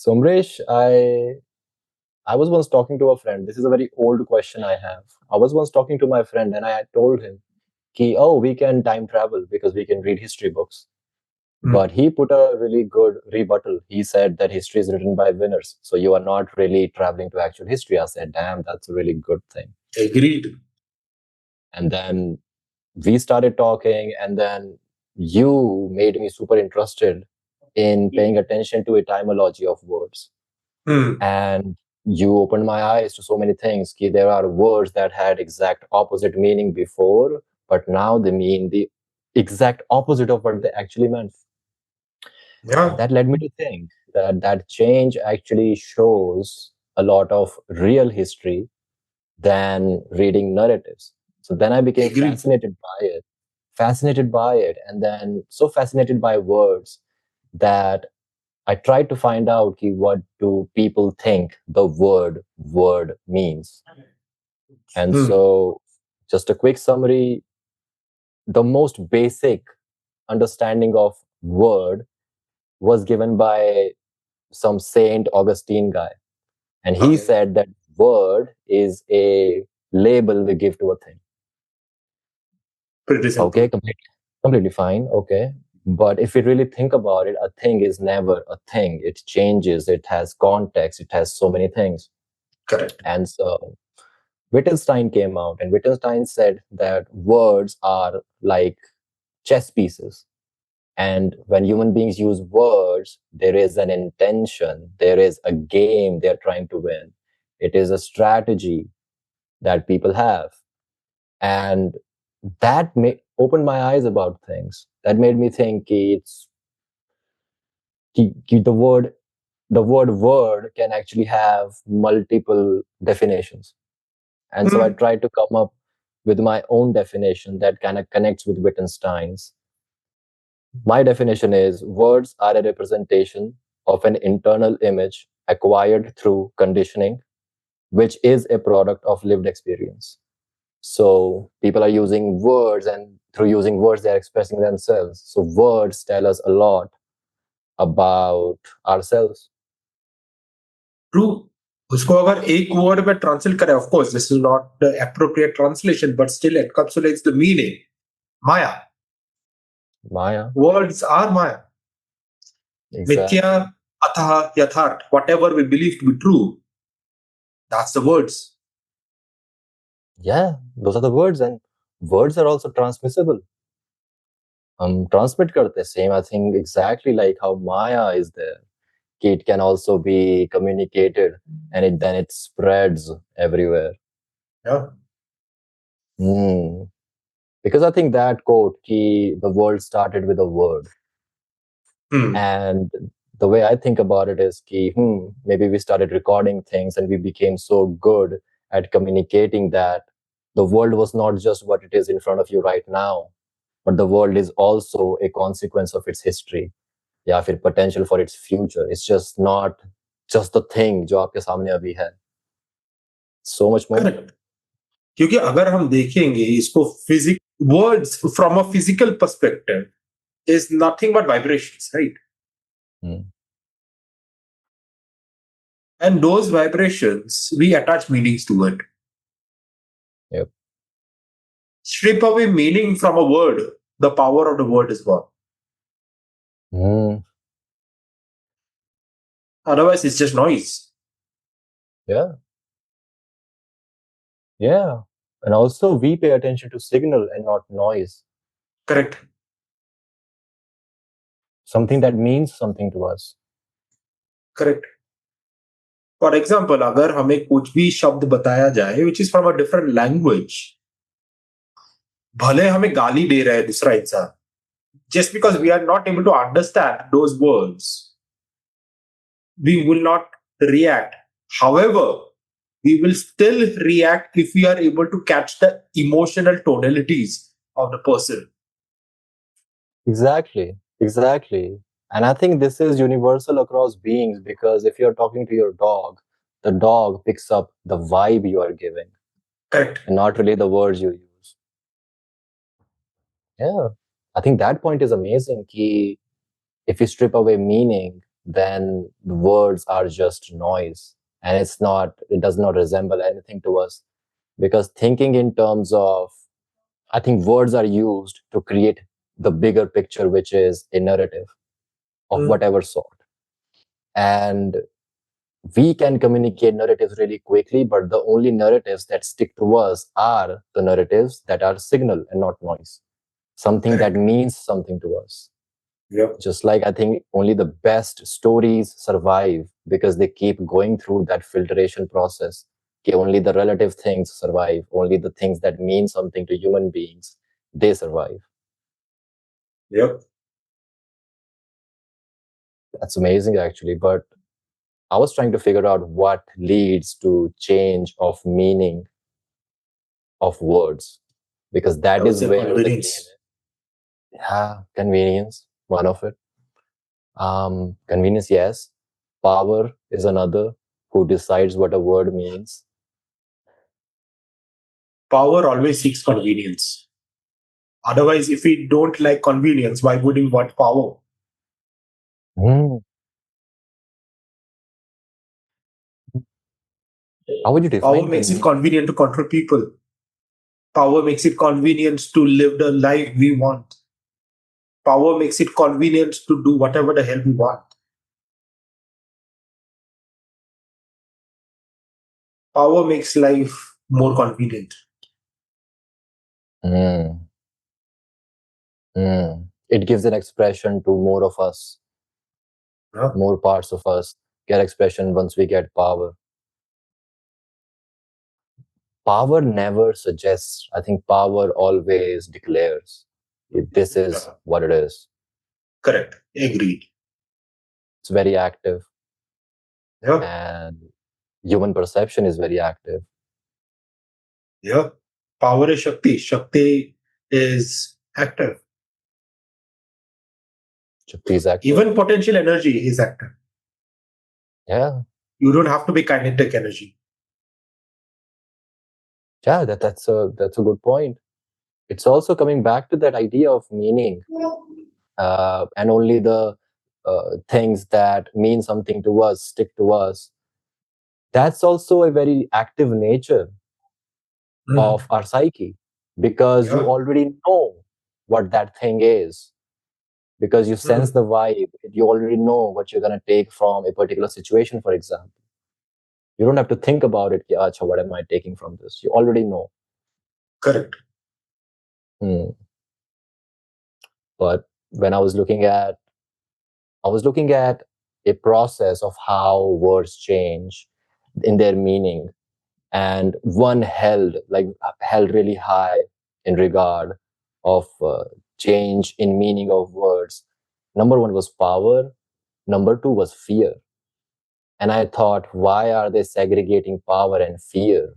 So, Amresh, I was once talking to a friend. This is a very old question I have. I was once talking to my friend and I told him, oh, we can time travel because we can read history books. But he put a really good rebuttal. He said that history is written by winners. So you are not really traveling to actual history. I said, damn, that's a really good thing. Agreed. And then we started talking, and then you made me super interested in paying attention to etymology of words. And you opened my eyes to so many things. There are words that had exact opposite meaning before, but now they mean the exact opposite of what they actually meant. Yeah. That led me to think that that change actually shows a lot of real history than reading narratives. So then I became Agreed. fascinated by it, and then so fascinated by words that I tried to find out what do people think the word means. And so just a quick summary, the most basic understanding of word was given by some Saint Augustine guy. And he said that word is a label we give to a thing. Pretty simple. Okay, completely fine. Okay. But if we really think about it, a thing is never a thing. It changes, it has context, it has so many things. Correct. And so Wittgenstein came out, and Wittgenstein said that words are like chess pieces. And when human beings use words, there is an intention, there is a game they're trying to win. It is a strategy that people have. And that opened my eyes about things. That made me think the word word can actually have multiple definitions. And so I tried to come up with my own definition that kind of connects with Wittgenstein's. My definition is words are a representation of an internal image acquired through conditioning, which is a product of lived experience. So people are using words, and through using words, they're expressing themselves. So words tell us a lot about ourselves. True. उसको अगर एक word में translate करें, of course this is not the appropriate translation, but still encapsulates the meaning. Maya. Words are Maya. Exactly. Mithya, atha, yatharth, whatever we believe to be true, that's the words. Yeah, those are the words, and words are also transmissible. Transmit karte, same, I think, exactly like how Maya is there. It can also be communicated, and then it spreads everywhere. Yeah. Because I think that quote, the world started with a word. And the way I think about it is, maybe we started recording things and we became so good at communicating that the world was not just what it is in front of you right now, but the world is also a consequence of its history. या फिर potential for its future. It's just not just the thing जो आपके सामने अभी है. So much more. Correct. क्योंकि अगर हम देखेंगे इसको words from a physical perspective is nothing but vibrations, right? And those vibrations, we attach meanings to it. Yep. Strip away meaning from a word, the power of the word is gone. Otherwise, it's just noise. Yeah. Yeah. And also, we pay attention to signal and not noise. Correct. Something that means something to us. Correct. For example, अगर हमें कुछ भी शब्द बताया जाए which is from a different language, भले हमें गाली दे रहा है दूसरा इंसान, just because we are not able to understand those words, we will not react. However, we will still react if we are able to catch the emotional tonalities of the person. Exactly. And I think this is universal across beings, because if you're talking to your dog, the dog picks up the vibe you are giving. Correct. And not really the words you use. Yeah. I think that point is amazing. If you strip away meaning, then the words are just noise, and it does not resemble anything to us. Because thinking in terms of, I think words are used to create the bigger picture, which is a narrative of whatever sort. And we can communicate narratives really quickly, but the only narratives that stick to us are the narratives that are signal and not noise. Something that means something to us. Yep. Just like I think only the best stories survive because they keep going through that filtration process. Okay, only the relative things survive. Only the things that mean something to human beings, they survive. Yep. That's amazing, actually. But I was trying to figure out what leads to change of meaning of words, because that is where the convenience. convenience, one of it. Convenience, yes. Power is another. Who decides what a word means? Power always seeks convenience. Otherwise, if we don't like convenience, why would we want power? Mm. How would you Power define makes it convenience? convenient to control people. Power makes it convenient to live the life we want. Power makes it convenient to do whatever the hell we want. Power makes life more convenient. Mm. Mm. It gives an expression to more of us, Huh? more parts of us get expression once we get power. Power never suggests. I think power always declares. This is what it is. Correct. Agreed. It's very active, Yeah. and human perception is very active. Yeah. Power is Shakti. Shakti is active. Shakti is active. Even potential energy is active. Yeah. You don't have to be kinetic energy. Yeah, that's a good point. It's also coming back to that idea of meaning, and only the things that mean something to us stick to us. That's also a very active nature of our psyche, because you Yeah. already know what that thing is, because you sense the vibe. You already know what you're going to take from a particular situation, for example. You don't have to think about it. Acha, what am I taking from this? You already know. Correct. Hmm. But when I was looking at a process of how words change in their meaning, and one held really high in regard of change in meaning of words. Number one was power. Number two was fear. And I thought, why are they segregating power and fear?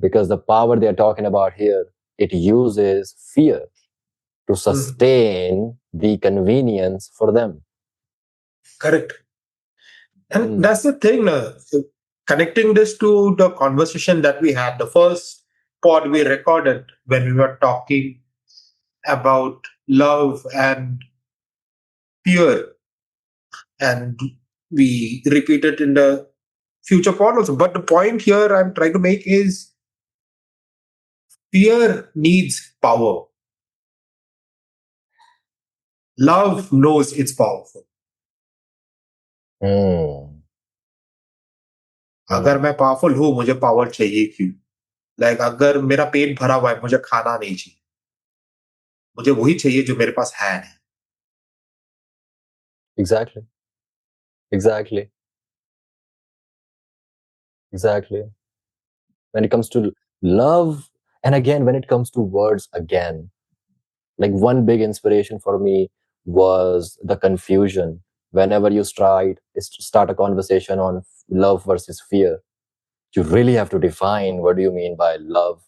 Because the power they're talking about here, it uses fear to sustain the convenience for them. Correct. And that's the thing. Connecting this to the conversation that we had, the first pod we recorded when we were talking about love and fear, and we repeat it in the future pod also. But the point here I'm trying to make is fear needs power. Love knows it's powerful. Hmm. अगर मैं powerful हूं मुझे power चाहिए क्यों like अगर मेरा पेट भरा हुआ है मुझे खाना नहीं चाहिए मुझे वही चाहिए जो मेरे पास है नहीं Exactly. Exactly. Exactly. When it comes to love, and again, when it comes to words, again, like one big inspiration for me was the confusion. Whenever you start a conversation on love versus fear, you really have to define what do you mean by love.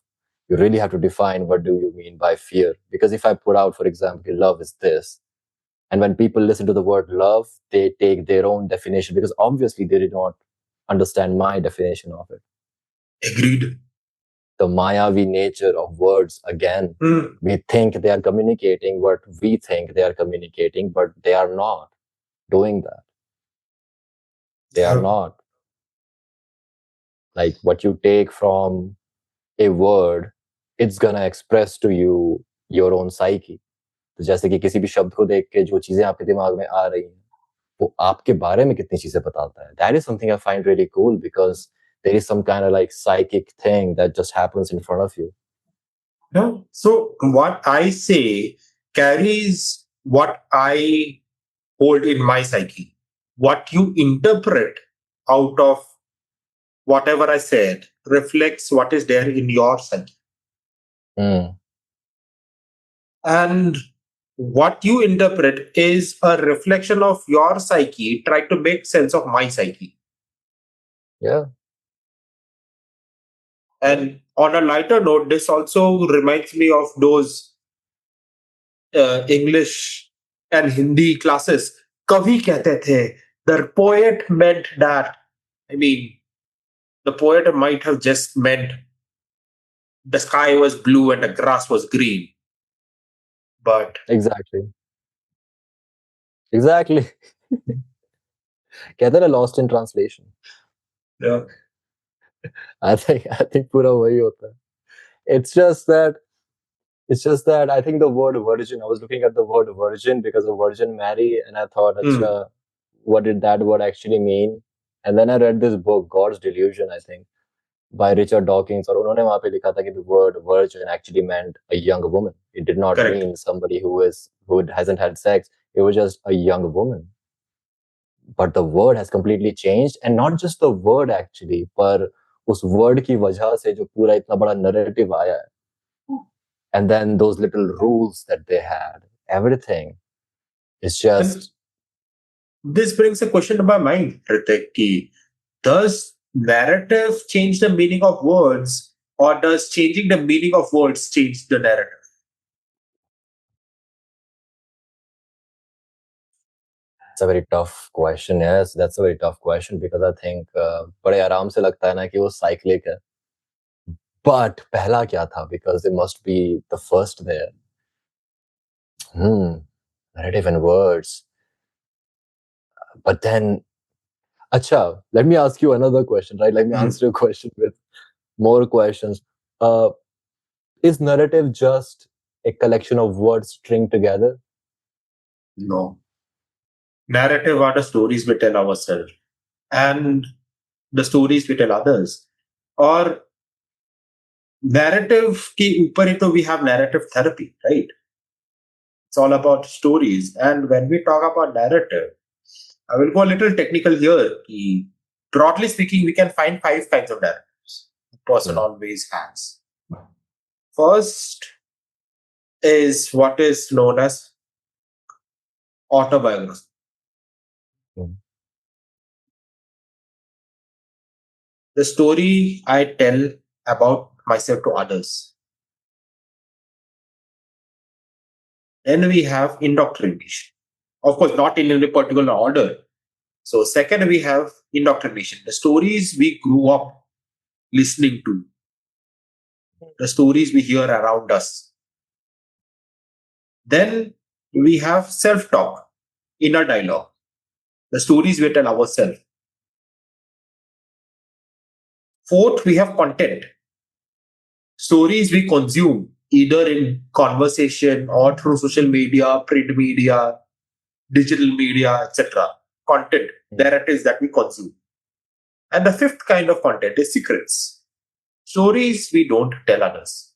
You really have to define what do you mean by fear. Because if I put out, for example, love is this, and when people listen to the word love, they take their own definition, because obviously they did not understand my definition of it. agreed The Mayavi nature of words, again. We think they are communicating what we think they are communicating, but they are not. doing that. They are not. Like what you take from a word, it's gonna express to you your own psyche. तो जैसे कि किसी भी शब्द को देख के जो चीजें आपके दिमाग में आ रही हैं वो आपके बारे में कितनी चीजें बताता है. That is something I find really cool because there is some kind of like psychic thing that just happens in front of you. No. So what I say carries what I hold in my psyche. What you interpret out of whatever I said reflects what is there in your psyche. Mm. And what you interpret is a reflection of your psyche, try to make sense of my psyche. Yeah. And on a lighter note, this also reminds me of those English and Hindi classes. Kavi kehte the. The poet meant that. I mean, the poet might have just meant the sky was blue and the grass was green. But Exactly. Exactly. कहते हैं lost in translation. yeah. I think पूरा वही होता है. It's just that I think the word virgin, I was looking at the word virgin because of Virgin Mary, and I thought, Achha, what did that word actually mean? And then I read this book, God's Delusion, I think, by Richard Dawkins, और उन्होंने वहाँ पे लिखा था कि the word virgin actually meant a young woman. It did not Correct. mean somebody who hasn't had sex. It was just a young woman. But the word has completely changed, and not just the word actually, पर उस word की वजह से जो पूरा इतना बड़ा narrative आया है. And then those little rules that they had, everything is just. This brings a question to my mind, Ritik. Does narrative change the meaning of words, or does changing the meaning of words change the narrative? It's a very tough question. Yes, that's a very tough question because I think बड़े आराम से लगता है ना कि वो cyclic है. But पहला क्या था? Because it must be the first there. Narrative and words. But then, acha, let me ask you another question, right? Let me answer your question with more questions. Is narrative just a collection of words stringed together? No. Narrative are the stories we tell ourselves and the stories we tell others. Or narrative ke upar hi to we have narrative therapy, right? It's all about stories. And when we talk about narrative, I will go a little technical here. Broadly speaking, we can find 5 kinds of narratives a person always has. First is what is known as autobiography. The story I tell about myself to others. Then we have indoctrination. Of course, not in any particular order. So, second, we have indoctrination. The stories we grew up listening to, the stories we hear around us. Then we have self talk, inner dialogue, the stories we tell ourselves. Fourth, we have content, stories we consume either in conversation or through social media, print media, digital media, etc. Content, narratives that we consume. And the fifth kind of content is secrets, stories we don't tell others.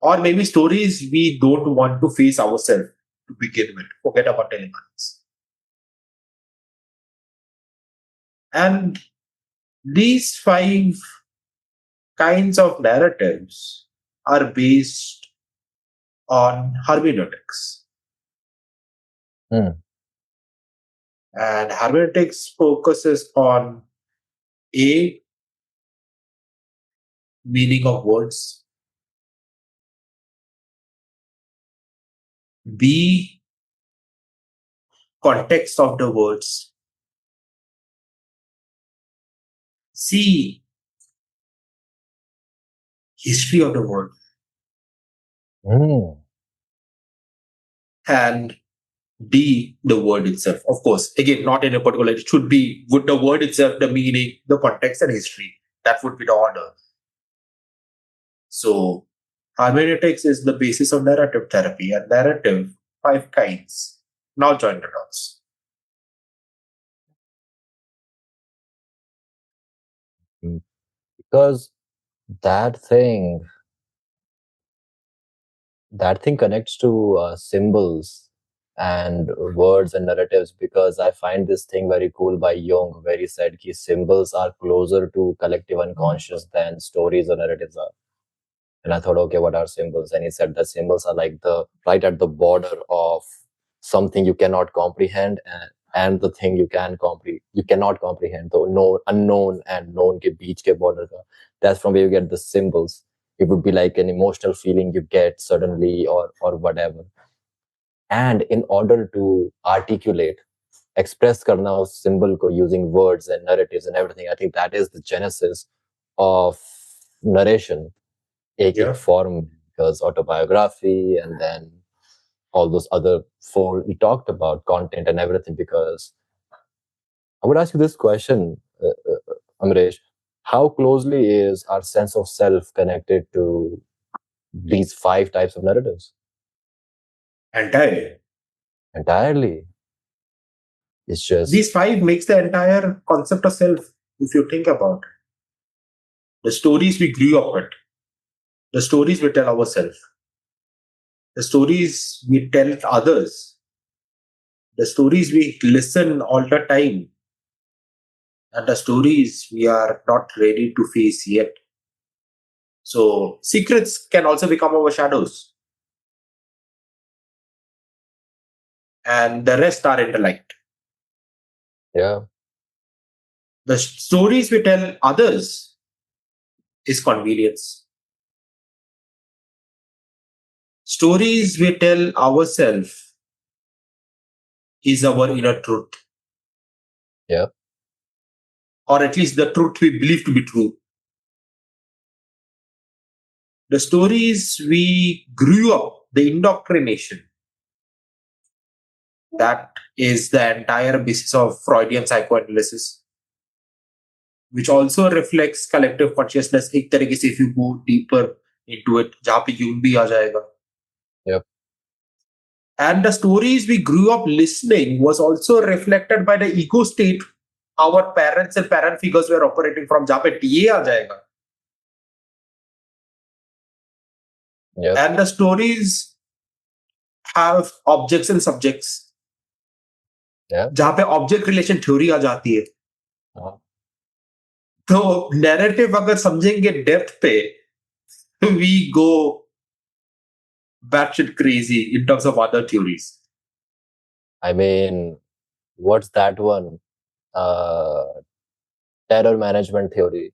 Or maybe stories we don't want to face ourselves to begin with. Forget about telling others. And these 5 kinds of narratives are based on hermeneutics. And hermeneutics focuses on A, meaning of words, B, context of the words, C, history of the word, and D, the word itself. Of course, again, not in a particular, it should be with the word itself, the meaning, the context, and history. That would be the order. So, hermeneutics is the basis of narrative therapy, and narrative, 5 kinds. Now join the dots. Because that thing connects to symbols and words and narratives, because I find this thing very cool by Jung, where he said ki symbols are closer to collective unconscious than stories or narratives are. And I thought, okay, what are symbols? And he said that symbols are like the right at the border of something you cannot comprehend and the thing you cannot comprehend. So no, unknown and known ke beech ke border ka. That's from where you get the symbols. It would be like an emotional feeling you get suddenly or whatever. And in order to articulate, express karna us symbol ko using words and narratives and everything, I think that is the genesis of narration. एक form, because autobiography and then all those other four we talked about, content and everything. Because I would ask you this question, Amaresh, how closely is our sense of self connected to these 5 types of narratives? Entirely. Entirely. It's just These 5 makes the entire concept of self, if you think about it. The stories we grew up with, the stories we tell ourselves, the stories we tell others, the stories we listen all the time, and the stories we are not ready to face yet. So, secrets can also become our shadows, and the rest are intellect. yeah, The stories we tell others is convenience. Stories we tell ourselves is our inner truth, yeah, or at least the truth we believe to be true. The stories we grew up, the indoctrination, that is the entire basis of Freudian psychoanalysis, which also reflects collective consciousness. एक तरीके से if you go deeper into it, जहाँ पे यूं भी आ जाएगा. yeah, And the stories we grew up listening was also reflected by the ego state our parents and parent figures were operating from, जहाँ पे ये आ जाएगा. yeah, And the stories have objects and subjects, yeah. जहाँ पे object relation theory आ जाती है. Uh, तो narrative अगर समझेंगे डेप्थ पे, we go batshit crazy in terms of other theories. I mean, what's that one? Uh, terror management theory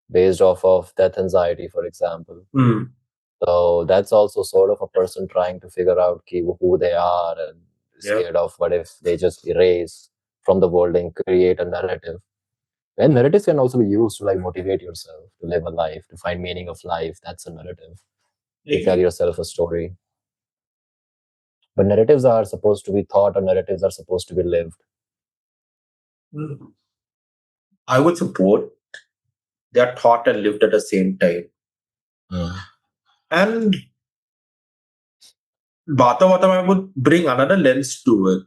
based off of death anxiety, for example. So that's also sort of a person trying to figure out who they are and scared of what if they just erase from the world and create a narrative. And narratives can also be used to like motivate yourself to live a life, to find meaning of life. That's a narrative. To tell yourself a story. But narratives are supposed to be thought, or narratives are supposed to be lived. I would support they are thought and lived at the same time. And Bhata I would bring another lens to it.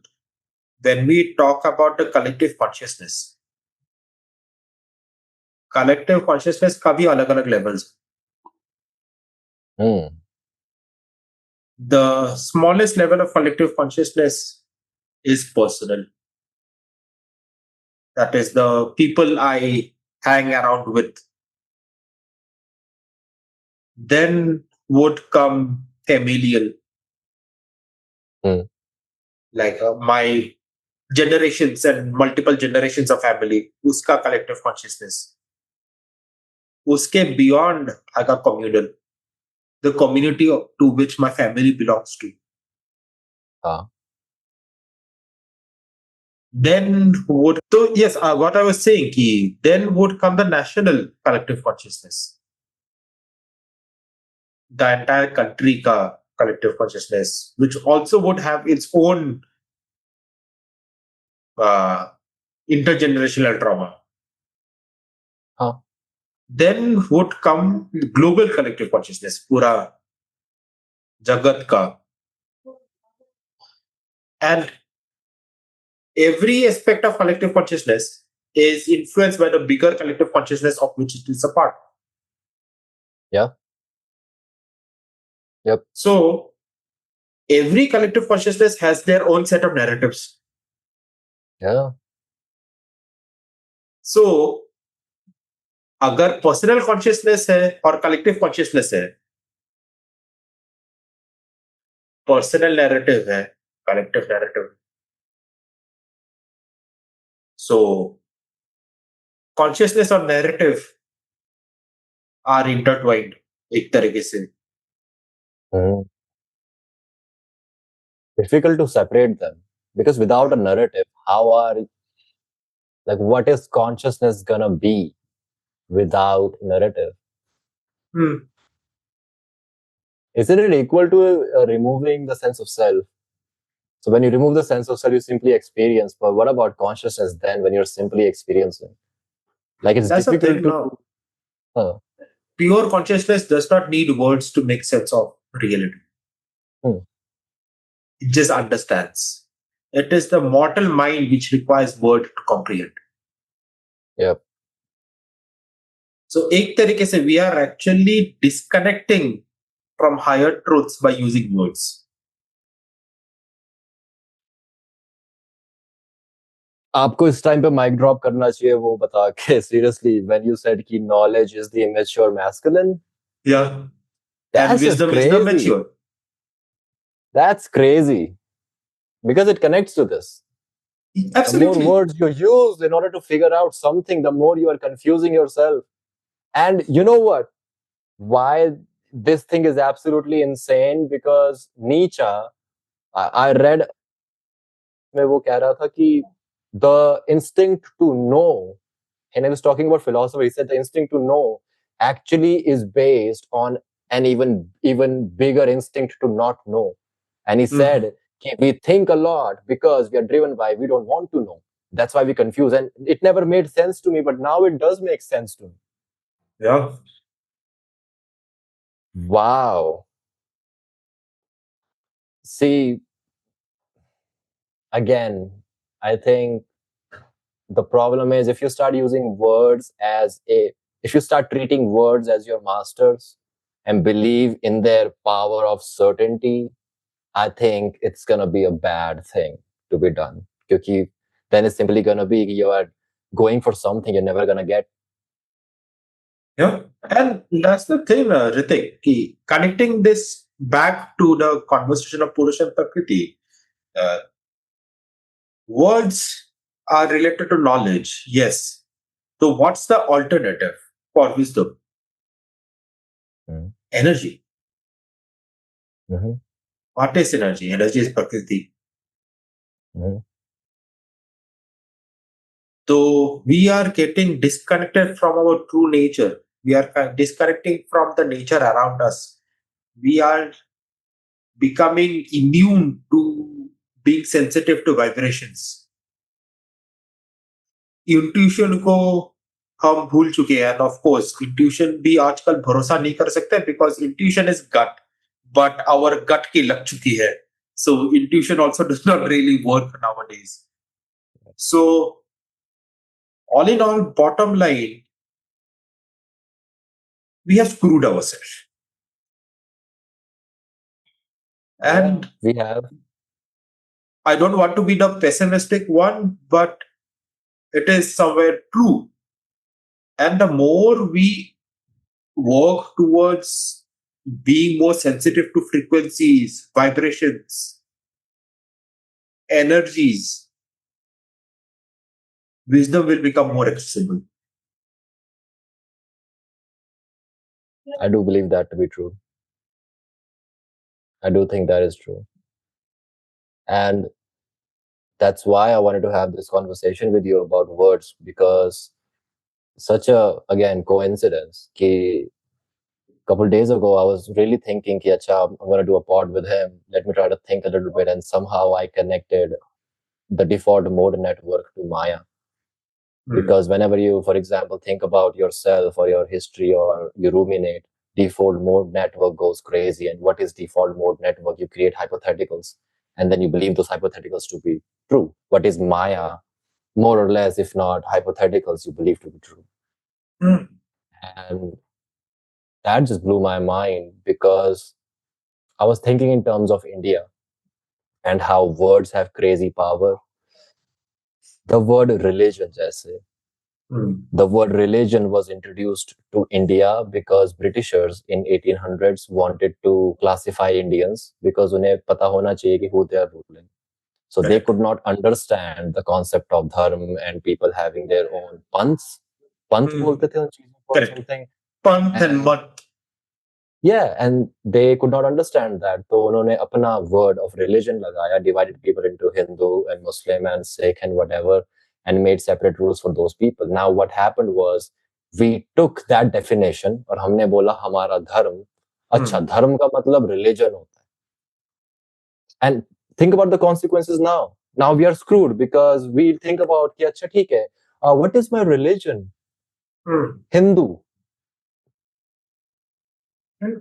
When we talk about the collective consciousness का भी अलग-अलग levels. The smallest level of collective consciousness is personal. That is the people I hang around with. Then would come familial, like my generations and multiple generations of family, uska collective consciousness. Uske beyond, I got communal, the community to which my family belongs to. Then would, so yes, what I was saying, then would come the national collective consciousness. The entire country ka collective consciousness, which also would have its own uh, intergenerational trauma. Huh. Then would come global collective consciousness, pura jagat ka, and every aspect of collective consciousness is influenced by the bigger collective consciousness of which it is a part. Yeah. Yep. So every collective consciousness has their own set of narratives. Yeah. So अगर personal consciousness है और collective consciousness है, personal narrative है, collective narrative, सो consciousness और narrative are intertwined एक तरीके से. Mhm. Difficult to separate them because without a narrative, how are like what is consciousness gonna be without narrative? Hmm. Isn't it equal to removing the sense of self? So when you remove the sense of self, you simply experience. But what about consciousness then when you're simply experiencing? Like it's That's the difficult thing to. now. Uh, Pure consciousness does not need words to make sense of reality. hmm, It just understands. It is the mortal mind which requires word to comprehend. yep. So एक तरीके से we are actually disconnecting from higher truths by using words. आपको इस time पे mic drop करना चाहिए वो बता के सीरियसली व्हेन यू सेड कि knowledge is the immature masculine. Yeah. And That's just wisdom is the crazy. mature. That's crazy because it connects to this. The more Absolutely. words you use in order to figure out something, the more you are confusing yourself. And you know what? Why this thing is absolutely insane? Because Nietzsche, I read में वो कह रहा था कि the instinct to know, and I was talking about philosophy, he said the instinct to know actually is based on an even bigger instinct to not know. And he said, we think a lot because we are driven by we don't want to know. That's why we confuse. And it never made sense to me, but now it does make sense to me. Yeah. Wow. See, again, I think the problem is if you start using words if you start treating words as your masters and believe in their power of certainty, I think it's going to be a bad thing to be done. Because then it's simply going to be you are going for something you're never going to get. Yeah. And that's the thing, Ritik, ki connecting this back to the conversation of Purush and Prakriti, uh, words are related to knowledge. Yes. So what's the alternative for wisdom? Mm-hmm. Energy. Mm-hmm. What is energy? Energy is Prakriti. Mm-hmm. So we are getting disconnected from our true nature. We are disconnecting from the nature around us. We are becoming immune to being sensitive to vibrations. Intuition को हम भूल चुके हैं. End of course intuition भी आजकल भरोसा नहीं कर सकते because intuition is gut, but our gut की लग चुकी है. So intuition also does not really work nowadays. So all in all, bottom line, we have screwed ourselves. Yeah, And we have. I don't want to be the pessimistic one, but it is somewhere true. And the more we work towards being more sensitive to frequencies, vibrations, energies, wisdom will become more accessible. I do believe that to be true. I do think that is true. And that's why I wanted to have this conversation with you about words, because such a again coincidence कि couple days ago I was really thinking कि अच्छा I'm going to do a pod with him, let me try to think a little bit, and somehow I connected the default mode network to Maya. Because whenever you, for example, think about yourself or your history or you ruminate, default mode network goes crazy. And what is default mode network? You create hypotheticals and then you believe those hypotheticals to be true. What is Maya? More or less, if not hypotheticals, you believe to be true. And that just blew my mind because I was thinking in terms of India and how words have crazy power. The word religion, jaise, the word religion was introduced to India because Britishers in 1800s wanted to classify Indians because उन्हें पता होना चाहिए कि who they are ruling. So they could not understand the concept of dharma and people having their own panths. Panth बोलते थे उन चीजों को or something. Panth and month. Yeah, and they could not understand that. तो उन्होंने अपना word of religion लगाया, divided people into Hindu and Muslim and Sikh and whatever, and made separate rules for those people. Now what happened was we took that definition और हमने बोला हमारा धर्म, अच्छा धर्म का मतलब religion होता है. And think about the consequences now. Now we are screwed because we think about कि अच्छा ठीक है, what is my religion? Hindu.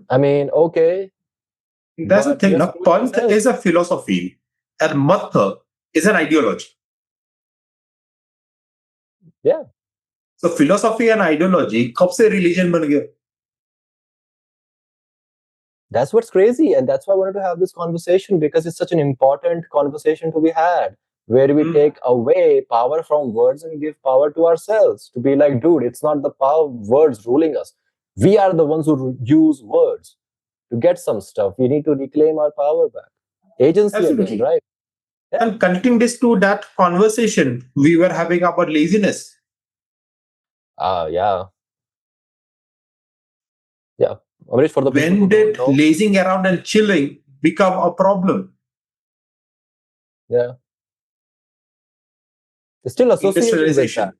I mean, okay. That's the thing. Now, Panth is a philosophy and Math is an ideology. Yeah. So philosophy and ideology, कब से religion बन गया? That's what's crazy. And that's why I wanted to have this conversation because it's such an important conversation to be had where we take away power from words and give power to ourselves to be like, dude, it's not the power of words ruling us. We are the ones who use words to get some stuff. We need to reclaim our power back. Agency Absolutely. again, right? Yeah. And connecting this to that conversation we were having about laziness. Yeah. Yeah. Amaresh, for the when people did lazing around and chilling become a problem? Yeah. It's still associated with that.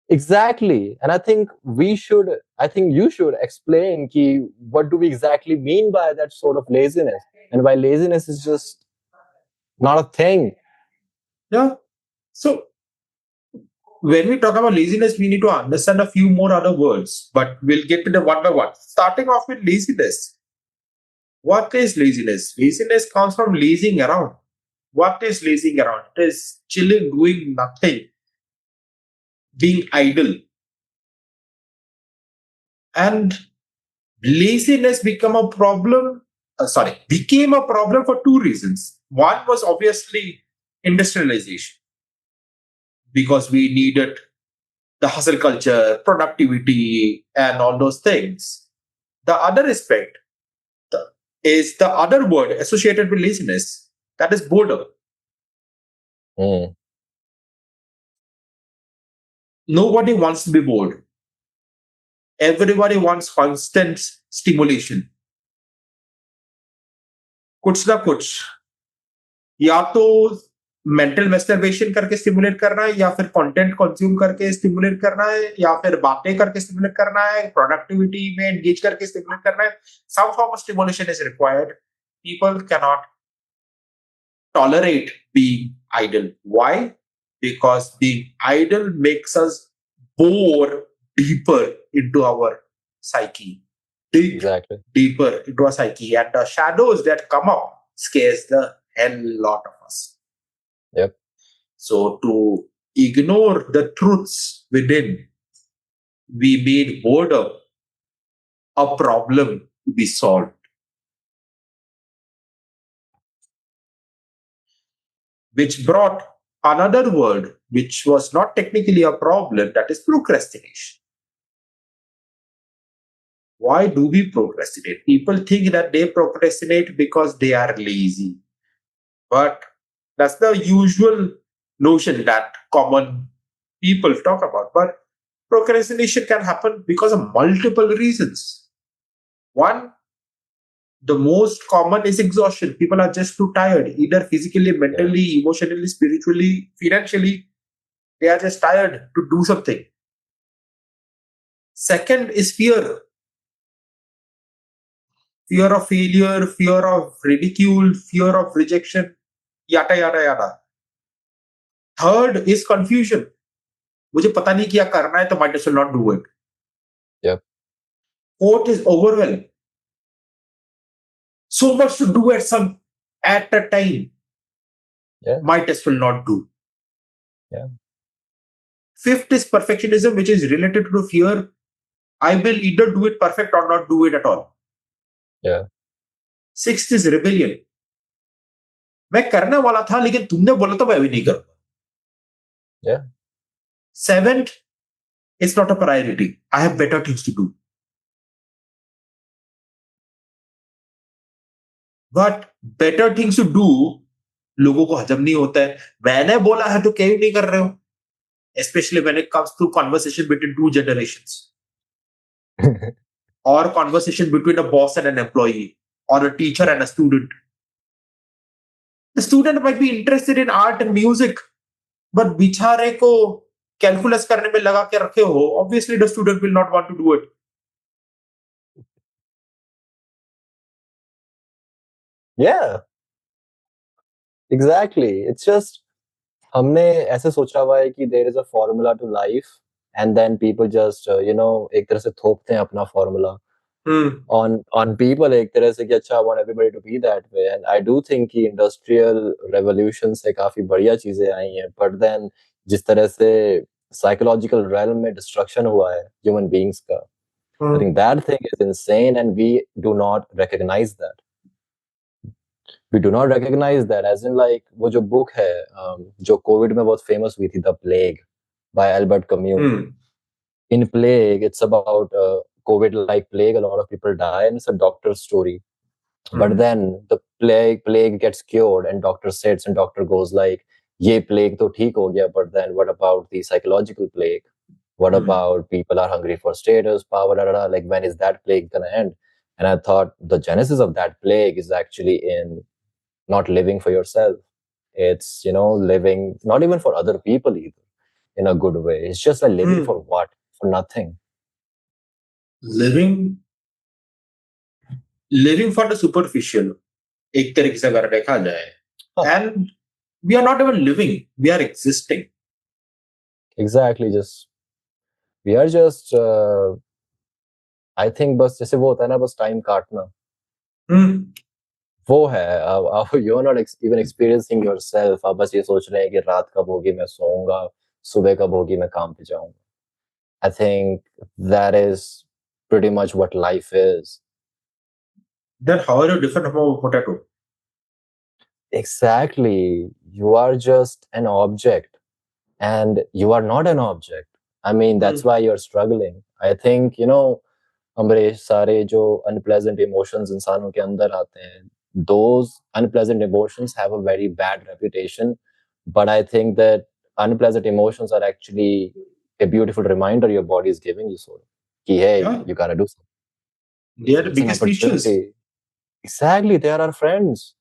Exactly. And I think you should explain ki, what do we exactly mean by that sort of laziness and why laziness is just not a thing. Yeah. So when we talk about laziness, we need to understand a few more other words, but we'll get to the one by one. Starting off with laziness. What is laziness? Laziness comes from lazing around. What is lazing around? It is chilling, doing nothing, being idle. And laziness became a problem for two reasons. One was obviously industrialization, because we needed the hustle culture, productivity, and all those things. The other aspect is the other word associated with laziness, that is boredom. Nobody wants to be bored. Everybody wants constant stimulation. कुछ ना कुछ या तो mental masturbation करके stimulate करना है, या फिर कंटेंट कंज्यूम करके स्टिमुलेट करना है, या फिर बातें करके स्टिमुलेट करना है, प्रोडक्टिविटी में एंगेज करके स्टिमुलेट करना है. Some form of stimulation is required. People cannot tolerate being idle. Why? Because being idle makes us bore deeper into our psyche. Exactly. Deeper into our psyche, and the shadows that come up scares the hell lot of us. Yep. So to ignore the truths within, we made boredom a problem to be solved. Which brought another word which was not technically a problem, that is procrastination. Why do we procrastinate? People think that they procrastinate because they are lazy. But that's the usual notion that common people talk about. But procrastination can happen because of multiple reasons. One, the most common is exhaustion. People are just too tired, either physically, mentally, emotionally, spiritually, financially. They are just tired to do something. Second is fear. Fear of failure, fear of ridicule, fear of rejection, yada, yada, yada. Third is confusion. मुझे पता नहीं क्या करना है तो might as well not do it. Yep. Fourth is overwhelm. So much to do at a time. Yeah. Might as well not do. Yeah. Fifth is perfectionism, which is related to fear. I will either do it perfect or not do it at all. Yeah. Sixth is rebellion. मैं करने वाला था लेकिन तुमने बोला तो मैं भी नहीं करूंगा. Yeah. Seventh, it's not a priority. I have better things to do. But better things to do लोगों को हजम नहीं होता है. मैंने बोला है तो क्यों नहीं कर रहे हो? Especially when it comes to conversation between two generations. Or conversation between a boss and an employee, or a teacher and a student. The student might be interested in art and music, but बिचारे को calculus करने में लगा के रखे हो, obviously the student will not want to do it. Yeah. Exactly. It's just हमने ऐसे सोचा हुआ है कि there is a formula to life and then people just एक तरह से थोपते हैं अपना formula on people एक तरह से कि अच्छा I want everybody to be that way and I do think कि industrial revolution से काफी बढ़िया चीजें आई हैं but then जिस तरह से psychological realm में destruction हुआ है human beings का I think that thing is insane and we do not recognize that. We do not recognize that as in like वो जो book है जो COVID में बहुत famous हुई थी The Plague by Albert Camus. In Plague, it's about COVID-like plague. A lot of people die, and it's a doctor's story. But then the plague gets cured, and doctor sits, and doctor goes like, "ये plague तो ठीक हो गया, but then what about the psychological plague? What about people are hungry for status, power, da, da, da. Like when is that plague gonna end?" And I thought the genesis of that plague is actually in not living for yourself. It's living not even for other people either in a good way. It's just like living for what? For nothing. Living for the superficial, एक तरीके से अगर देखा जाए, and we are not even living, we are existing. Exactly, we are just I think बस जैसे वो होता है ना बस टाइम काटना वो है अब you are not even experiencing yourself आप बस ये सोच रहे हैं कि रात कब होगी मैं सोऊंगा सुबह कब होगी मैं काम पे जाऊंगा I think that is pretty much what life is. Then how are you different from a potato? Exactly. You are just an object and you are not an object. I mean, that's why you're struggling. I think, Amrish सारे जो unpleasant emotions इंसानों के अंदर आते हैं those unpleasant emotions have a very bad reputation but I think that unpleasant emotions are actually a beautiful reminder your body is giving you so कि hey you gotta do something. They are the It's an biggest teachers. opportunity. Exactly, they are our friends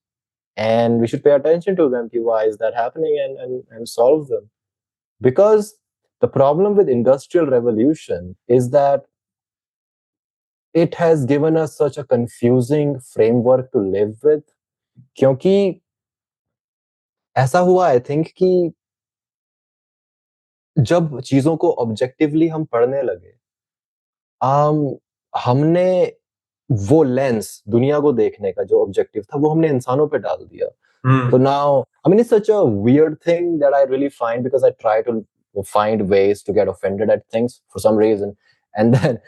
and we should pay attention to them why is that happening and solve them because the problem with industrial revolution is that it has given us such a confusing framework to live with क्योंकि ऐसा हुआ I think कि जब चीजों को objectively हम पढ़ने लगे हमने वो लेंस दुनिया को देखने का जो ऑब्जेक्टिव था वो हमने इंसानों पे डाल दिया so now I mean it's such a weird thing that I really find because I try to find ways to get offended at things for some reason and then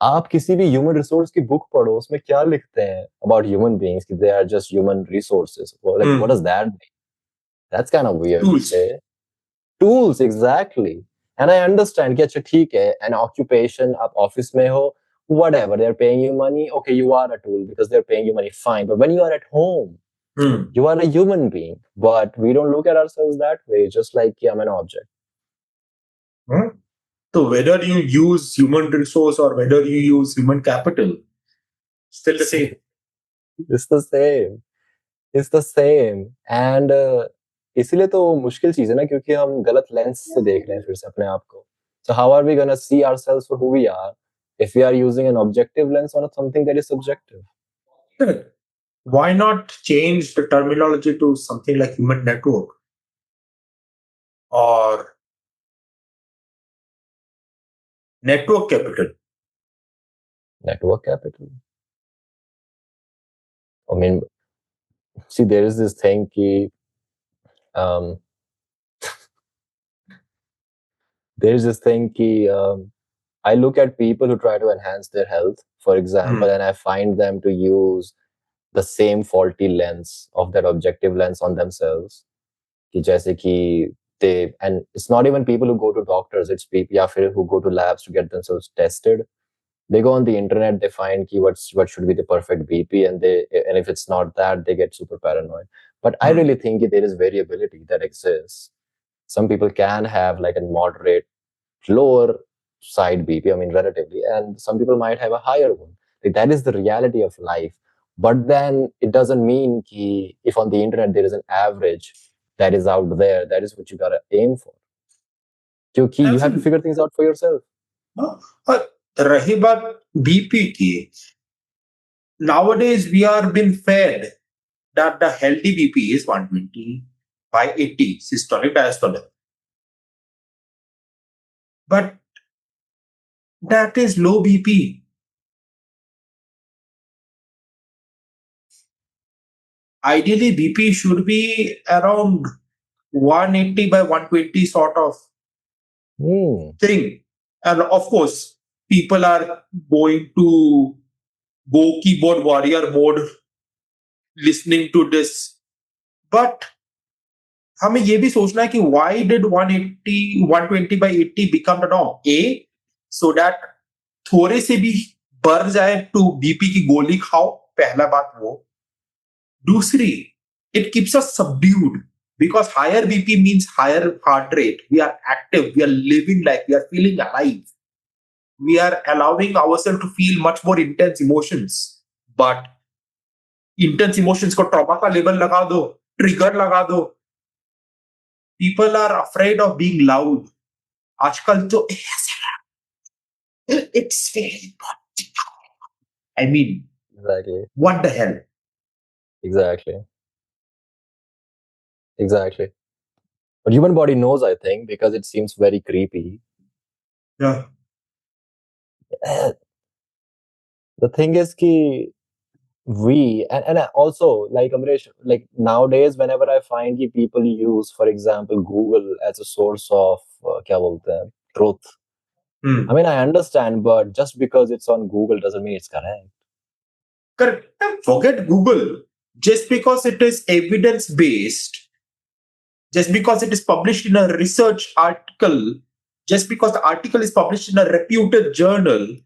आप किसी भी ह्यूमन रिसोर्स की book पढ़ो उसमें क्या लिखते हैं about human beings कि they are just human resources like what does that mean? That's kind of weird to say. Tools, exactly. And I understand कि अच्छा ठीक है an occupation आप ऑफिस में हो whatever they're paying you money okay you are a tool because they're paying you money fine but when you are at home you are a human being but we don't look at ourselves that way just like I'm an object. So whether you use human resource or whether you use human capital, still the same. It's the same. It's the same. And इसीलिए तो मुश्किल चीज है ना क्योंकि हम गलत lens से देख रहे हैं फिर से अपने आप को. So how are we gonna see ourselves for who we are if we are using an objective lens on something that is subjective? Why not change the terminology to something like human network? or network capital? Network capital. I mean, see, there is this thing ki, um, there is this thing ki, I look at people who try to enhance their health, for example, and I find them to use the same faulty lens of that objective lens on themselves. कि जैसे कि they, and it's not even people who go to doctors, it's people या फिर who go to labs to get themselves tested. They go on the internet, they find ki what should be the perfect BP, and if it's not that, they get super paranoid. But I really think there is variability that exists. Some people can have like a moderate, lower side BP, I mean, relatively, and some people might have a higher one. Like, that is the reality of life. But then it doesn't mean ki if on the internet there is an average that is out there, that is what you gotta aim for. Because you have to figure things out for yourself. रही बात BP की, nowadays we are being fed that the healthy BP is 120 by 80 systolic diastolic. But that is low BP. Ideally, BP should be around 180 by 120 sort of thing. And of course, people are going to go keyboard warrior mode listening to this. But हमें ये भी सोचना है कि why did 180 120 by 80 become the norm? A, so that थोड़े से भी बढ़ जाए तो बीपी की गोली खाओ, पहला बात वो. दूसरी, it keeps us subdued because higher BP means higher heart rate. We are active, we are living life, we are feeling alive. We are allowing ourselves to feel much more intense emotions. But intense emotions को trauma का label लगा दो, trigger लगा दो. People are afraid of being loud. आजकल तो it's very important. I mean, Exactly. what the hell? Exactly. But human body knows, I think, because it seems very creepy. Yeah. The thing is ki we and also like Amaresh, like nowadays whenever I find ki people use, for example, Google as a source of क्या बोलते हैं, truth. I mean, I understand, but just because it's on Google doesn't mean it's correct. Correct. Forget Google. Just because it is evidence based, just because it is published in a research article, just because the article is published in a reputed journal,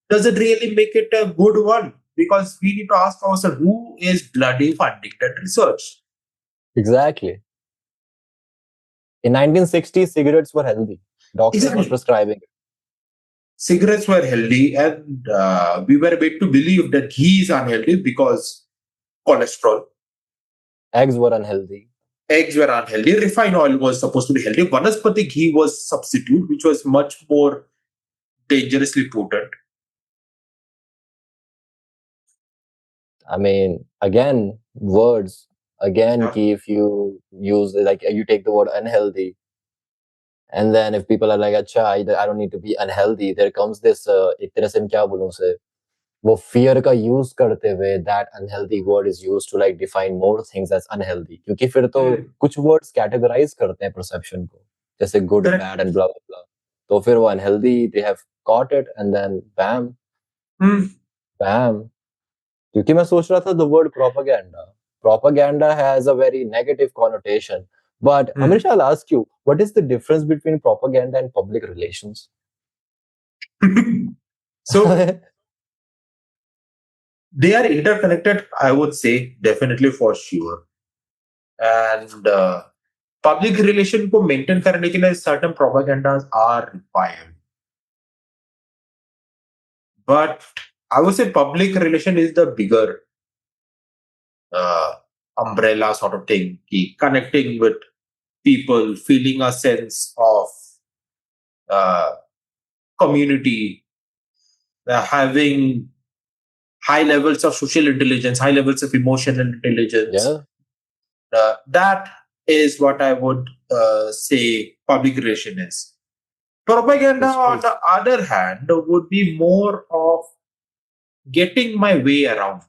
doesn't really make it a good one. Because we need to ask ourselves who is bloody funding that research. Exactly. In 1960s, cigarettes were healthy. Doctors were prescribing it. Cigarettes were healthy, and we were made to believe that ghee is unhealthy because cholesterol. Eggs were unhealthy. Eggs were unhealthy. Refined oil was supposed to be healthy. Vanaspati ghee was substitute, which was much more dangerously potent. I mean, again, words. Again, ki if you use, like, you take the word unhealthy, and then if people are like, अच्छा, I don't need to be unhealthy, there comes this, एक तरह से मैं क्या बोलूं उसे, वो fear का use करते हुए, that unhealthy word is used to like define more things as unhealthy. क्योंकि फिर तो कुछ words categorize करते हैं perception को, जैसे good, bad and blah blah blah. तो फिर वो unhealthy, they have caught it, and then bam, bam. क्योंकि मैं सोच रहा था the word propaganda has a very negative connotation. But Amaresh, I'll ask you, what is the difference between propaganda and public relations? So they are interconnected, I would say, definitely for sure. And public relation को maintain करने के लिए certain propagandas are required. But I would say public relation is the bigger umbrella sort of thing, connecting with people, feeling a sense of community, having high levels of social intelligence, high levels of emotional intelligence. Yeah. That is what I would say, public relation is. Propaganda, It's on true. the other hand, would be more of getting my way around.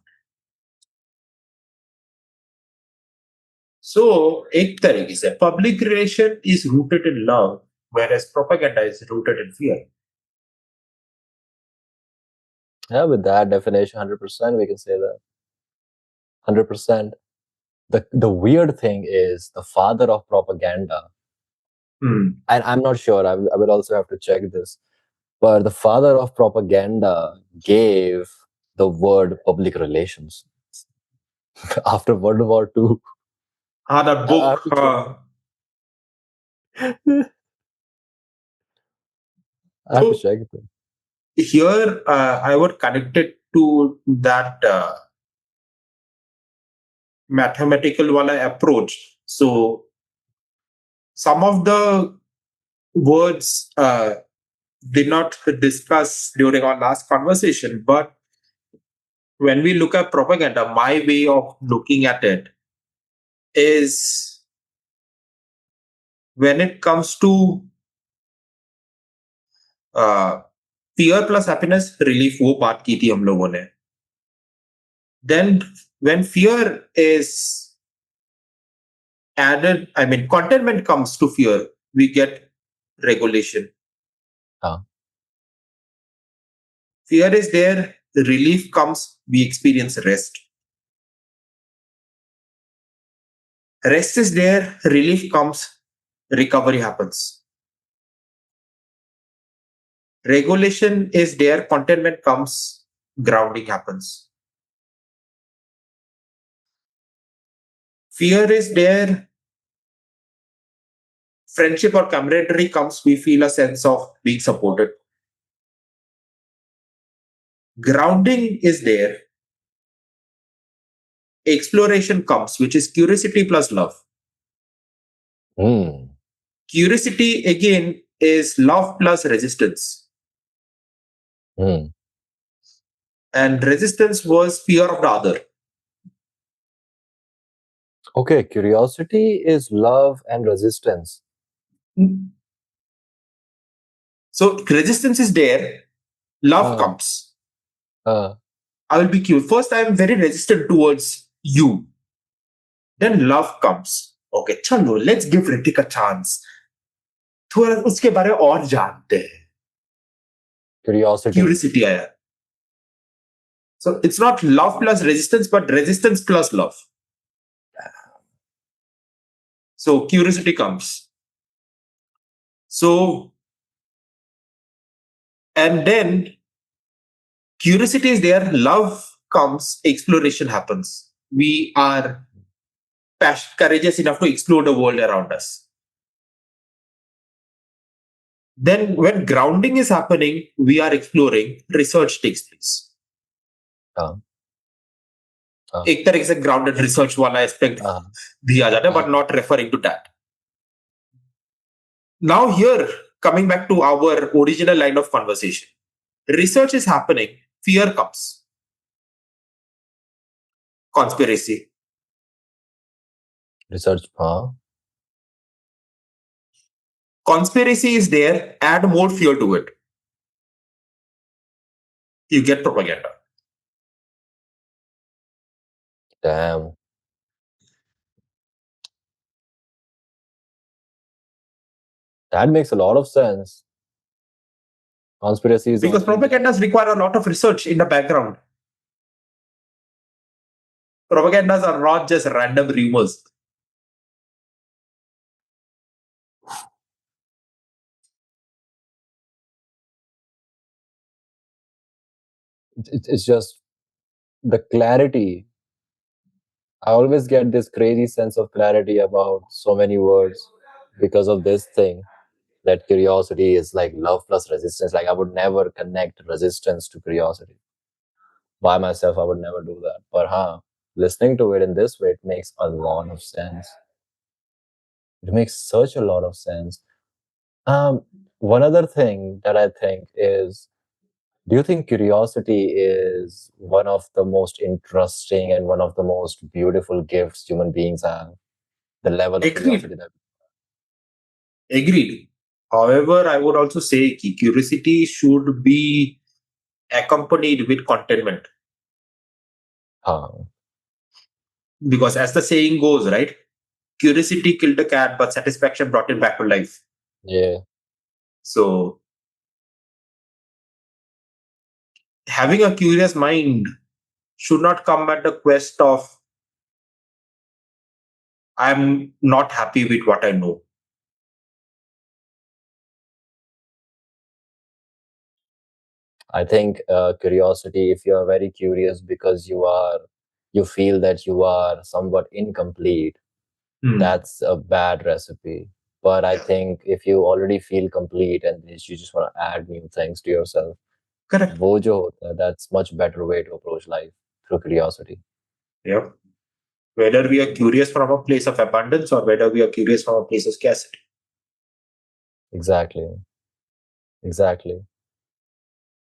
So एक तरीके से public relation is rooted in love, whereas propaganda is rooted in fear. Yeah, with that definition, 100%, we can say that. 100%. The weird thing is the father of propaganda, and I'm not sure, I will also have to check this, but the father of propaganda gave the word public relations after World War II. That I book. have to check. I have to So check it. here, I would connect it to that mathematical wala approach. So some of the words did not discuss during our last conversation, but when we look at propaganda, my way of looking at it is, when it comes to fear plus happiness relief, वो बात की थी हम लोगों ने. Then when fear is added, I mean, contentment comes to fear, we get regulation. Ah. Fear is there, relief comes, we experience rest. Rest is there, relief comes, recovery happens. Regulation is there, contentment comes, grounding happens. Fear is there, friendship or camaraderie comes, we feel a sense of being supported. Grounding is there, exploration comes, which is curiosity plus love. Mm. Curiosity again is love plus resistance. Mm. And resistance was fear of the other. Okay, curiosity is love and resistance. So resistance is there, love Uh, comes. uh, I will be curious. First, I am very resistant towards you. Then love comes. Okay, chalo, let's give Ritik a chance. थोड़ा उसके बारे में और जानते हैं. curiosity. Curiosity आया. So it's not love plus resistance, but resistance plus love. So curiosity comes. So, and then curiosity is there, love comes, exploration happens. We are courageous enough to explore the world around us. Then, when grounding is happening, we are exploring, research takes place. Uh, uh, एक तरह से grounded research वाला aspect uh, दिया जाता है, but not referring to that. Now, here, coming back to our original line of conversation, research is happening, fear comes. Conspiracy. research. Conspiracy is there, add more fear to it. You get propaganda. Damn. That makes a lot of sense. Conspiracy is Because only there. propagandas require a lot of research in the background. Propagandas are not just random rumors. It's just the clarity. I always get this crazy sense of clarity about so many words because of this thing, that curiosity is like love plus resistance. Like I would never connect resistance to curiosity. By myself, I would never do that. But listening to it in this way, it makes a lot of sense. It makes such a lot of sense. One other thing that I think is, do you think curiosity is one of the most interesting and one of the most beautiful gifts human beings have? The level of Agreed. curiosity that. Agreed. However, I would also say curiosity should be accompanied with contentment. Huh. Because as the saying goes, right? Curiosity killed a cat, but satisfaction brought it back to life. Yeah, So having a curious mind should not come at the quest of I'm not happy with what I know. I think curiosity, if you are very curious because you feel that you are somewhat incomplete, Hmm. that's a bad recipe. But I think if you already feel complete and you just want to add new things to yourself, Correct. wo jo hota hai, that's much better way to approach life through curiosity. Yep. Whether we are curious from a place of abundance or whether we are curious from a place of scarcity. Exactly, exactly.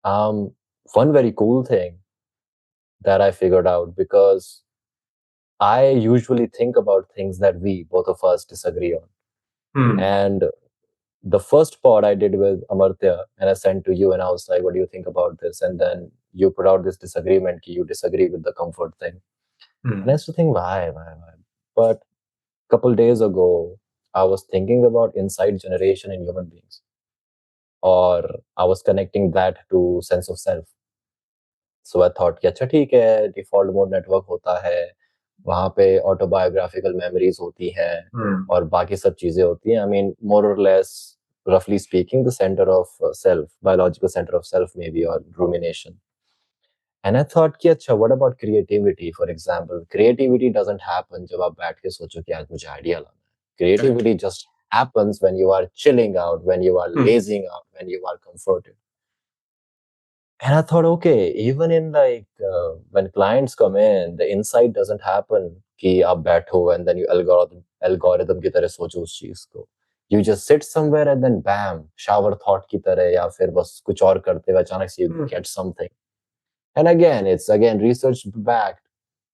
Um, One very cool thing that I figured out, because I usually think about things that we both of us disagree on, Hmm. and the first pod I did with Amartya, and I sent to you, and I was like, "What do you think about this?" And then you put out this disagreement. Ki you disagree with the comfort thing, and I Hmm. used to think, why? But a couple days ago, I was thinking about insight generation in human beings, or I was connecting that to sense of self. So I thought कि अच्छा ठीक है, default mode network होता है, वहाँ पे autobiographical memories होती हैं Hmm. और बाकी सब चीज़ें होती हैं। आई मीन मोर और less roughly speaking, the center of self, biological center of self maybe, or rumination. And I thought कि अच्छा, what about creativity? For example, creativity doesn't happen जब आप बैठ के सोचो कि आज मुझे आइडिया लाना है। Correct. Creativity just happens when you are chilling out, when you are Hmm. lazing out, when you are comforted. And I thought, okay, even in like when clients come in, the insight doesn't happen कि आप बैठो and then you algorithm की तरह सोचो उस चीज को. You just sit somewhere and then bam, shower thought की तरह, या फिर बस कुछ और करते हुए अचानक से you Hmm. get something. And again, it's again research backed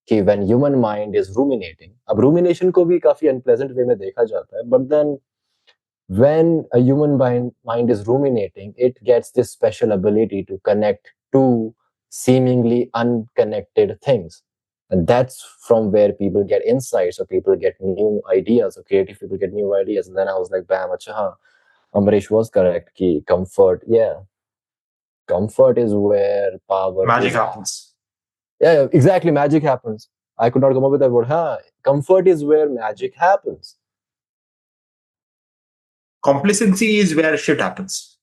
कि when human mind is ruminating, अब rumination को भी काफी unpleasant way में देखा जाता है, but then when a human mind is ruminating, it gets this special ability to connect two seemingly unconnected things. And that's from where people get insights, or people get new ideas, or creative people get new ideas. And then I was like, bam, acha, haan, Amaresh was correct. Ki comfort, yeah, comfort is where power Magic is. happens. Yeah, exactly. Magic happens. I could not come up with that word. Huh? Comfort is where magic happens. Complacency is where shit happens.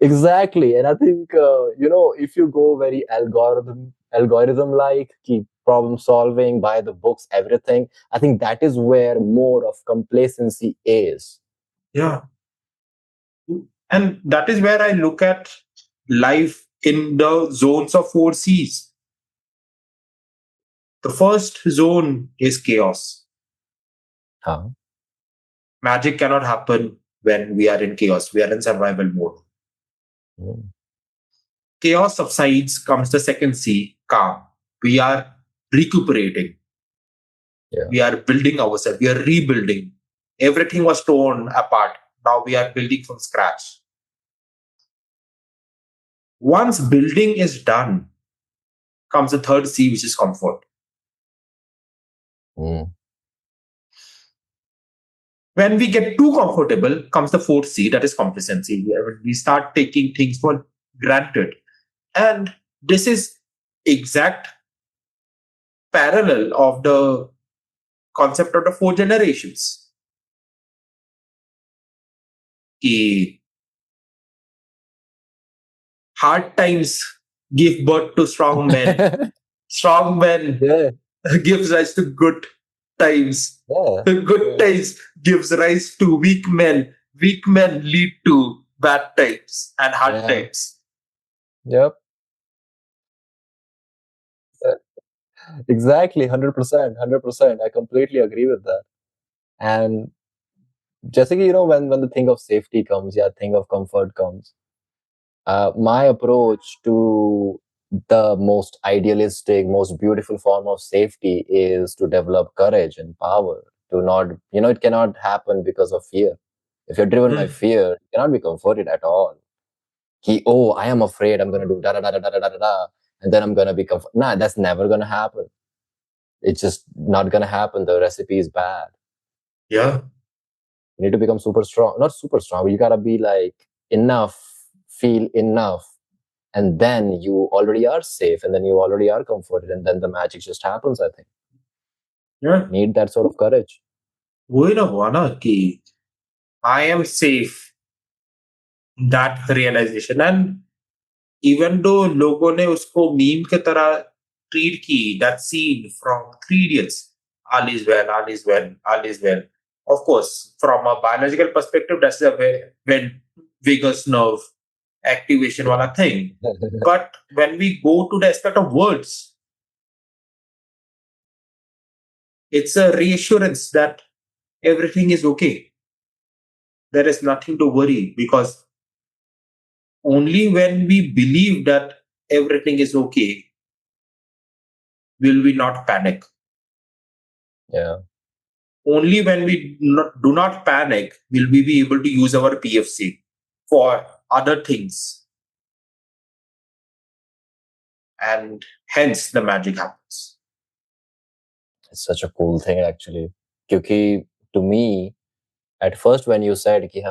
Exactly. And I think if you go very algorithm like, keep problem solving by the books, everything, I think that is where more of complacency is. Yeah. And that is where I look at life in the zones of four C's. The first zone is chaos. Huh? Magic cannot happen when we are in chaos. We are in survival mode. Mm. Chaos subsides, comes the second C, calm. We are recuperating. Yeah. We are building ourselves. We are rebuilding. Everything was torn apart. Now we are building from scratch. Once building is done, comes the third C, which is comfort. Mm. When we get too comfortable, comes the fourth C, that is complacency. When we start taking things for granted. And this is exact parallel of the concept of the four generations. कि hard times give birth to strong men. Strong men Yeah. gives rise to good times. Yeah. Good Yeah. times gives rise to weak men. Weak men lead to bad times and hard Yeah. times. Yep. Uh, Exactly. 100%. 100%. I completely agree with that. And जैसे कि when the thing of safety comes, yeah, thing of comfort comes, my approach to the most idealistic, most beautiful form of safety is to develop courage and power. to not, it cannot happen because of fear. If you're driven by fear, you cannot be comforted at all. Oh, I am afraid, I'm going to do da da da da da da da da, and then I'm going to be comforted. Nah, that's never going to happen. It's just not going to happen. The recipe is bad. Yeah. You need to become super strong. Not super strong, but you got to be like enough, feel enough, and then you already are safe, and then you already are comforted, and then the magic just happens, I think. Yeah. Need that sort of courage. वही ना हुआ ना कि I am safe, that realization. And even though लोगों ने उसको meme के तरह ट्रीट की, that scene from Three Idiots, all is well, all is well, all is well. Of course, from a biological perspective, that's a very vagus nerve activation wala thing. But when we go to the aspect of words, it's a reassurance that everything is okay. There is nothing to worry, because only when we believe that everything is okay will we not panic. Yeah. Only when we do not panic will we be able to use our PFC for other things. And hence the magic happens. It's such a cool thing, actually. Because to me, at first, when you said ki,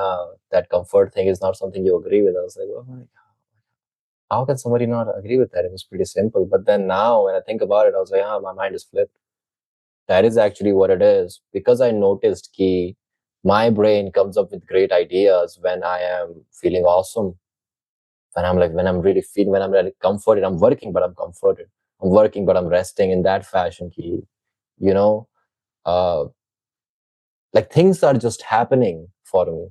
that comfort thing is not something you agree with, I was like, oh my God, how can somebody not agree with that? It was pretty simple. But then now, when I think about it, I was like, my mind is flipped. That is actually what it is. Because I noticed ki my brain comes up with great ideas when I am feeling awesome. When I'm really feeling, when I'm really comforted, I'm working, but I'm comforted. I'm working, but I'm resting in that fashion. Ki, you know, like things are just happening for me.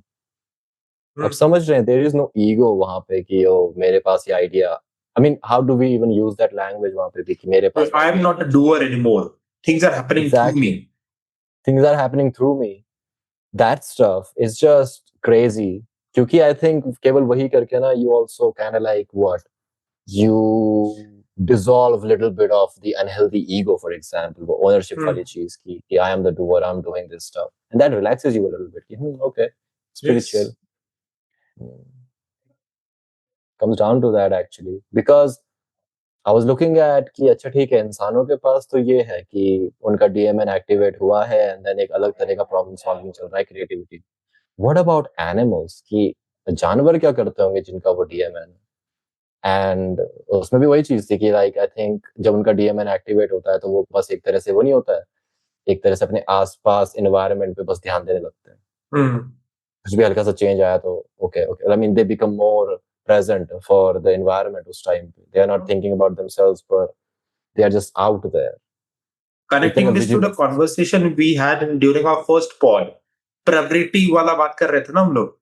अब समझ रहे हैं, there is no ego वहाँ पे कि मेरे पास ये idea. I mean, how do we even use that language वहाँ पे कि मेरे पास I am not a doer anymore. Things are happening through me. Things are happening through me. That stuff is just crazy. क्योंकि I think केवल वही करके ना, you also kind of like what? You dissolve a little bit of the unhealthy ego, for example, वो ownership वाली चीज कि I am the doer, I'm doing this stuff. And that relaxes you a little bit. Okay, it's pretty chill. Comes down to that actually, because I was looking at कि अच्छा ठीक है, इंसानों के पास तो ये है कि उनका DMN एक्टिवेट हुआ है, and then एक अलग तरह का प्रॉब्लम सॉल्विंग चल रहा है, क्रिएटिविटी. What about animals? कि जानवर क्या करते होंगे जिनका वो DMN है? And उसमें भी वही चीज थी कि like I think जब उनका DMN एक्टिवेट होता है तो वो बस एक तरह से वो नहीं होता है, एक तरह से अपने आसपास एनवायरनमेंट पे बस ध्यान देने लगते हैं. कुछ भी हल्का सा चेंज आया तो okay, I mean they become more present for the environment उस time पे. They are not thinking about themselves, but they are just out there. Connecting this to the conversation we had during our first pod, प्रवृत्ति वाला बात कर रहे थे ना हम लोग.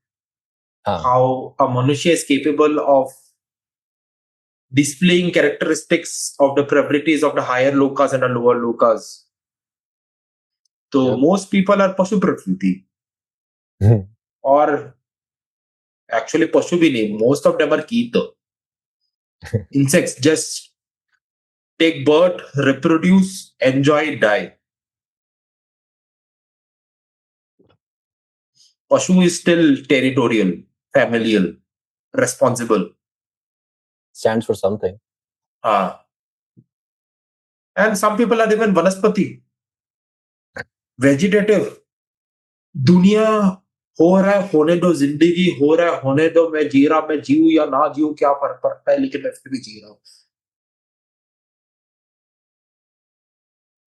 How a मनुष्य is capable of displaying characteristics of the properties of the higher lokas and the lower lokas. So most people are pashu prakriti. Or actually pashu bhi nahi, most of them are keto. Insects just take birth, reproduce, enjoy, die. Pashu is still territorial, familial, responsible. Stands for something. And some people are even vanaspati, vegetative. दुनिया हो रहा है, होने दो, जिंदगी हो रहा है, होने दो, मैं जी रहा, मैं जीऊं या ना जीऊं क्या फर्क पड़ता है, लेकिन मैं फिर भी जी रहा हूं.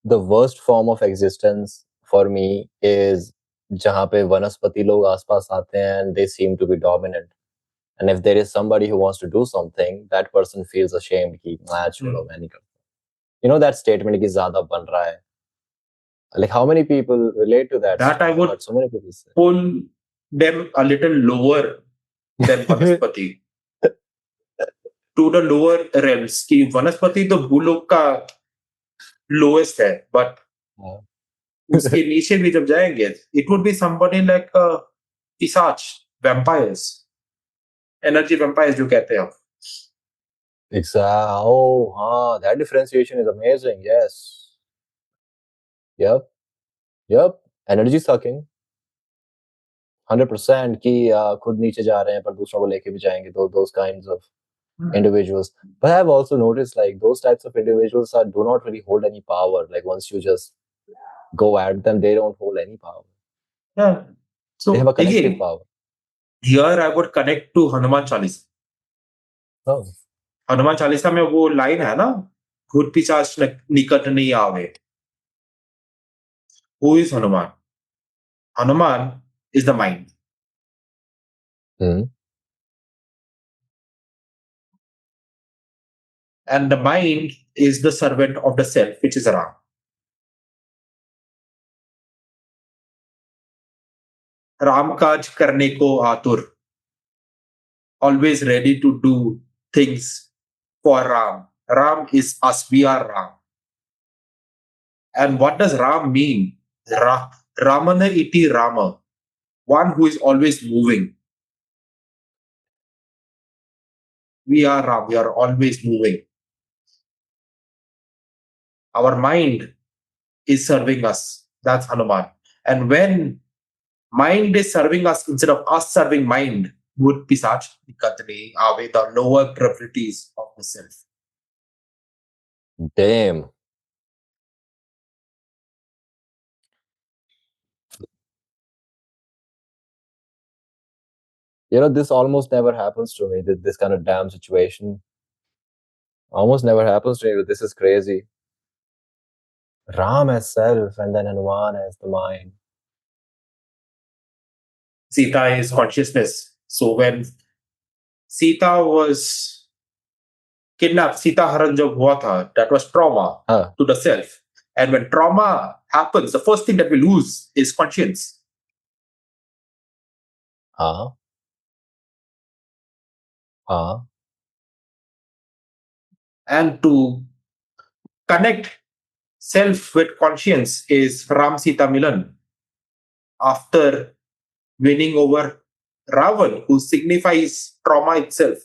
The worst form of existence for me is जहाँ पे वनस्पति लोग आसपास आते हैं and they seem to be dominant. And if there is somebody who wants to do something, that person feels ashamed कि छोड़ो मैं नहीं करता. You know that statement कि ज़्यादा बन रहा है. Like how many people relate to that? That I would so many people say. pull them a little lower than vanaspati. To the lower realms कि वनस्पति तो भूलोक का lowest है, but उसके नीचे भी जब जाएंगे, it would be somebody like पिशाच, vampires, energy vampires जो कहते हैं. Exactly. Oh, that differentiation is amazing. Yes. Yep. Energy sucking 100% कि खुद नीचे जा रहे हैं पर दूसरों को लेके भी जाएंगे, those kinds of individuals. But I've also noticed like those types of individuals do not really hold any power. Like once you just go at them, they don't hold any power. Yeah. So They have a collective again, power. here I would connect to Hanuman Chalisa. Oh. Hanuman Chalisa में वो line है ना, भूत पिशाच निकट नहीं आवे. Who is Hanuman? Hanuman is the mind. Hmm. And the mind is the servant of the self, which is Ram. Ram काज करने को आतुर, always ready to do things for Ram. Ram is us, we are Ram. And what does Ram mean? Ramana iti Rama, one who is always moving. We are Ram, we are always moving. Our mind is serving us. That's Hanuman. And when mind is serving us instead of us serving mind, would pisach nikatne ave, the lower properties of the self. Damn. You know, this almost never happens to me. This kind of damn situation almost never happens to me, but this is crazy. Ram as self and then Hanuman as the mind. Sita is consciousness. So when Sita was kidnapped, Sita Haran jab hua tha, that was trauma to the self. And when trauma happens, the first thing that we lose is conscience. And to connect self with conscience is Ram Sita Milan. After winning over Ravan, who signifies trauma itself.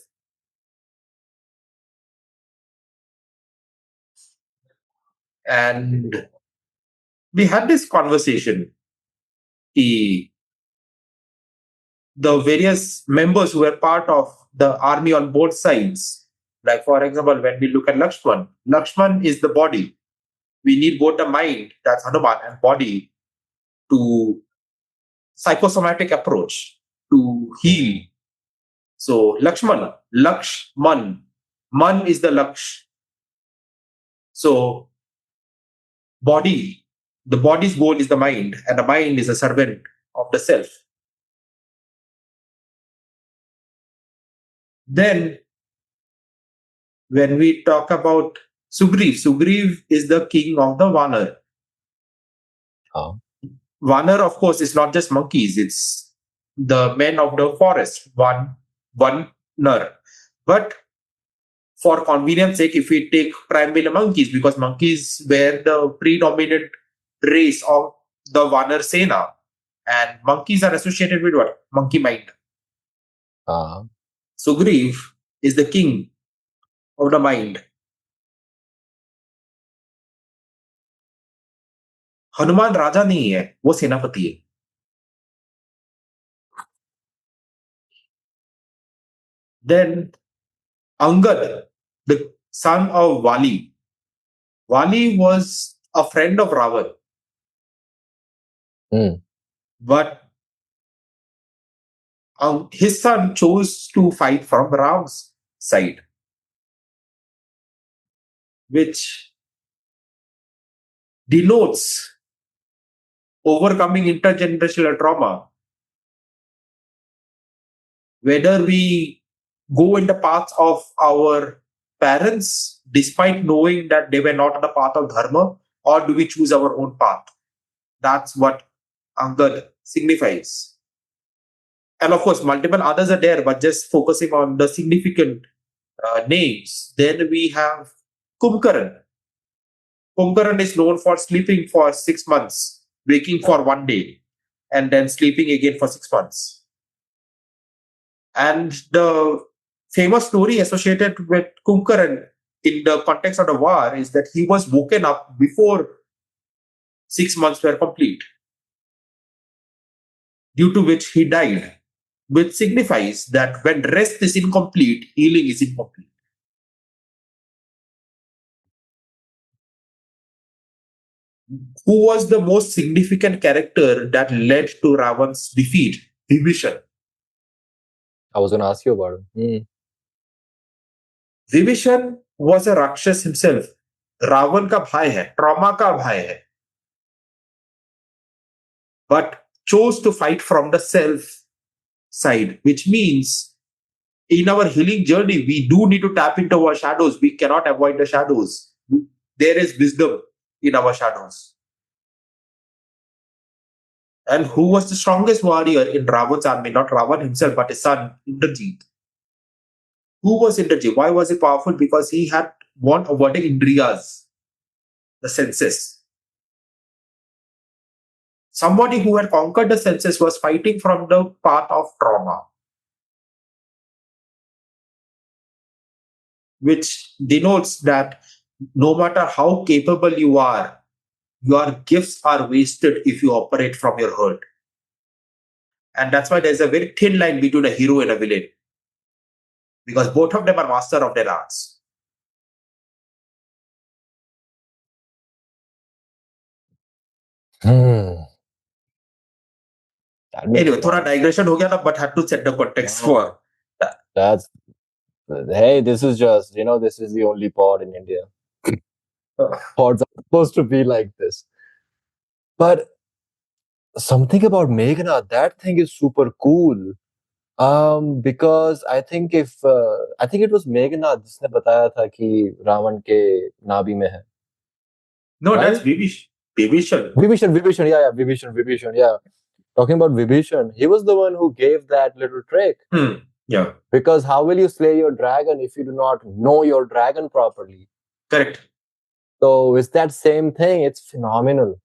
And we had this conversation. The various members who were part of the army on both sides. Like, for example, when we look at Lakshman, Lakshman is the body. We need both the mind, that's Hanuman, and body to psychosomatic approach to heal. So, Lakshman, Man is the Laksh. So, body, the body's goal is the mind, and the mind is a servant of the self. Then, when we talk about Sugriv is the king of the Vanar. Vanar, of course, is not just monkeys, it's the men of the forest, Vanar. But for convenience sake, if we take primarily monkeys, because monkeys were the predominant race of the Vanar Sena, and monkeys are associated with what? Monkey mind. Sugriv is the king of the mind. Hanuman राजा नहीं है, वो सेनापति है. Then Angad, the son of Vali. Vali was a friend of Ravan. But his son chose to fight from Ram's side, which denotes overcoming intergenerational trauma. Whether we go in the path of our parents, despite knowing that they were not on the path of Dharma, or do we choose our own path? That's what Angad signifies. And of course, multiple others are there, but just focusing on the significant names. Then we have Kumbhakaran. Kumbhakaran is known for sleeping for 6 months, waking for 1 day, and then sleeping again for 6 months. And the famous story associated with Kumbhakaran in the context of the war is that he was woken up before 6 months were complete. due to which he died, which signifies that when rest is incomplete, healing is incomplete. Who was the most significant character that led to Ravan's defeat? Vibhishan. I was going to ask you about it. Vibhishan was a Rakshas himself. Ravan का भाई है, trauma का भाई है, but chose to fight from the self side, which means in our healing journey, we do need to tap into our shadows. We cannot avoid the shadows. There is wisdom in our shadows. And who was the strongest warrior in Ravan's army? Not Ravan himself, but his son, Indrajit. Who was Indrajit? Why was he powerful? Because he had won avoiding Indriyas, the senses. Somebody who had conquered the senses was fighting from the path of trauma, which denotes that no matter how capable you are, your gifts are wasted if you operate from your hurt. And that's why there's a very thin line between a hero and a villain, because both of them are master of their arts. That makes Anyway, थोड़ा sense. digression हो गया था, but had to set the context No, for that. that's hey, this is just, this is the only pod in India. Pods are supposed to be like this. But something about Meghna, that thing is super cool. Because I think it was Meghna जिसने बताया था कि रावण के नाभि में है, No, that's right? Vibhishan. Vibhishan. Vibhishan, yeah. Talking about Vibhishan, he was the one who gave that little trick. Yeah. Because how will you slay your dragon if you do not know your dragon properly? Correct. So it's that same thing. It's phenomenal.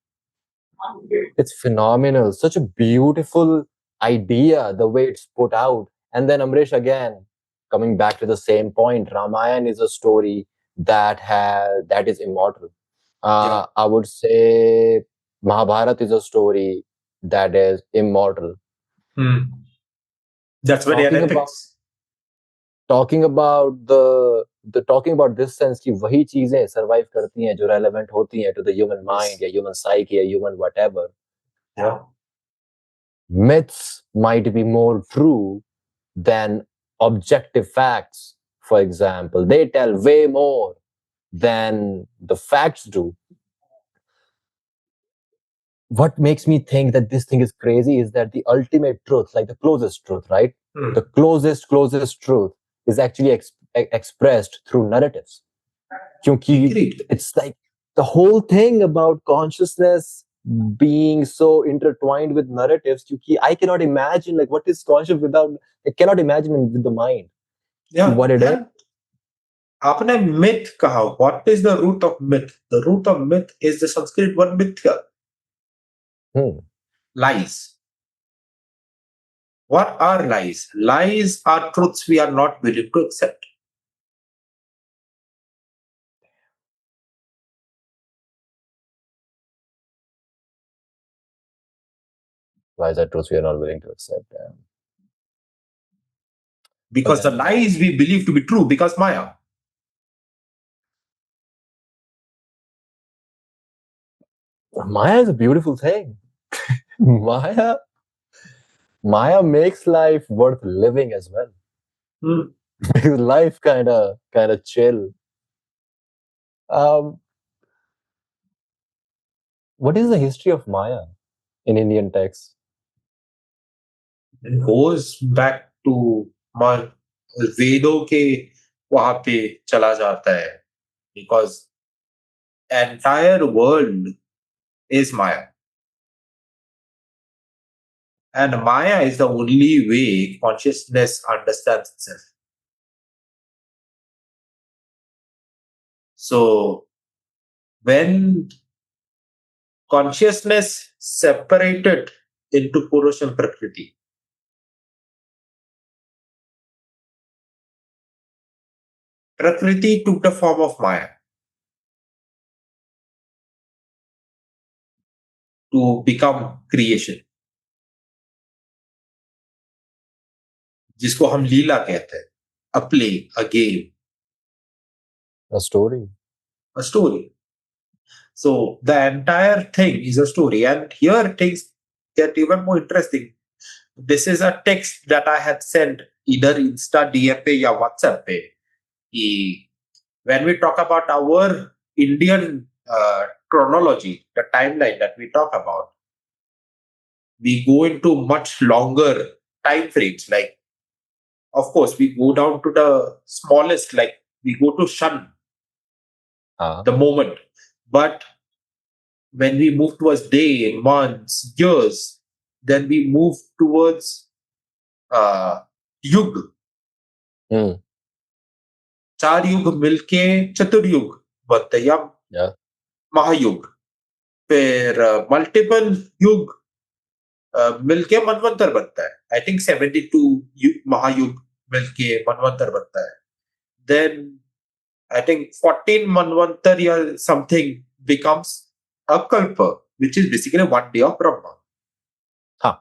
It's phenomenal. Such a beautiful idea, the way it's put out. And then Amrish, again, coming back to the same point, Ramayana is a story that is immortal. I would say Mahabharata is a story that is immortal. That's where they are talking about talking about this sense कि वही चीजें survive करती हैं जो relevant होती हैं to the human mind या human psyche या human whatever. Yeah. Myths might be more true than objective facts. For example, they tell way more than the facts do. What makes me think that this thing is crazy is that the ultimate truth, like the closest truth, right? The closest truth is actually expressed through narratives. Kyunki it's like the whole thing about consciousness being so intertwined with narratives. Kyunki I cannot imagine like what is conscious without, I cannot imagine with the mind. Yeah. What it is. आपने myth कहा. What is the root of myth? The root of myth is the Sanskrit word mithya. Lies. What are lies? Lies are truths we are not willing to accept. Lies are truths we are not willing to accept. Because the lies we believe to be true because Maya. Maya is a beautiful thing. Maya makes life worth living as well. Because life kind of chill. What is the history of Maya in Indian texts? It goes back to वेदों के वहां पे चला जाता है, because entire world is Maya. And Maya is the only way consciousness understands itself. So, when consciousness separated into Purush and Prakriti, Prakriti took the form of Maya to become creation. जिसको हम लीला कहते हैं, a play, a game, A story. a story. So the entire thing is a story, and here things get even more interesting. This is a text that I had sent either Insta DM पे या WhatsApp पे कि when we talk about our Indian chronology, the timeline that we talk about, we go into much longer time frames. Like, of course, we go down to the smallest, like we go to Shan, Ah. the moment. But when we move towards day, months, years, then we move towards युग. चार युग मिलके चतुर्युग बनते हैं या Yeah. महायुग. फिर multiple युग मिलके मनवंतर बनता है. आई थिंक 72 महायुग मिलके मनवंतर बनता है. देन आई थिंक 14 मनवंतर या something becomes a kalpa, which is basically one day of Brahma. हाँ.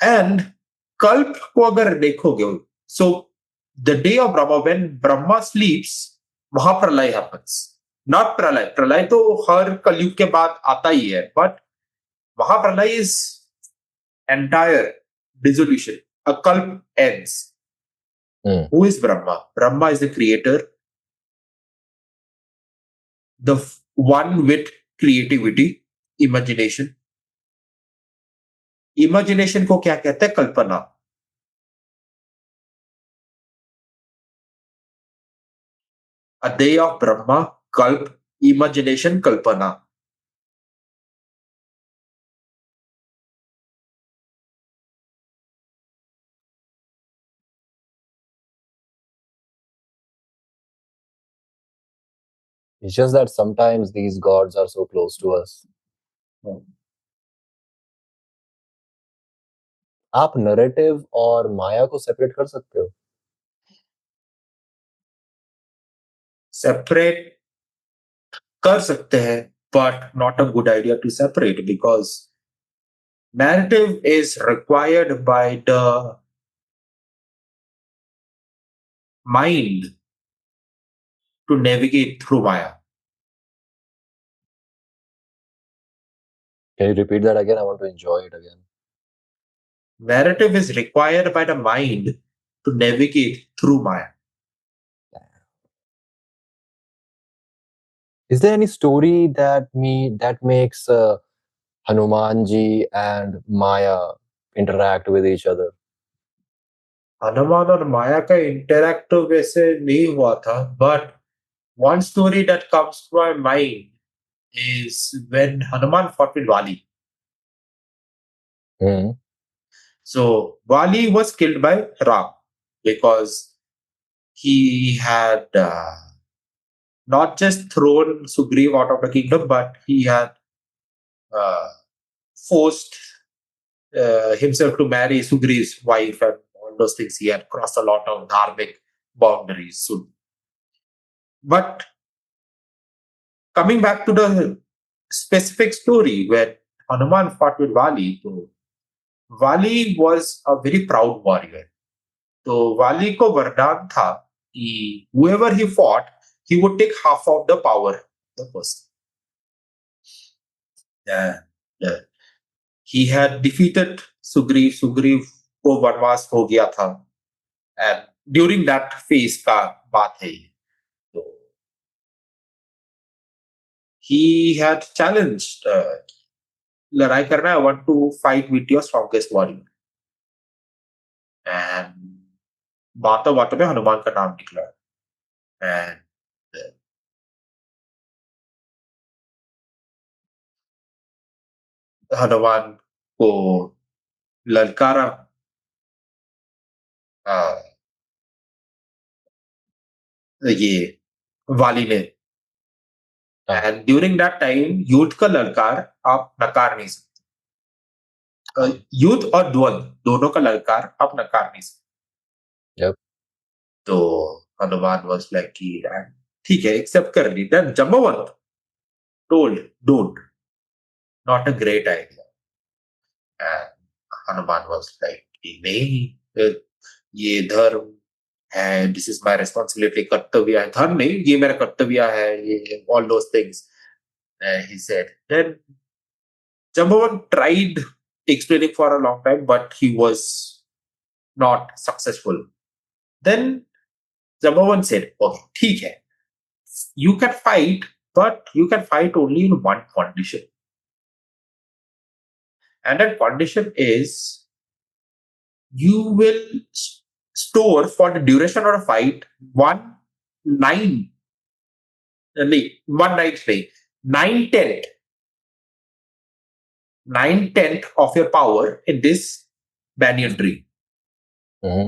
And kalp को अगर देखोगे, so the day of Brahma, when Brahma sleeps, महाप्रलय happens. Not प्रलय. प्रलय तो हर कलयुग के बाद आता ही है, but महाप्रलय is entire dissolution. A kalp ends. Who is Brahma? Brahma is the creator, the one with creativity, imagination. Imagination को क्या कहते हैं? कल्पना. A day of Brahma, kalp, imagination, kalpana. It's just that sometimes these gods are so close to us. आप narrative और माया को separate कर सकते हो? सेपरेट कर सकते हैं, but not a good idea to separate, because narrative is required by the mind to navigate through Maya. Can you repeat that again? I want to enjoy it again. Narrative is required by the mind to navigate through Maya. Is there any story that makes Hanumanji and Maya interact with each other? Hanuman और माया का interact तो वैसे नहीं हुआ था, but one story that comes to my mind is when Hanuman fought with Vali. So Vali was killed by Ram because he had not just thrown Sugriv out of the kingdom, but he had forced himself to marry Sugriv's wife and all those things. He had crossed a lot of dharmic boundaries. So, but coming back to the specific story where Hanuman fought with Vali, so Vali was a very proud warrior. So Vali ko vardhan tha कि whoever he fought, he would take half of the power of the person. Yeah. He had defeated Sugriv. Sugriv को वनवास हो गया था, and during that phase का बात है ये. So he had challenged लड़ाई करना है, I want to fight with your strongest warrior. And बातों बातों में हनुमान का नाम निकला. And हनुमान को ललकारा ये वाली ने. एंड ड्यूरिंग दैट टाइम युद्ध का ललकार आप नकार नहीं सकते. युद्ध और द्वंद्व दोनों का ललकार आप नकार नहीं सकते. Yep. तो हनुमान वाज लाइक कि ठीक है, एक्सेप्ट कर ली. Then Jambavant told don't, not a great idea. And Hanuman was like नहीं, ये धर्म है, दिस इज माय रिस्पॉन्सिबिलिटी, कर्तव्य है, धर्म नहीं, ये मेरा कर्तव्य है, ये all those things he said. Then Jambavan tried explaining for a long time, but he was not successful. Then Jambavan said, okay, ठीक है, you can fight, but you can fight only in one condition. And that condition is you will store for the duration of a fight nine, one night stay, nine tenth of your power in this banyan tree. Mm-hmm.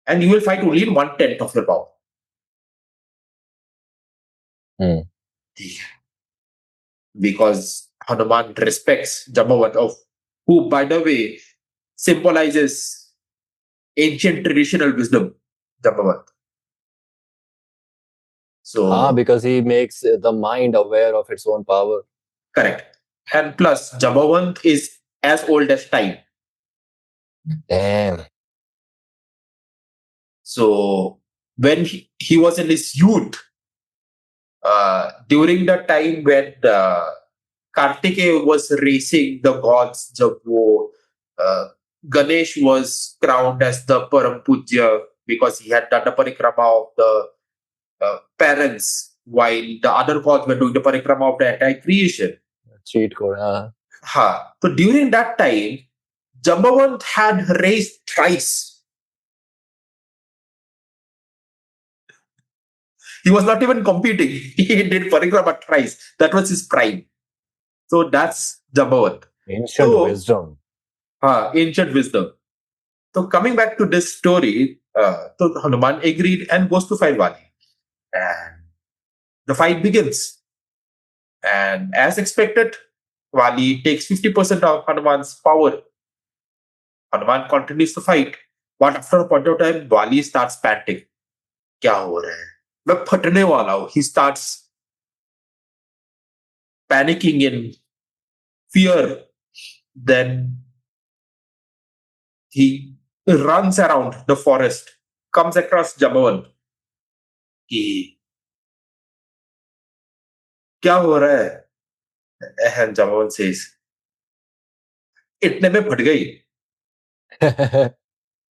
And you will fight only in 1/10 of your power. Mm. Because Hanuman respects Jambavat, who, by the way, symbolizes ancient traditional wisdom, Jambavat. So, because he makes the mind aware of its own power. correct. And plus, Jambavat is as old as time. Damn. So, when he was in his youth, during the time when Kartikeya was racing the gods, जब वो Ganesh was crowned as the Param Pujya because he had done the parikrama of the parents while the other gods were doing the parikrama of the entire creation. Cheat code. So during that time, Jambavant had raced thrice. He was not even competing. He did parikrama thrice. That was his prime. So that's Jambavant. Ancient wisdom. Ancient wisdom. So coming back to this story, so Hanuman agreed and goes to fight Vali. And the fight begins. And as expected, Vali takes 50% of Hanuman's power. Hanuman continues to fight. But after a point of time, Vali starts panting. क्या हो रहा है? मैं फटने वाला हूं. He starts panicking in fear. Then he runs around the forest, comes across Jambavan. कि क्या हो रहा है? And Jambavan says, इतने में फट गई.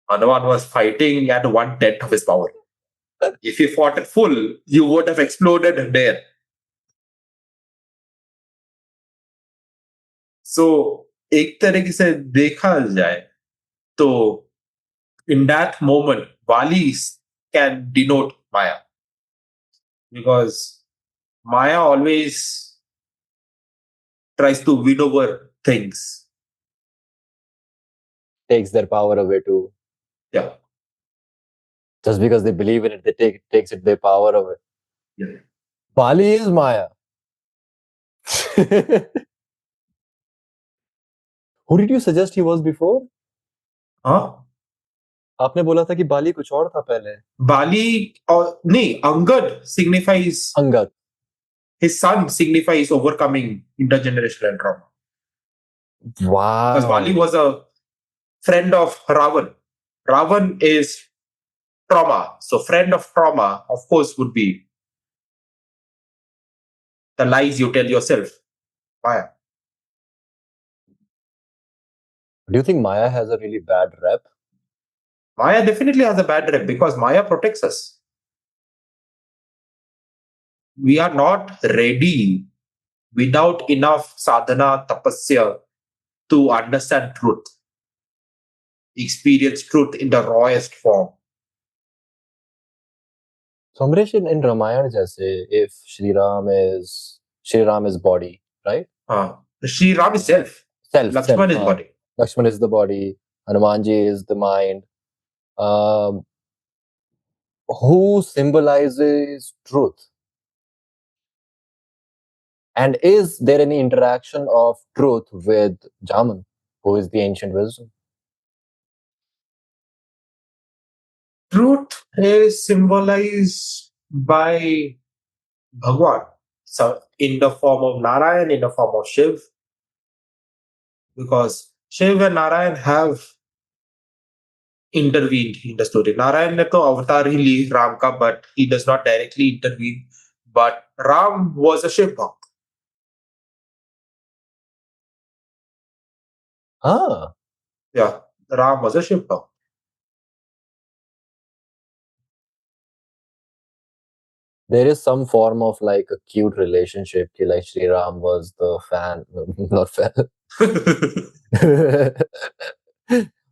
Hanuman was fighting at 1/10 of his power. If he fought at full, you would have exploded there. So, एक तरीके से देखा जाए तो in that moment, Valis can denote Maya. Because Maya always tries to win over things. Takes their power away too. Yeah. Just because they believe in it, they takes it their power away. Yeah. Bali is Maya. Who did you suggest he was before? हाँ. आपने बोला था कि बाली कुछ और था पहले. Bali or नहीं, Angad signifies Angad. His son signifies overcoming intergenerational trauma. Wow. Because Bali was a friend of Ravan. Ravan is trauma. So friend of trauma, of course, would be the lies you tell yourself. Maya. Do you think Maya has a really bad rep? Maya definitely has a bad rep because Maya protects us. We are not ready without enough sadhana, tapasya to understand truth, experience truth in the rawest form. So Amaresh, in Ramayana, jaise, if Shri Ram is body, right? Shri Ram is self. Lakshman is body. Lakshman is the body. Hanumanji is the mind. Who symbolizes truth? And is there any interaction of truth with Jaman, who is the ancient wisdom? Truth is symbolized by Bhagwan. So in the form of Narayan, in the form of Shiv. Because Shiv and Narayan have intervened in the story. Narayan ne to avatar hi li Ram ka, but he does not directly intervene. But Ram was a Shiv bhakt. Ah, Yeah, Ram was a Shiv bhakt. there is some form of like a cute relationship. Ki like Sri Ram was the fan, not fan.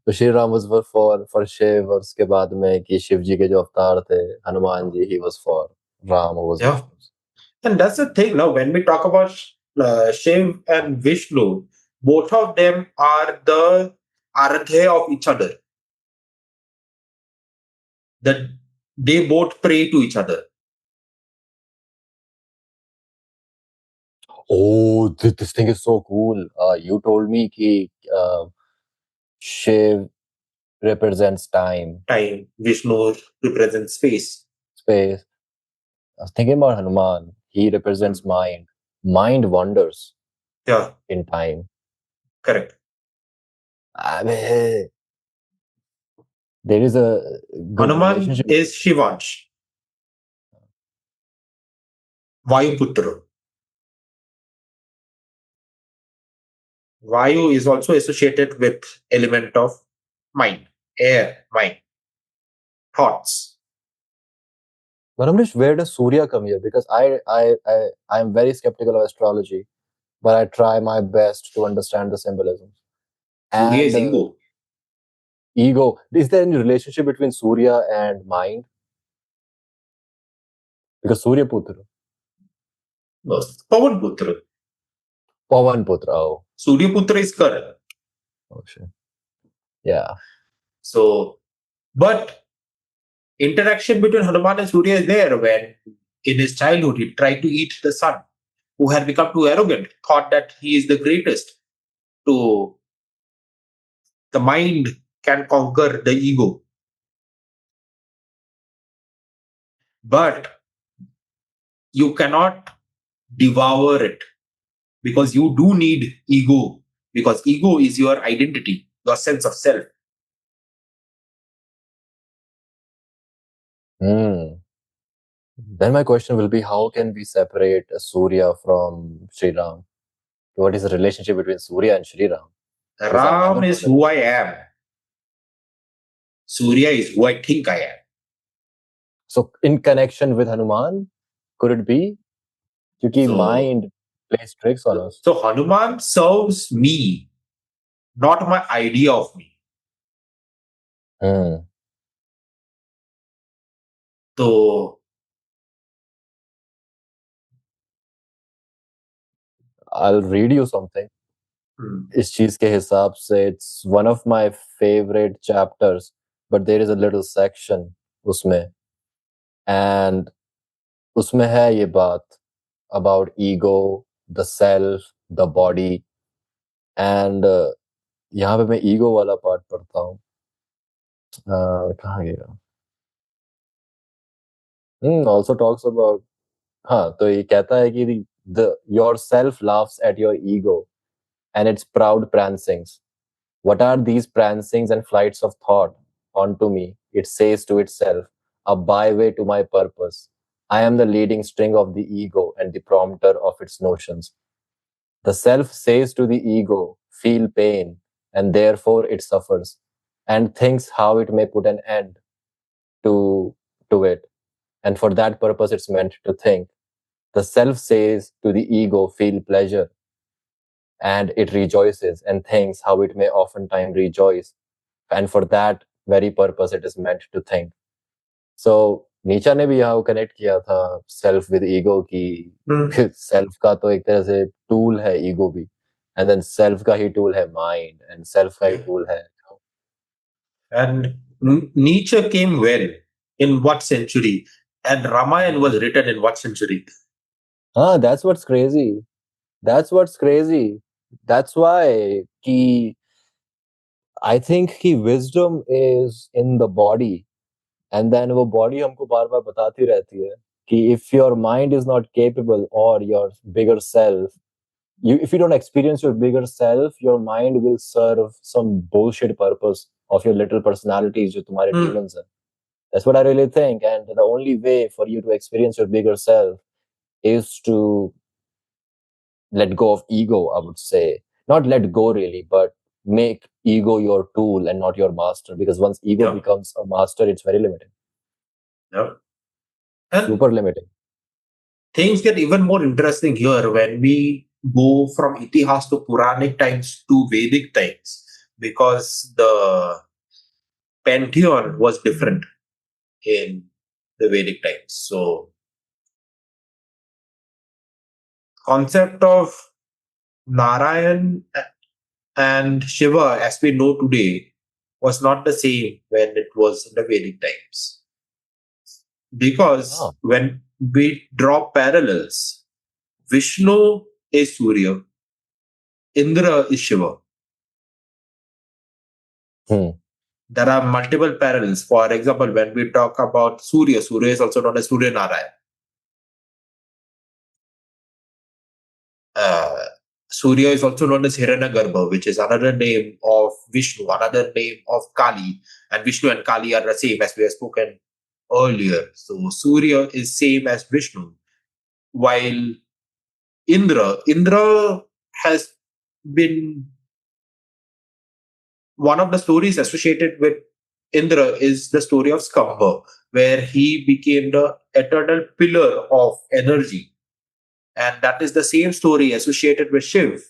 तो Shri Ram was for Shiv और उसके बाद में कि शिव जी के जो अवतार थे Hanuman ji he was for Ram who was Yeah. Vishnu. And that's the thing. Now, when we talk about Shiv and Vishnu, both of them are the aradhya of each other. That they both pray to each other. Oh, this thing is so cool. You told me कि Shiv represents time, Time. Vishnu represents space. space. I was thinking about Hanuman. He represents mind. Mind wanders Yeah, in time. correct. There is a good Hanuman relationship. is Shivansh, Vayuputra. Vayu is also associated with element of mind, air, mind, thoughts. But Amrish, where does Surya come here? Because I'm very skeptical of astrology, but I try my best to understand the symbolisms. Surya is And ego. ego. Is there any relationship between Surya and mind? Because Surya Putra, Pavan Putra. Pavan Putra. Oh, Surya Putra is Karan. oh shit. Yeah. So, but interaction between Hanuman and Surya is there when in his childhood he tried to eat the sun, who had become too arrogant, thought that he is the greatest. To the mind can conquer the ego. But you cannot devour it because you do need ego, because ego is your identity, your sense of self. Hmm. Then my question will be, how can we separate Surya from Sri Ram? What is the relationship between Surya and Sri Ram? Because I've never Ram is heard of who it. I am. Surya is who I think I am. So in connection with Hanuman, could it be? Because So, mind plays tricks on us. so Hanuman serves me, not my idea of me. Hmm. So, I'll read you something. इस चीज के हिसाब से it's one of my favorite chapters, but there is a little section उसमें, and उसमें है ये बात about ego, the self, the body, and यहाँ पे मैं ego वाला पार्ट पढ़ता हूँ. कहाँ गया? Also talks about, हाँ, तो ये कहता है कि the your self laughs at your ego and its proud prancings. What are these prancings and flights of thought onto me? It says to itself, a byway to my purpose. I am the leading string of the ego and the prompter of its notions. The self says to the ego, feel pain, and therefore it suffers, and thinks how it may put an end to, to it. And for that purpose, it's meant to think. The self says to the ego, feel pleasure, and it rejoices and thinks how it may oftentimes rejoice. And for that very purpose, it is meant to think. So नीचा ने भी यहाँ connect किया था self with ego की self का तो एक तरह से टूल है ईगो भी, एंड देन सेल्फ का ही टूल है माइंड, एंड सेल्फ का ही टूल है. and Nietzsche came when? In what century? And Ramayana was written in what century? That's what's crazy. That's what's crazy. That's why कि I think कि wisdom is in the body, and then वो body हमको बार बार बताती रहती है कि if your mind is not capable, or your bigger self, if you don't experience your bigger self, your mind will serve some bullshit purpose of your little personalities, जो तुम्हारे Hmm. demons हैं. That's what I really think. And the only way for you to experience your bigger self is to let go of ego, I would say. Not let go really, but make ego your tool and not your master. Because once ego Yeah. becomes a master, it's very limiting. Yeah. And Super limiting. things get even more interesting here when we go from Itihas to Puranic times to Vedic times, because the pantheon was different in the Vedic times. So, concept of Narayan and Shiva, as we know today, was not the same when it was in the Vedic times. Ah. Because when we draw parallels, Vishnu is Surya, Indra is Shiva. Hmm. There are multiple parallels. For example, when we talk about Surya, Surya is also known as Surya Narayan. Uh, Surya is also known as Hiranyagarbha, which is another name of Vishnu, another name of Kali. And Vishnu and Kali are the same, as we have spoken earlier. So Surya is same as Vishnu, while Indra has been one of the stories associated with Indra is the story of Skamba, where he became the eternal pillar of energy. And that is the same story associated with Shiv,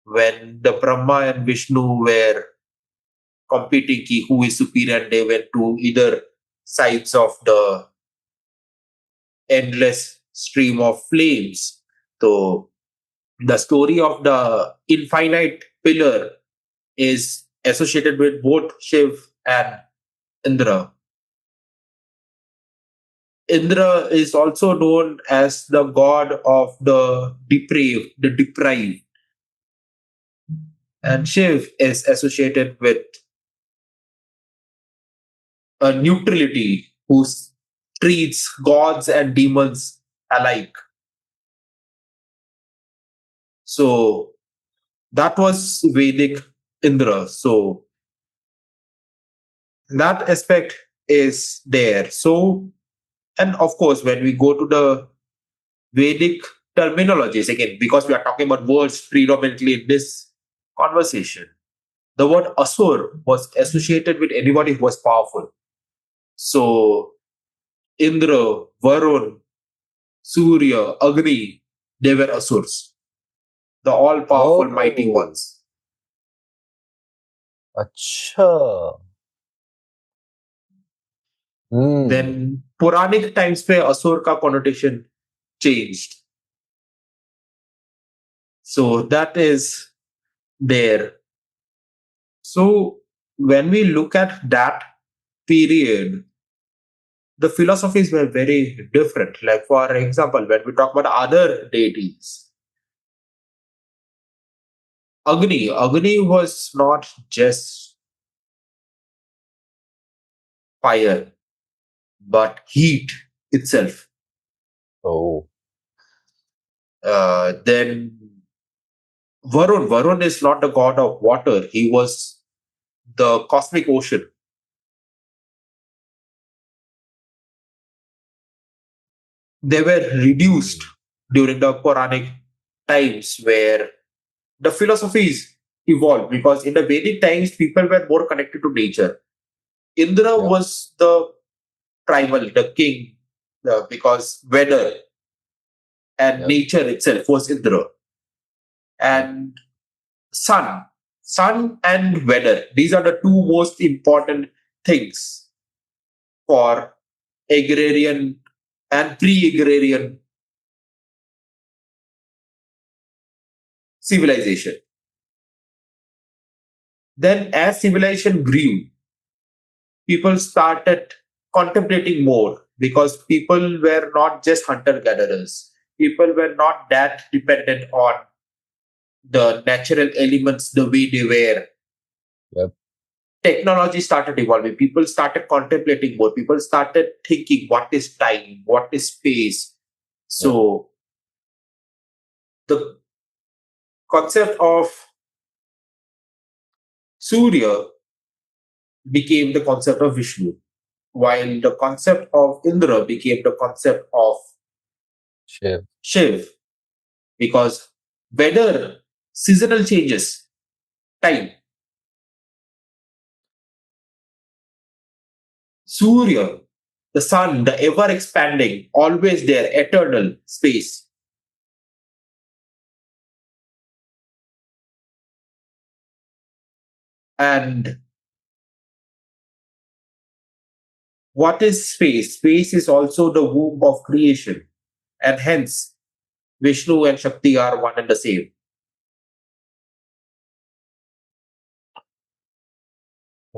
when the Brahma and Vishnu were competing who is superior, and they went to either sides of the endless stream of flames. So the story of the infinite pillar is associated with both Shiv and Indra. Indra is also known as the god of the depraved, the deprived. And Shiv is associated with a neutrality who treats gods and demons alike. So that was Vedic Indra. So that aspect is there. So, and of course, when we go to the Vedic terminologies, again, because we are talking about words predominantly in this conversation, the word Asur was associated with anybody who was powerful. So, Indra, Varun, Surya, Agni, they were Asurs, the all powerful, mighty Oh. ones. Acha. Hmm. Then, Puranic times पे Asur का connotation changed. So, that is there. So, when we look at that period, the philosophies were very different. Like, for example, when we talk about other deities, Agni was not just fire, but heat itself. Oh. Then Varun is not the god of water. He was the cosmic ocean. They were reduced Hmm. during the Quranic times, where the philosophies evolved, because in the Vedic times, people were more connected to nature. Indra Yep. was the primal, the king, because weather and Yep. nature itself was Indra. Yep. And sun, sun and weather, these are the two most important things for agrarian and pre-agrarian civilization. Then, as civilization grew, people started contemplating more, because people were not just hunter gatherers. People were not that dependent on the natural elements the way they were. Yep. Technology started evolving. People started contemplating more. People started thinking, what is time? What is space? Yep. So, the concept of Surya became the concept of Vishnu, while the concept of Indra became the concept of Shiv. Shiv, because weather, seasonal changes, time, Surya, the sun, the ever expanding, always there, eternal space. And what is space? Space is also the womb of creation, and hence Vishnu and Shakti are one and the same.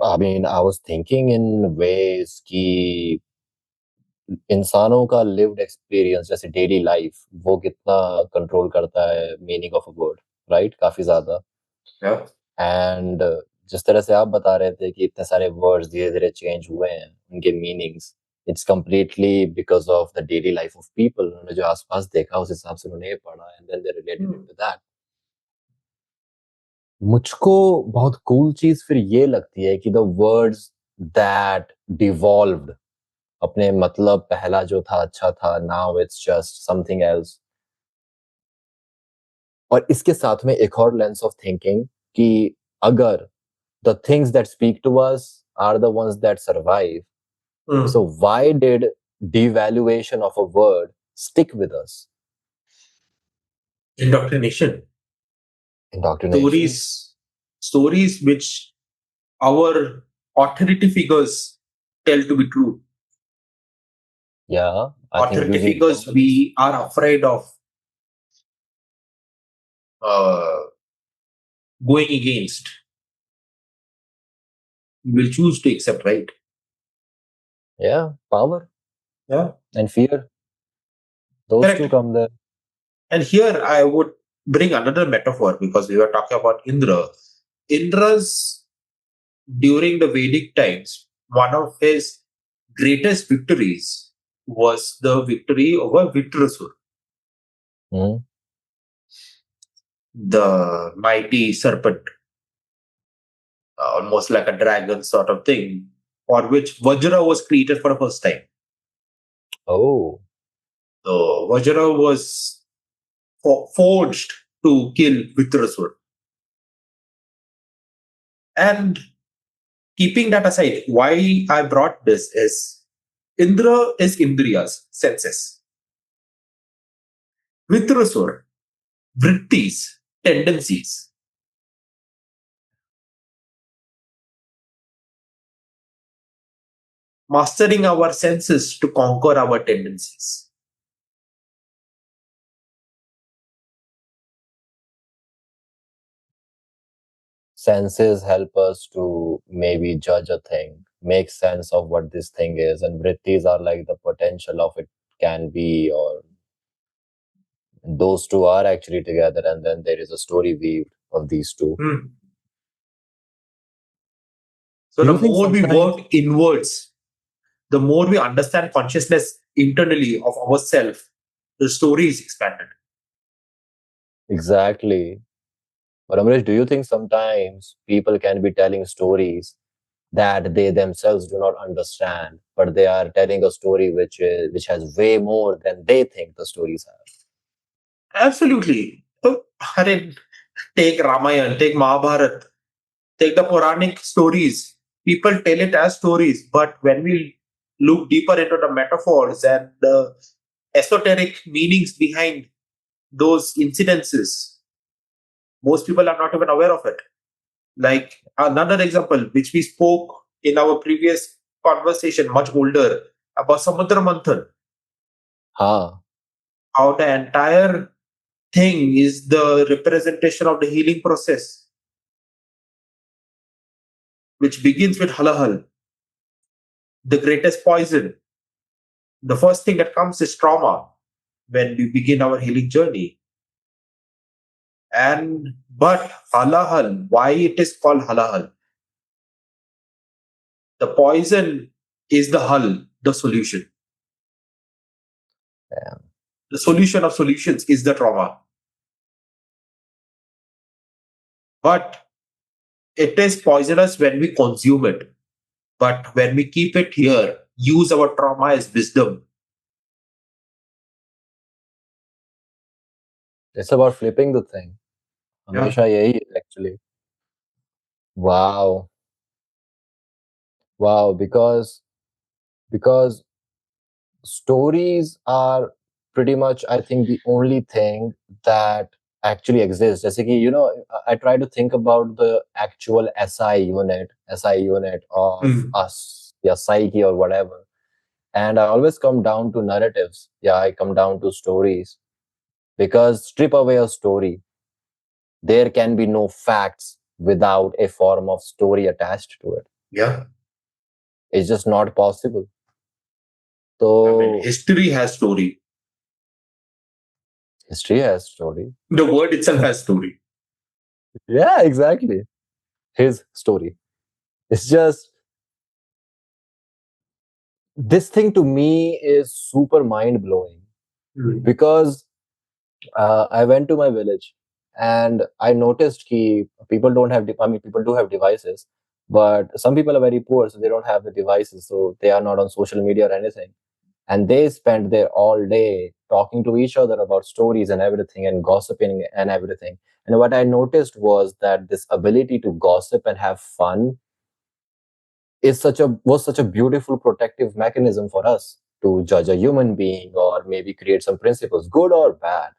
I mean, I was thinking in ways कि इंसानों का lived experience जैसे daily life वो कितना control करता है meaning of a word, right? काफी ज़्यादा. Yeah. And जिस तरह से आप बता रहे थे कि इतने सारे words धीरे-धीरे change हुए हैं, उनके meanings, it's completely because of the daily life of people. उन्होंने जो आसपास देखा उस हिसाब से उन्होंने ये पढ़ा and then they related it to that. मुझको बहुत cool चीज फिर ये लगती है कि the words that devolved अपने मतलब पहला जो था अच्छा था now it's just something else. और इसके साथ में एक और लेंस ऑफ थिंकिंग कि अगर the things that speak to us are the ones that survive, so why did devaluation of a word stick with us? Indoctrination. Indoctrination. Stories which our authority figures tell to be true. Yeah, I think Authority using figures numbers. we are afraid of going against. We will choose to accept, right? Yeah, power Yeah. and fear. Those Correct. two come there. And here I would bring another metaphor because we were talking about Indra. Indra's, during the Vedic times, one of his greatest victories was the victory over Vitrasur, Hmm. the mighty serpent, almost like a dragon sort of thing, for which Vajra was created for the first time. Oh, So Vajra was forged to kill Vitrasur. And keeping that aside, why I brought this is Indra is Indriyas, senses. Vitrasur, vrittis, tendencies. Mastering our senses to conquer our tendencies. senses help us to maybe judge a thing, make sense of what this thing is, and vrittis are like the potential of it can be, or those two are actually together, and then there is a story weaved of these two. So Do the you think more we sometimes work inwards, the more we understand consciousness internally of ourselves, the story is expanded. exactly? But Amaresh, do you think sometimes people can be telling stories that they themselves do not understand, but they are telling a story which has way more than they think the stories have? Absolutely. Take Ramayana, take Mahabharata, take the Puranic stories. People tell it as stories, but when we look deeper into the metaphors and the esoteric meanings behind those incidences, most people are not even aware of it. Like another example, which we spoke in our previous conversation, much older, about Samudra Manthan, Haan. how the entire thing is the representation of the healing process, which begins with halahal, the greatest poison. The first thing that comes is trauma when we begin our healing journey. And but halahal, why it is called halahal? The poison is the hull, the solution. Yeah. The solution of solutions is the trauma. But it is poisonous when we consume it. But when we keep it here, use our trauma as wisdom. It's about flipping the thing. Yeah. हमेशा यही है actually. Wow. Wow. Because stories are pretty much, I think, the only thing that actually exists. जैसे कि, I try to think about the actual SI unit of us, yeah, psyche or whatever. And I always come down to narratives. Yeah, I come down to stories. Because strip away a story, there can be no facts without a form of story attached to it. Yeah. It's just not possible. I mean, So history has story. history has story. The word itself has story. Yeah, exactly. His story. It's just, this thing to me is super mind blowing because I went to my village and I noticed that people don't have, people do have devices, but some people are very poor, so they don't have the devices, so they are not on social media or anything. And they spend their all day talking to each other about stories and everything and gossiping and everything. And what I noticed was that this ability to gossip and have fun was such a beautiful protective mechanism for us to judge a human being or maybe create some principles, good or bad.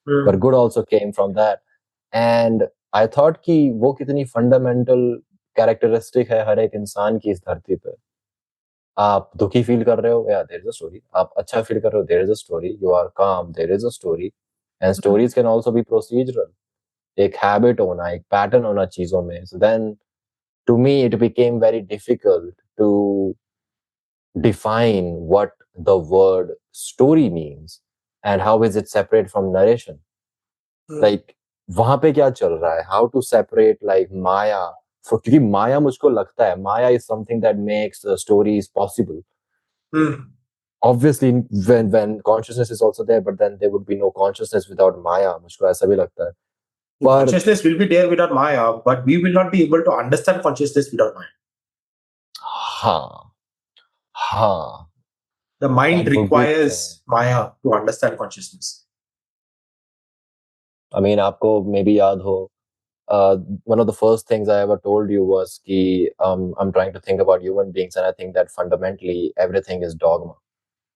But good also came from that. And I thought कि वो कितनी fundamental characteristic है हर एक इंसान की इस धरती पे. आप दुखी फील कर रहे हो, yeah, there is a story. आप अच्छा फील कर रहे हो, there is a story. You are calm, there is a story. And stories can also be procedural. एक habit होना, एक pattern होना चीजों में. So then, to me, it became very difficult to define what the word story means and how is it separate from narration. Like, वहां पे क्या चल रहा है? How to separate like Maya? क्योंकि माया मुझको लगता है माया is something that makes stories possible. Obviously, when consciousness is also there, but then there would be no consciousness without Maya. मुझको ऐसा भी लगता है. Consciousness will be there without Maya, but we will not be able to understand consciousness without Maya. हाँ, हाँ. The mind That would be true. requires Maya to understand consciousness. I mean, आपको maybe याद हो, one of the first things I ever told you was I'm trying to think about human beings, and I think that fundamentally everything is dogma.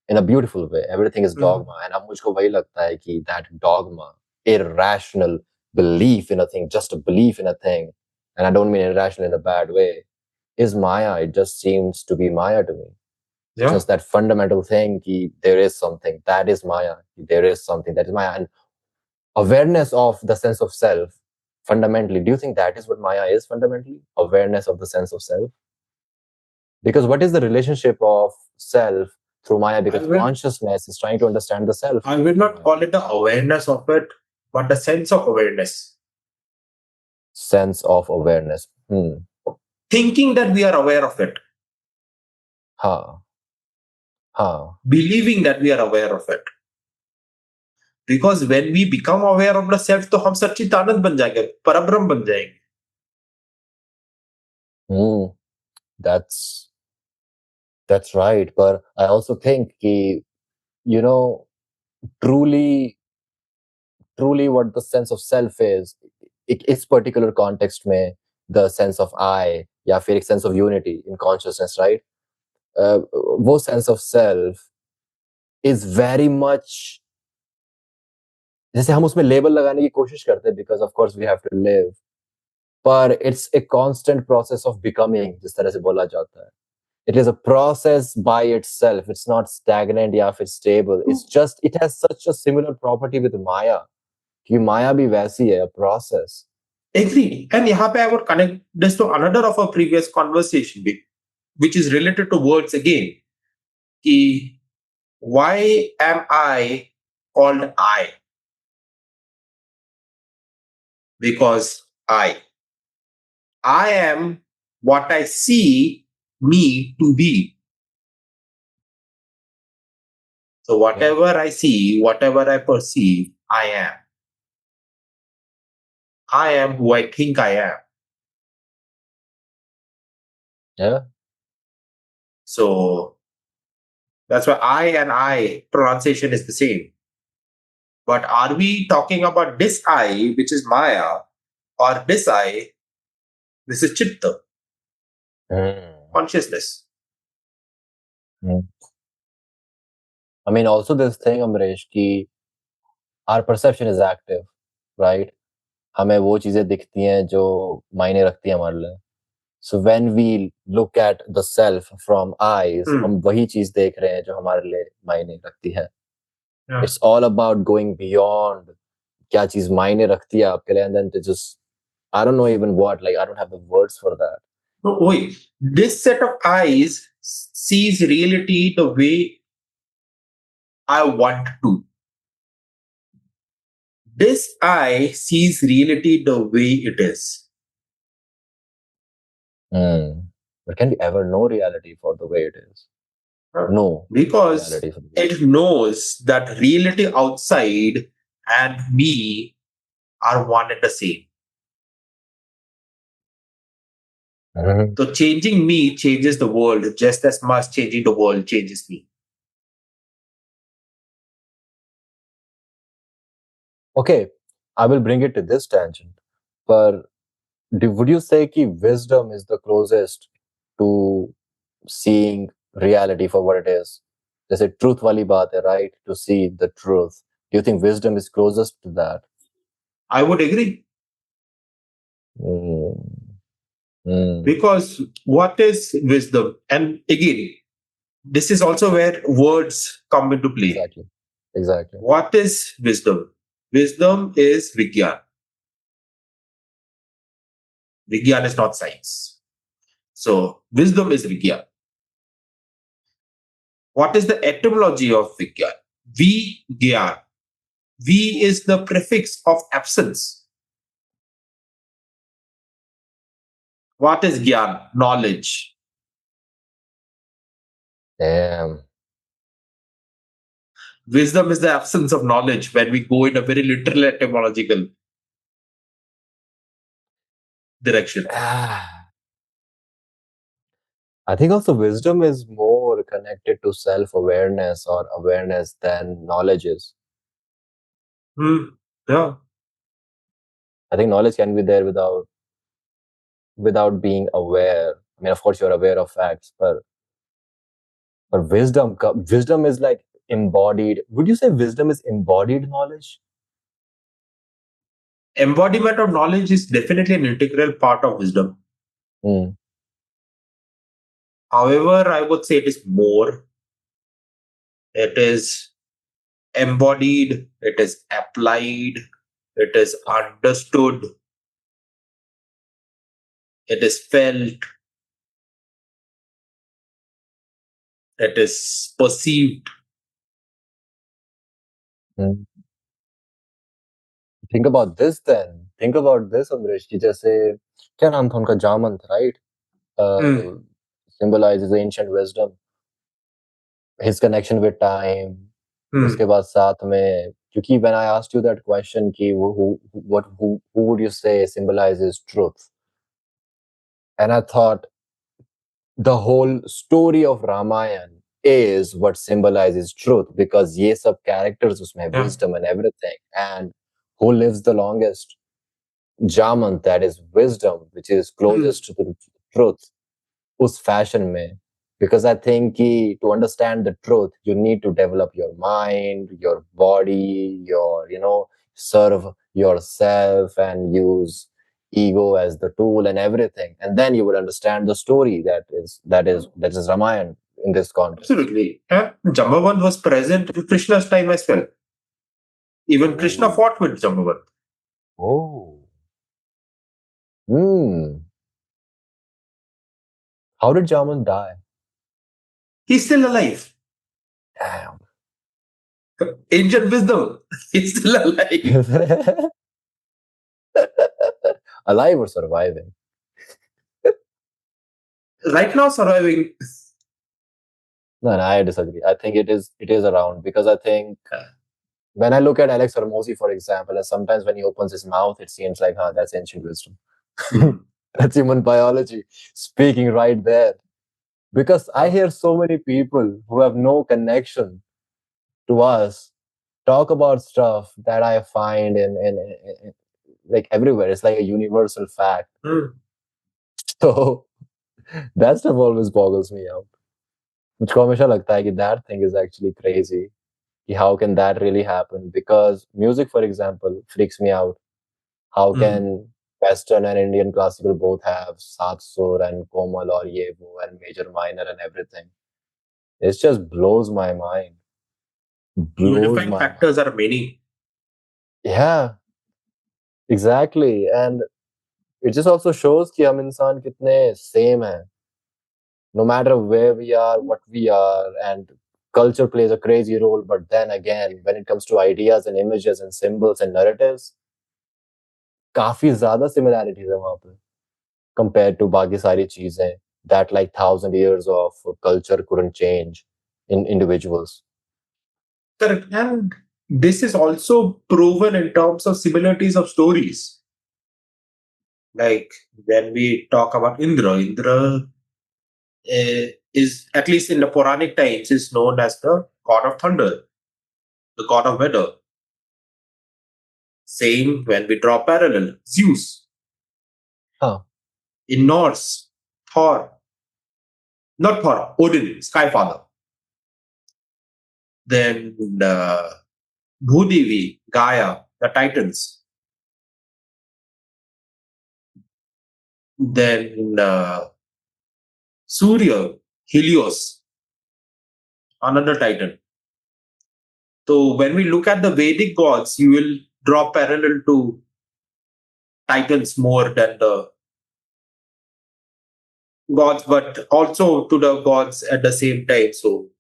In a beautiful way, everything is dogma. And अब मुझको वही लगता है कि that dogma, irrational belief in a thing, just a belief in a thing, and I don't mean irrational in a bad way, is Maya. It just seems to be Maya to me. Yeah. Just that fundamental thing कि there is something that is Maya. There is something that is Maya. And awareness of the sense of self, fundamentally, do you think that is what Maya is fundamentally? Awareness of the sense of self? Because what is the relationship of self through Maya? Because consciousness is trying to understand the self. I will not call it the awareness of it, but the sense of awareness. Sense of awareness. Thinking that we are aware of it. Believing that we are aware of it. Because when we become aware of the self, तो हम सच्चिदानंद बन जाएंगे, परब्रह्म बन जाएंगे. That's right. But I also think truly what the sense of self is, इस particular context में, the sense of I, या फिर एक sense of unity in consciousness, right? वो sense of self is very much, जैसे हम उसमें label लगाने की कोशिश करते हैं because of course we have to live, but it's a constant process of becoming, जिस तरह से बोला जाता है. It is a process by itself. It's not stagnant या फिर stable. It's just, it has such a similar property with Maya. कि Maya भी वैसी है, a process. Agree. And यहाँ पे I would connect this to another of our previous conversation, which is related to words again. कि why am I called I? Because I am what I see me to be. So whatever I see, whatever I perceive, I am. I am who I think I am. Yeah. So that's why I pronunciation is the same. But are we talking about this I, which is Maya, or this I, this is Chitta, Mm. consciousness? Mm. I mean, also this thing, Amaresh, ki our perception is active, right? हमें वो चीजें दिखती हैं जो मायने रखती हैं हमारे लिए. So when we look at the self from eyes, हम वही चीज देख रहे हैं जो हमारे लिए मायने रखती है. Yeah. It's all about going beyond क्या चीज मायने रखती है आपके लिए, and then to just, I don't know even what, like I don't have the words for that. No, wait. This set of eyes sees reality the way I want to. This eye sees reality the way it is. But can we ever know reality for the way it is? No. Because Reality for the way it knows that reality outside and me are one and the same. Mhm. So changing me changes the world just as much changing the world changes me. Okay, I will bring it to this tangent. But would you say that wisdom is the closest to seeing reality for what it is? जैसे truth वाली बात है, right? To see the truth. Do you think wisdom is closest to that? I would agree. Mm. Because what is wisdom? And again, this is also where words come into play. Exactly. What is wisdom? Wisdom is Vigyan. Vigyan is not science. So, wisdom is Vigyan. What is the etymology of Vigyan? Vigyan. V is the prefix of absence. What is Gyan? Knowledge. Damn. Wisdom is the absence of knowledge when we go in a very literal etymological direction. I think also wisdom is more connected to self-awareness or awareness than knowledge is. Yeah. I think knowledge can be there without being aware. I mean, of course, you're aware of facts, but wisdom is like embodied. Would you say wisdom is embodied knowledge? Embodiment of knowledge is definitely an integral part of wisdom. However, I would say it is more. It is embodied, it is applied, it is understood, it is felt, it is perceived. Think about this then. Think about this, Amrish, कि जैसे क्या नाम था उनका, जामंत, right? Symbolizes ancient wisdom, his connection with time. उसके बाद साथ में, क्योंकि when I asked you that question कि who would you say symbolizes truth, and I thought the whole story of Ramayana is what symbolizes truth, because ये सब characters उसमें wisdom and everything, and who lives the longest? Jamant, that is wisdom, which is closest to the truth, उस fashion में. Because I think to understand the truth, you need to develop your mind, your body, serve yourself and use ego as the tool and everything. And then you would understand the story that is Ramayana in this context. Absolutely. Jambavan was present in Krishna's time as well. Even Krishna fought with Jambavan. Oh. How did Jaman die? He's still alive. Damn. Ancient wisdom. He's still alive. Alive or surviving? Right now, surviving. No, I disagree. I think it is around, because I think when I look at Alex Hormozy, for example, and sometimes when he opens his mouth, it seems like, that's ancient wisdom. That's human biology speaking right there. Because I Uh, hear so many people who have no connection to us talk about stuff that I find in like everywhere. It's like a universal fact. mm, So that stuff always boggles me out. मुझको हमेशा लगता है कि that thing is actually crazy. कि how can that really happen? Because music, for example, freaks me out. How mm. can Western and Indian classical both have Sat Sur and Komal or Ye Wo and major minor and everything? It just blows my mind. Blows Unifying my mind. factors are many. Yeah, exactly. And it just also shows कि हम इंसान कितने same हैं. No matter where we are, what we are, and culture plays a crazy role. But then again, when it comes to ideas and images and symbols and narratives, काफी ज्यादा similarities है वहाँ पे compared to बाकी सारी चीजें that like 1,000 years of culture couldn't change in individuals. Correct. And this is also proven in terms of similarities of stories. Like when we talk about Indra is, at least in the Puranic times, is known as the god of thunder, the god of weather. Same when we draw parallel, Zeus. Huh. In Norse, Thor, not Thor, Odin, Sky Father. Then Bhudevi, Gaia, the Titans. Then Surya, Helios, another Titan. So when we look at the Vedic gods, you will draw parallel to Titans more than the gods, but also to the gods at the same time. So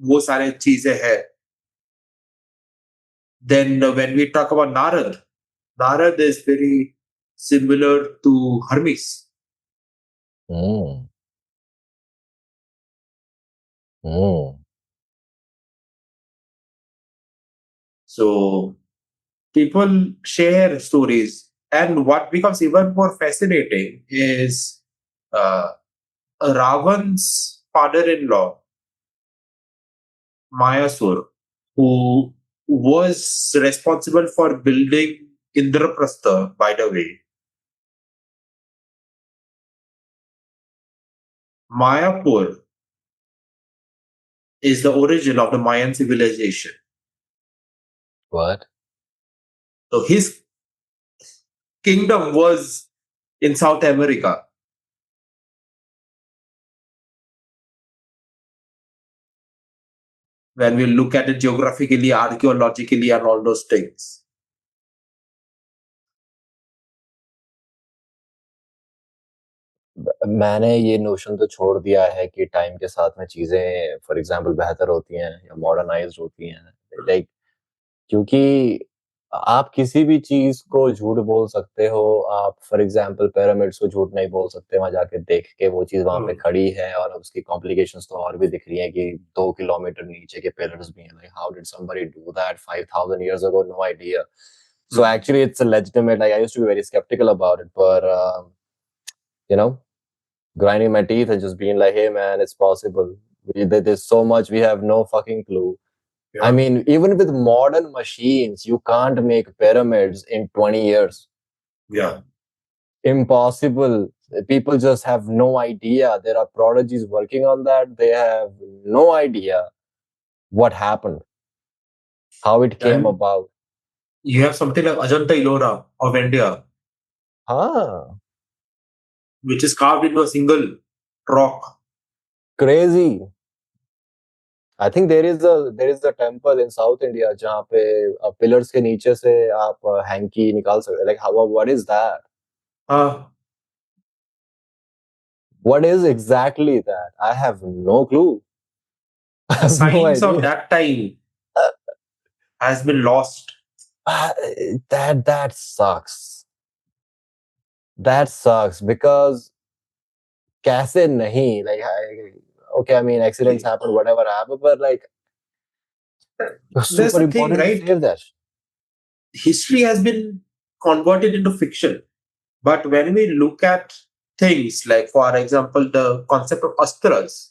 वो सारे चीजें हैं. Then when we talk about Narad, Narad is very similar to Hermes. Mm. Mm. So people share stories. And what becomes even more fascinating is uh, Ravan's father-in-law, Mayasur, who was responsible for building Indraprastha, by the way. Mayapur is the origin of the Mayan civilization. What? So his kingdom was in South America. When we look at it geographically, archaeologically, and all those things. मैंने ये notion तो छोड़ दिया है कि time के साथ में चीजें फॉर एग्जांपल बेहतर होती हैं या मॉडर्नाइज्ड होती हैं लाइक क्योंकि आप किसी भी चीज को झूठ बोल सकते हो आप फॉर एग्जांपल पिरामिड्स को झूठ नहीं बोल सकते वहां जाके देख के वो चीज वहां पे Hmm. खड़ी है और उसकी कॉम्प्लिकेशंस तो और भी दिख रही हैं कि 2 किलोमीटर नीचे के पिलर्स भी हैं like how did somebody do that 5,000 years ago no idea so Hmm. actually it's a legitimate like I used to be very skeptical about it but you know grinding my teeth and just being like, hey man, it's possible. There's so much we have no fucking clue. I Yeah. mean, even with modern machines, you can't make pyramids in 20 years. Yeah. Impossible. People just have no idea. There are prodigies working on that. They have no idea what happened, how it came And about. you have something like Ajanta Ellora of India, Huh. which is carved into a single rock. Crazy. I think there is a temple in South India जहाँ पे pillars के नीचे से आप hanky निकाल सकते like how what is that? Uh, What is exactly that? I have no clue. I the have no science of idea. that time has been lost. Ah, that sucks. That sucks because कैसे नहीं okay I mean accidents See, happen whatever happened but like it was there's super a thing, important to right? save that. History has been converted into fiction. But when we look at things like, for example, the concept of astras,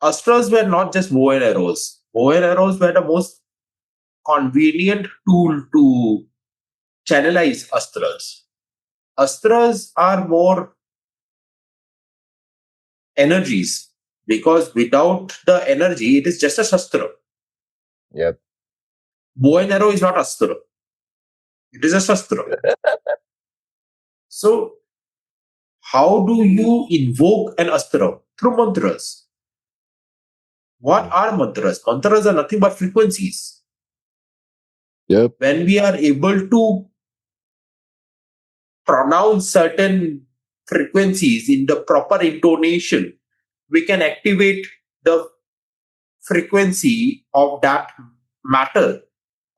Astras were not just bow and arrows. Bow and arrows were the most convenient tool to channelize astras. Astras are more energies because without the energy, it is just a shastra. Yep. Bow and arrow is not astra. It is a shastra. So, how do you invoke an astra? Through mantras. What are mantras? Mantras are nothing but frequencies. Yep. When we are able to pronounce certain frequencies in the proper intonation, we can activate the frequency of that matter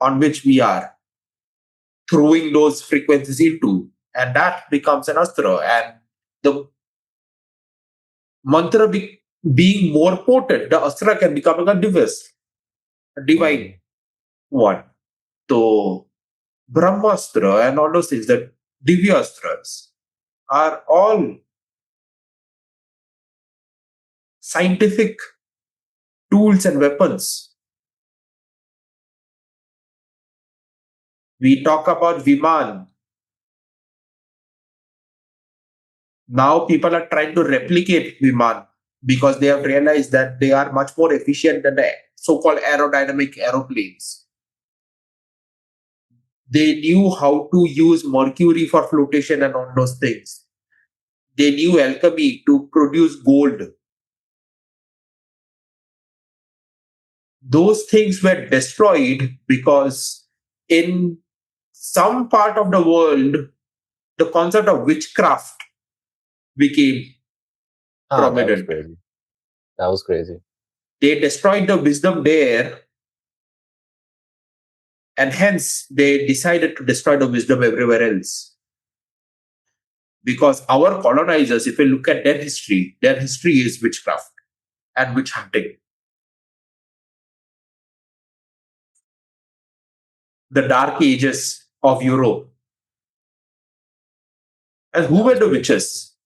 on which we are throwing those frequencies into, and that becomes an astra. And the mantra being more potent, the astra can become a device, a divine one. So, Brahmastra and all those things, the Divyastras, are all scientific tools and weapons. We talk about Viman. Now people are trying to replicate Viman because they have realized that they are much more efficient than the so-called aerodynamic aeroplanes. They knew how to use mercury for flotation and all those things. They knew alchemy to produce gold. Those things were destroyed because in some part of the world, the concept of witchcraft became That was prominent. crazy. That was crazy. They destroyed the wisdom there, and hence they decided to destroy the wisdom everywhere else. Because our colonizers, if you look at their history is witchcraft and witch hunting. The dark ages of Europe. And who That were was the crazy. witches?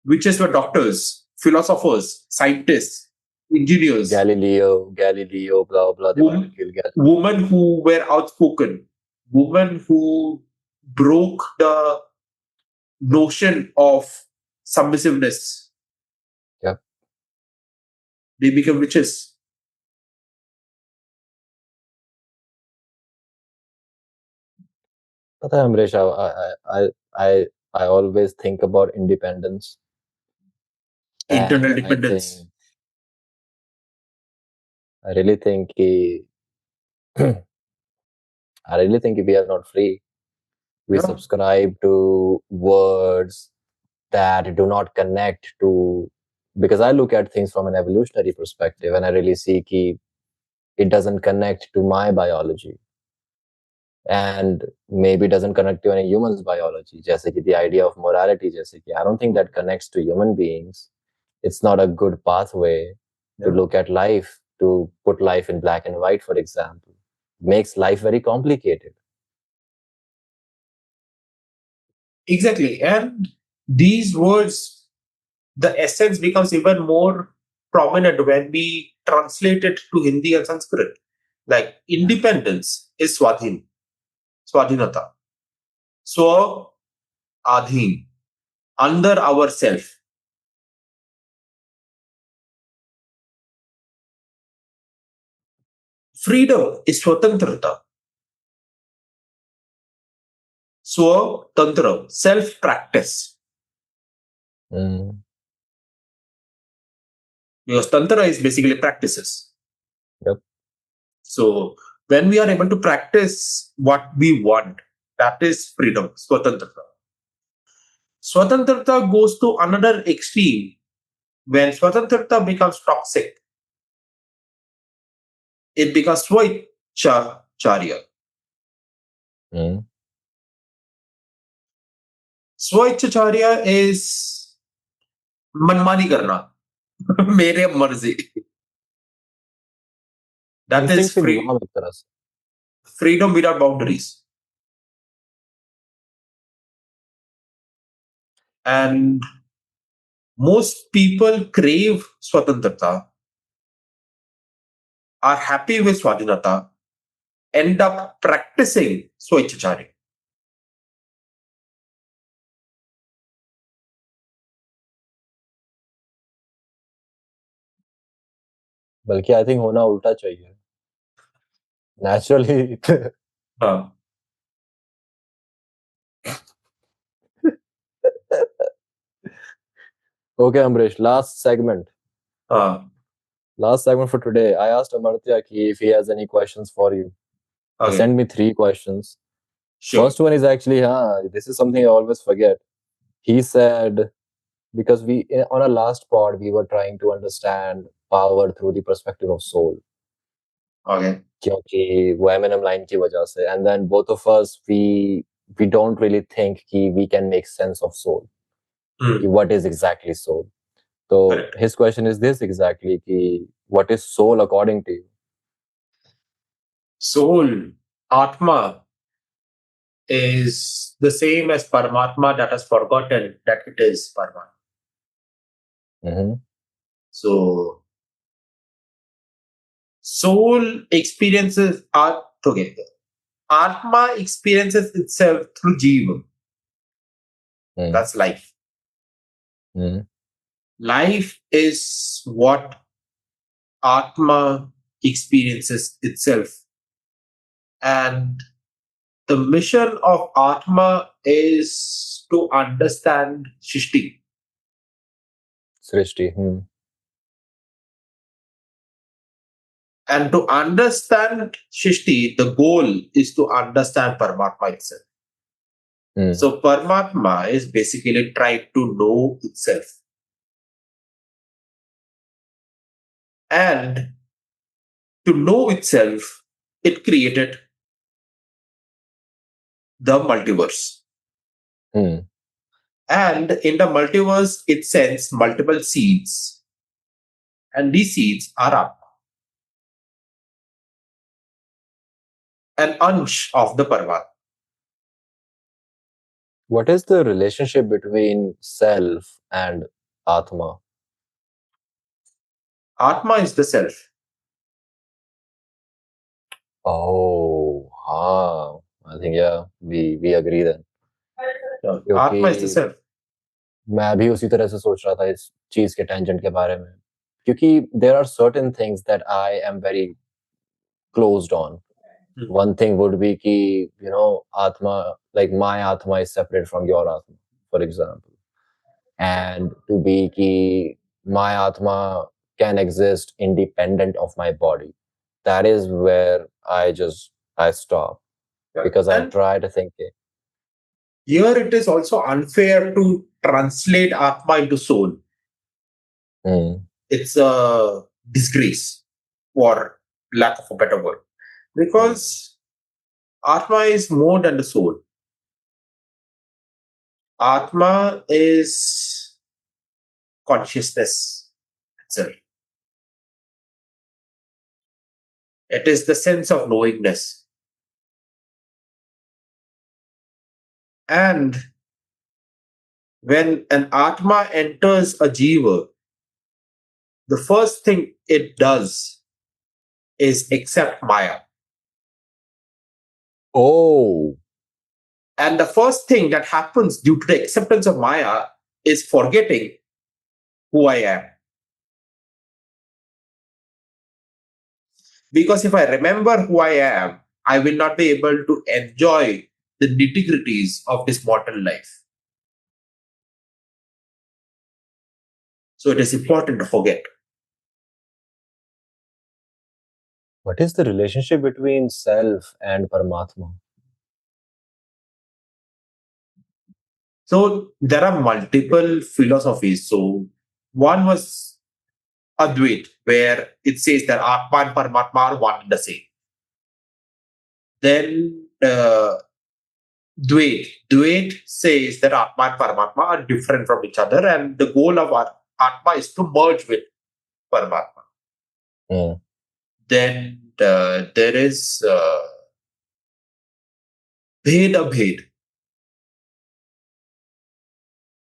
Witches were doctors, philosophers, scientists, engineers, Galileo, blah blah. They wanted to kill Galileo. women who were outspoken, women who broke the notion of submissiveness. Yep. They became witches. But Amresh, I I always think about independence, Internal and dependence. I really think I really think we are not free. We Yeah. subscribe to words that do not connect to, because I look at things from an evolutionary perspective and I really see कि it doesn't connect to my biology and maybe doesn't connect to any human's biology. जैसे कि the idea of morality, जैसे कि I don't think that connects to human beings. It's not a good pathway to Yeah. look at life, to put life in black and white, for example. Makes life very complicated. Exactly. And these words, the essence becomes even more prominent when we translate it to Hindi and Sanskrit. Like independence is Swadhin, Swadhinata. Swa Adhin, under ourself. Freedom is Swatantrata. Swatantra, self practice. Mm, Because Tantra is basically practices. yep. So when we are able to practice what we want, that is freedom, Swatantrata. Swatantrata goes to another extreme when Swatantrata becomes toxic. It becomes Swaichacharya. Mm. Swaichacharya is मनमानी करना मेरे मर्जी. That is Instinctive गुलाम एक तरह से. freedom without boundaries. And Most people crave swatantrata, are happy with swadhinata, end up practicing swaichachari. बल्कि I think होना उल्टा चाहिए नेचुरली. हाँ. Okay, Amresh, हाँ. last segment for today. I asked Amartya if he has any questions for you. He Okay. sent me 3 questions. Sure. First one is actually, this is something I always forget. He said, because on our last pod, we were trying to understand power through the perspective of soul. Okay. क्योंकि वो Eminem line की वजह से, and then both of us we don't really think कि we can make sense of soul, कि what is exactly soul. So Correct. his question is this exactly, कि what is soul according to you? Soul, Atma, is the same as Paramatma that has forgotten that it is Paramatma. Mm-hmm. So, soul experiences are together. Atma experiences itself through Jiva. Mm-hmm. That's life. Mm-hmm. Life is what Atma experiences itself. And the mission of Atma is to understand Shishti. Srishti. Hmm. And to understand Shishti, the goal is to understand Paramatma itself. Hmm. So Paramatma is basically trying to know itself. And to know itself, it created the multiverse. Hmm. And in the multiverse, it sends multiple seeds. And these seeds are up. An ansh of the Paramatma. What is the relationship between self and Atma? Atma is the self. Oh, I think yeah, we agree then. Atma is the क्योंकि self. मैं भी उसी तरह से सोच रहा था इस चीज के टेंजेंट के बारे में, क्योंकि there are certain things that I am very closed on. One thing would be कि Atma, like my Atma is separate from your Atma, for example, and to be कि my Atma can exist independent of my body. That is where I stop, because I And try to think it. here it is also unfair to translate Atma into soul. It's a disgrace, for lack of a better word, because Atma is more than the soul. Atma is consciousness itself. It is the sense of knowingness. And when an Atma enters a Jiva, the first thing it does is accept Maya. Oh, And the first thing that happens due to the acceptance of Maya is forgetting who I am. Because if I remember who I am, I will not be able to enjoy the nitty gritties of this mortal life. So it is important to forget. what is the relationship between self and Paramatma? So there are multiple philosophies. So one was Advait, where it says that Atma and Paramatma are one and the same. Then Dvait says that Atma and Paramatma are different from each other, and the goal of Atma is to merge with Paramatma. Mm. Then there is Bhed Abhed.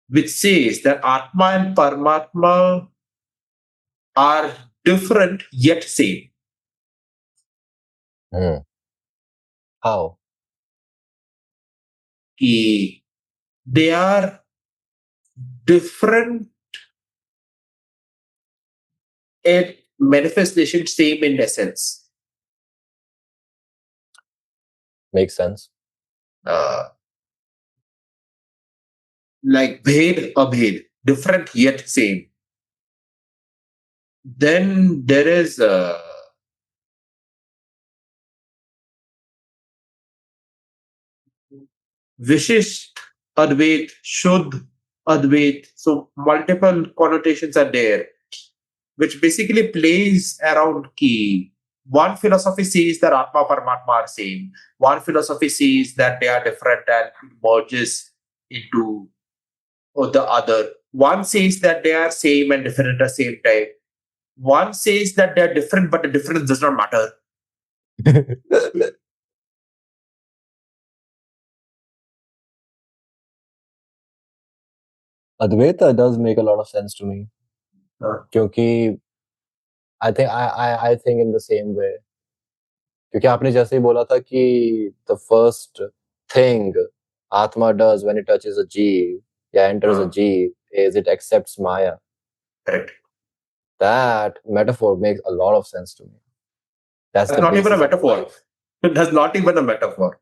which says that Atma and Paramatma are different yet same. How? They are different in manifestation, same in essence. Makes sense. Like bhed, abhed, different yet same. Then there is Vishisht Advait, Shuddh Advait. So multiple connotations are there, which basically plays around key. One philosophy says that Atma Paramatma are same. One philosophy says that they are different and merges into the other. One says that they are same and different at the same time. One says that they are different, but the difference does not matter. Advaita does make a lot of sense to me. क्योंकि I think in the same way. क्योंकि आपने जैसे ही बोला था कि the first thing Atma does when it touches a jeev, enters a jeev, is it accepts Maya. Correct. That metaphor makes a lot of sense to me. That's not even a metaphor. That's not even a metaphor.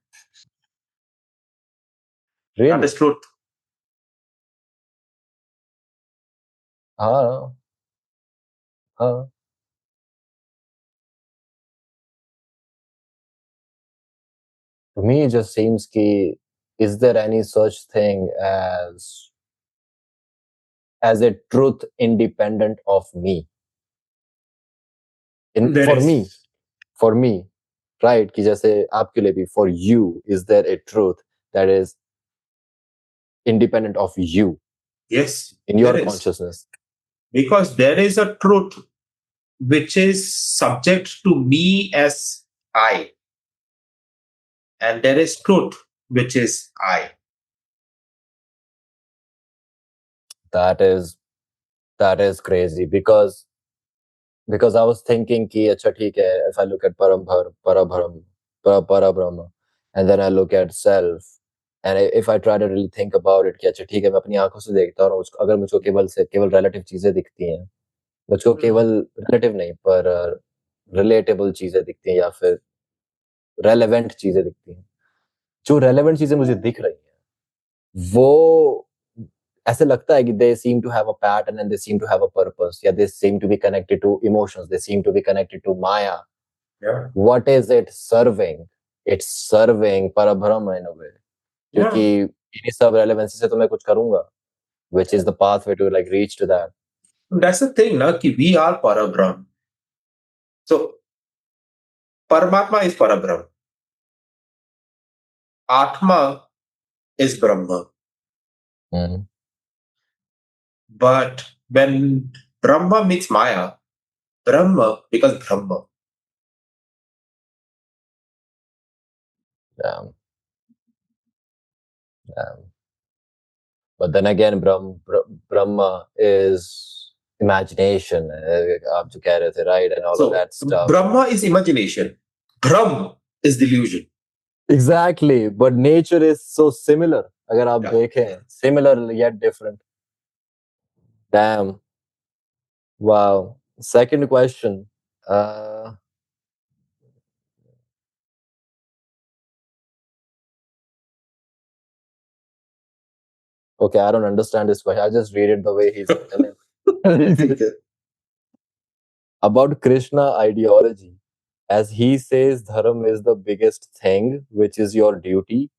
Really? That is truth. हाँ हाँ To me, it just seems ki, is there any such thing as a truth independent of me? For me, right? कि जैसे आपके लिए भी, for you, is there a truth that is independent of you? Yes. In your consciousness? Because there is a truth which is subject to me as I. And there is truth which is I. That is crazy because I was thinking कि अच्छा ठीक है, if I look at Parabrahma, and then I look at self, and if I try to really think about it कि अच्छा ठीक है, मैं अपनी आंखों से देखता हूँ, अगर मुझको केवल relative चीजें दिखती हैं, मुझको केवल relative नहीं पर relatable चीजें दिखती हैं या फिर relevant चीजें दिखती हैं, जो relevant चीजें मुझे दिख रही हैं, वो ऐसे लगता है कि they seem to have a pattern and they seem to have a purpose. Yeah, they seem to be connected to emotions. They seem to be connected to Maya. Yeah. What is it serving? It's serving Parabrahma in a way. क्योंकि इन्हीं सब relevancy से तो मैं कुछ करूंगा, which is the pathway to like reach to that. That's the thing, na, कि we are Parabrahma. So, Paramatma is Parabrahma. Atma is Brahma. But when Brahma meets Maya, Brahma becomes Brahma. Damn. But then again, Brahma is imagination. आप जो कह रहे थे, right? And all of that stuff. Brahma is imagination. Brahm is delusion. Exactly. But nature is so similar. अगर आप देखें, similar yet different. Damn. Wow. Second question. Okay, I don't understand this question. I just read it the way he's written it. About Krishna ideology. As he says, Dharma is the biggest thing, which is your duty.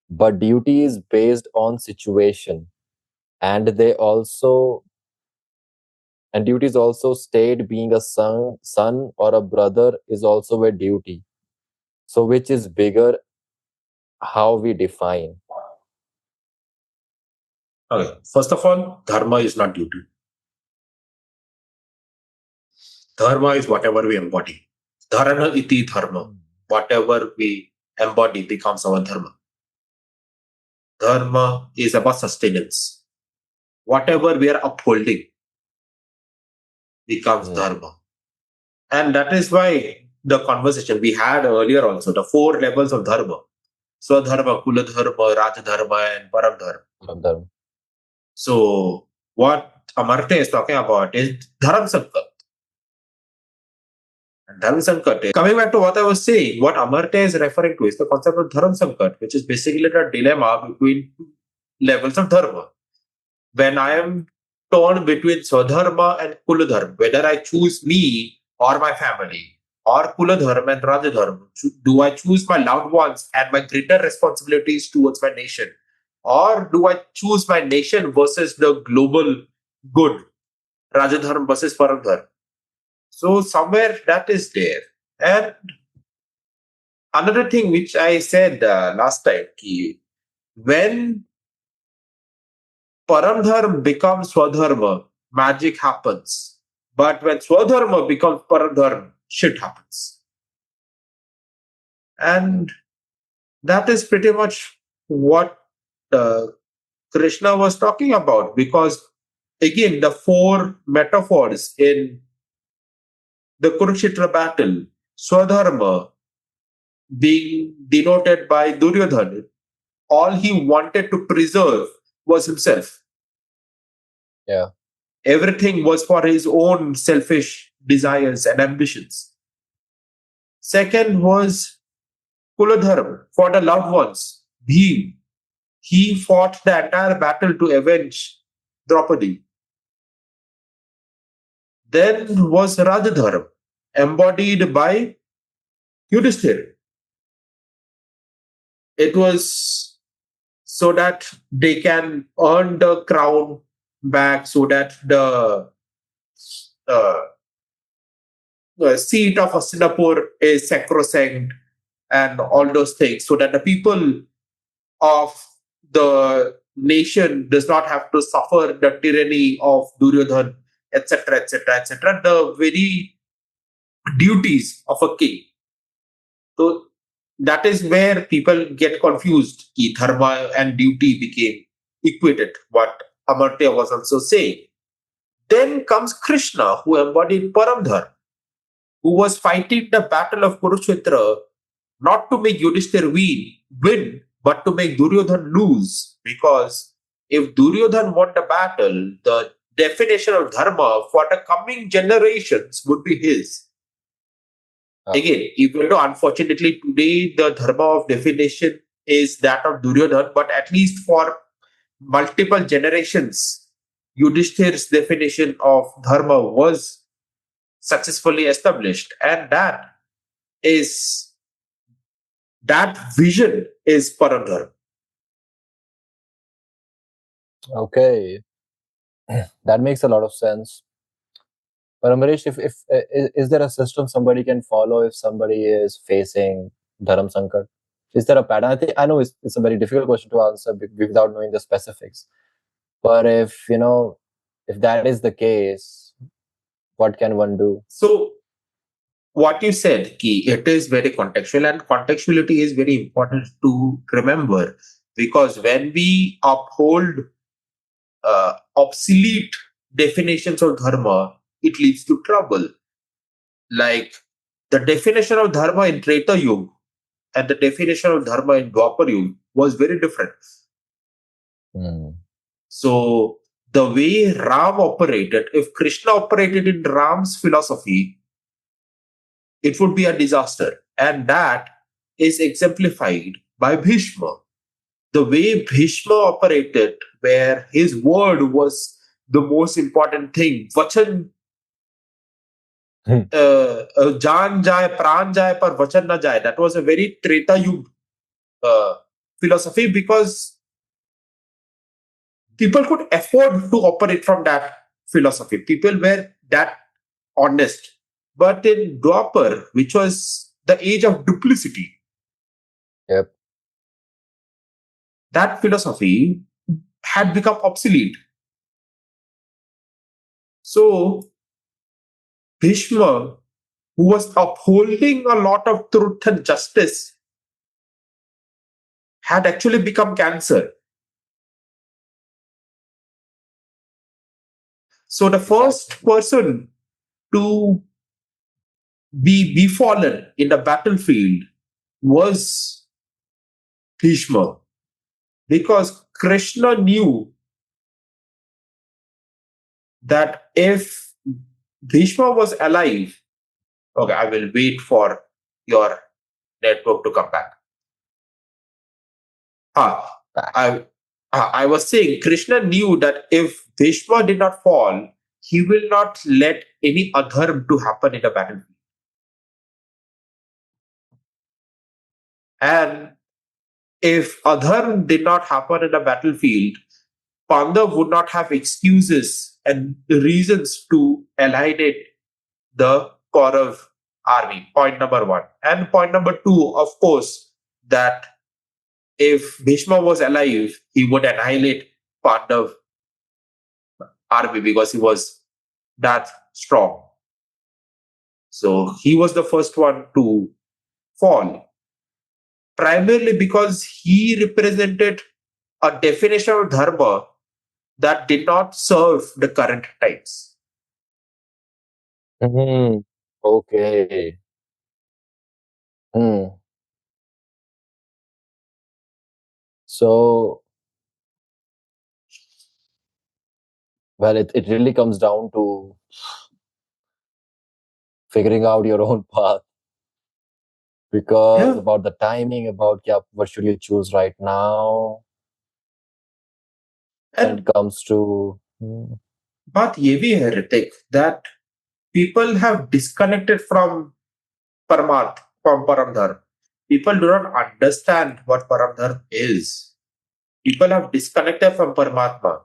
But duty is based on situation. And duties also state being a son or a brother is also a duty. So which is bigger, how we define? Okay. First of all, Dharma is not duty. Dharma is whatever we embody. Dharana iti dharma. Whatever we embody becomes our dharma. Dharma is about sustenance. whatever we are upholding becomes Mm. dharma. And that is why the conversation we had earlier also, the four levels of dharma: Swadharma, Kuladharma, Rajadharma, and Paramdharma. Dharma. So, what Amartya is talking about is Dharam Sankat. And Dharam Sankat, coming back to what I was saying, what Amartya is referring to is the concept of Dharam Sankat, which is basically the dilemma between two levels of Dharma. When I am torn between Swadharma and Kuladharma, whether I choose me or my family, or Kuladharma and Rajadharma, do I choose my loved ones and my greater responsibilities towards my nation? Or do I choose my nation versus the global good, Rajadharma versus Paramdharma? So, somewhere that is there. And another thing which I said last time, ki, when Paramdharma becomes Swadharma, magic happens. But when Swadharma becomes Paramdharma, shit happens. And that is pretty much what uh, Krishna was talking about. Because again, the four metaphors in the Kurukshetra battle, Swadharma being denoted by Duryodhana, all he wanted to preserve was himself. Yeah. Everything was for his own selfish desires and ambitions. Second was Kuladharma, for the loved ones. Bhim, he fought the entire battle to avenge Draupadi. Then was Rajadharma, embodied by Yudhishthira. It was so that they can earn the crown back, so that uh, the seat of Hastinapur is sacrosanct, and all those things, so that the people of the nation does not have to suffer the tyranny of Duryodhan, etc., etc., etc. The very duties of a king. So that is where people get confused. Ki dharma and duty became equated. What Amartya was also saying. Then comes Krishna, who embodied Paramdhar, who was fighting the battle of Kurukshetra not to make Yudhishthir win, but to make Duryodhan lose. Because if Duryodhan won the battle, the definition of dharma for the coming generations would be his. Again, even though unfortunately today the dharma of definition is that of Duryodhan, but at least for multiple generations, Yudhishthir's definition of dharma was successfully established. And is that vision is Paramdharma. Okay. That makes a lot of sense. But Amaresh, if is there a system somebody can follow if somebody is facing Dharam Sankat? Is there a pattern? I know it's a very difficult question to answer without knowing the specifics. But if that is the case, what can one do? So, what you said, Ki, it is very contextual, and contextuality is very important to remember, because when we uphold obsolete definitions of dharma, it leads to trouble. Like the definition of dharma in Treta Yuga and the definition of dharma in Dwapar Yuga was very different. Hmm. So the way Ram operated, if Krishna operated in Ram's philosophy, it would be a disaster. And that is exemplified by Bhishma. The way Bhishma operated, where his word was the most important thing, Vachan Jaan jaye, pran jaye, par vachan na jaye. That was a very Treta Yuga philosophy, because people could afford to operate from that philosophy. People were that honest. But in Dwapar, which was the age of duplicity, Yep. that philosophy had become obsolete. So Bhishma, who was upholding a lot of truth and justice, had actually become cancer. So the first person to be befallen in the battlefield was Bhishma, because Krishna knew that if Bhishma was alive, okay, I will wait for your network to come back. Ah, I, I was saying Krishna knew that if Bhishma did not fall, he will not let any adharm to happen in the battlefield. And if adharm did not happen in the battlefield, Pandav would not have excuses and reasons to alienate the Kaurav army. Point number one. And point number two, of course, that if Bhishma was alive, he would annihilate Pandav army because he was that strong. So he was the first one to fall, primarily because he represented a definition of dharma that did not serve the current times. Hmm. Okay. Hmm. So, well, it really comes down to figuring out your own path, because Yeah. about the timing, about yeah, what should you choose right now when it And comes to बात ये भी है Hrithik that people have disconnected from Paramatma, from Paramdharma. People do not understand what Paramdharma is. People have disconnected from Paramatma.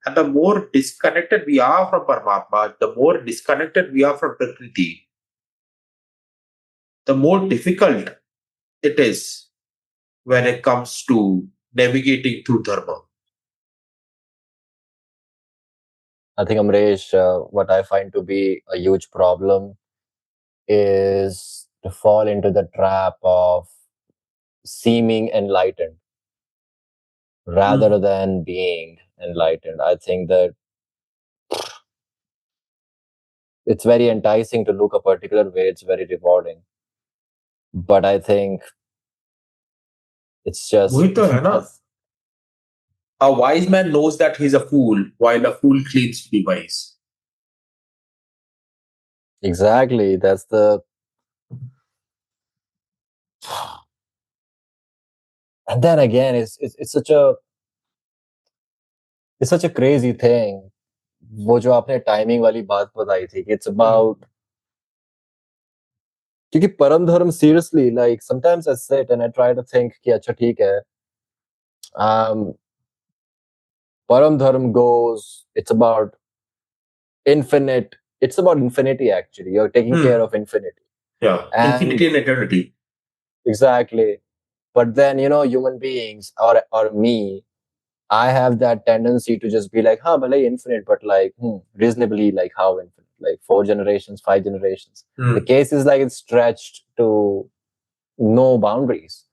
And the more disconnected we are from Paramatma, the more disconnected we are from Prakriti, the more difficult it is when it comes to navigating through Dharma. I think Amresh, what I find to be a huge problem is to fall into the trap of seeming enlightened rather Mm. than being enlightened. I think that it's very enticing to look a particular way, it's very rewarding. But I think it's just वही तो है ना. that's A wise man knows that he's a fool, while a fool claims to be wise. exactly that's the and then again it's such a crazy thing. वो जो आपने timing वाली बात बताई थी कि इट्स अबाउट क्योंकि परम धर्म seriously like sometimes I sit and I try to think कि अच्छा ठीक है um param dharm goes it's about infinity actually. You're taking care Hmm. of infinity. Yeah, And infinity and eternity. exactly, but then human beings or me, I have that tendency to just be like, huh, but like infinite, but like reasonably, like how infinite, like 4 generations, 5 generations. The Hmm. case is like it's stretched to no boundaries,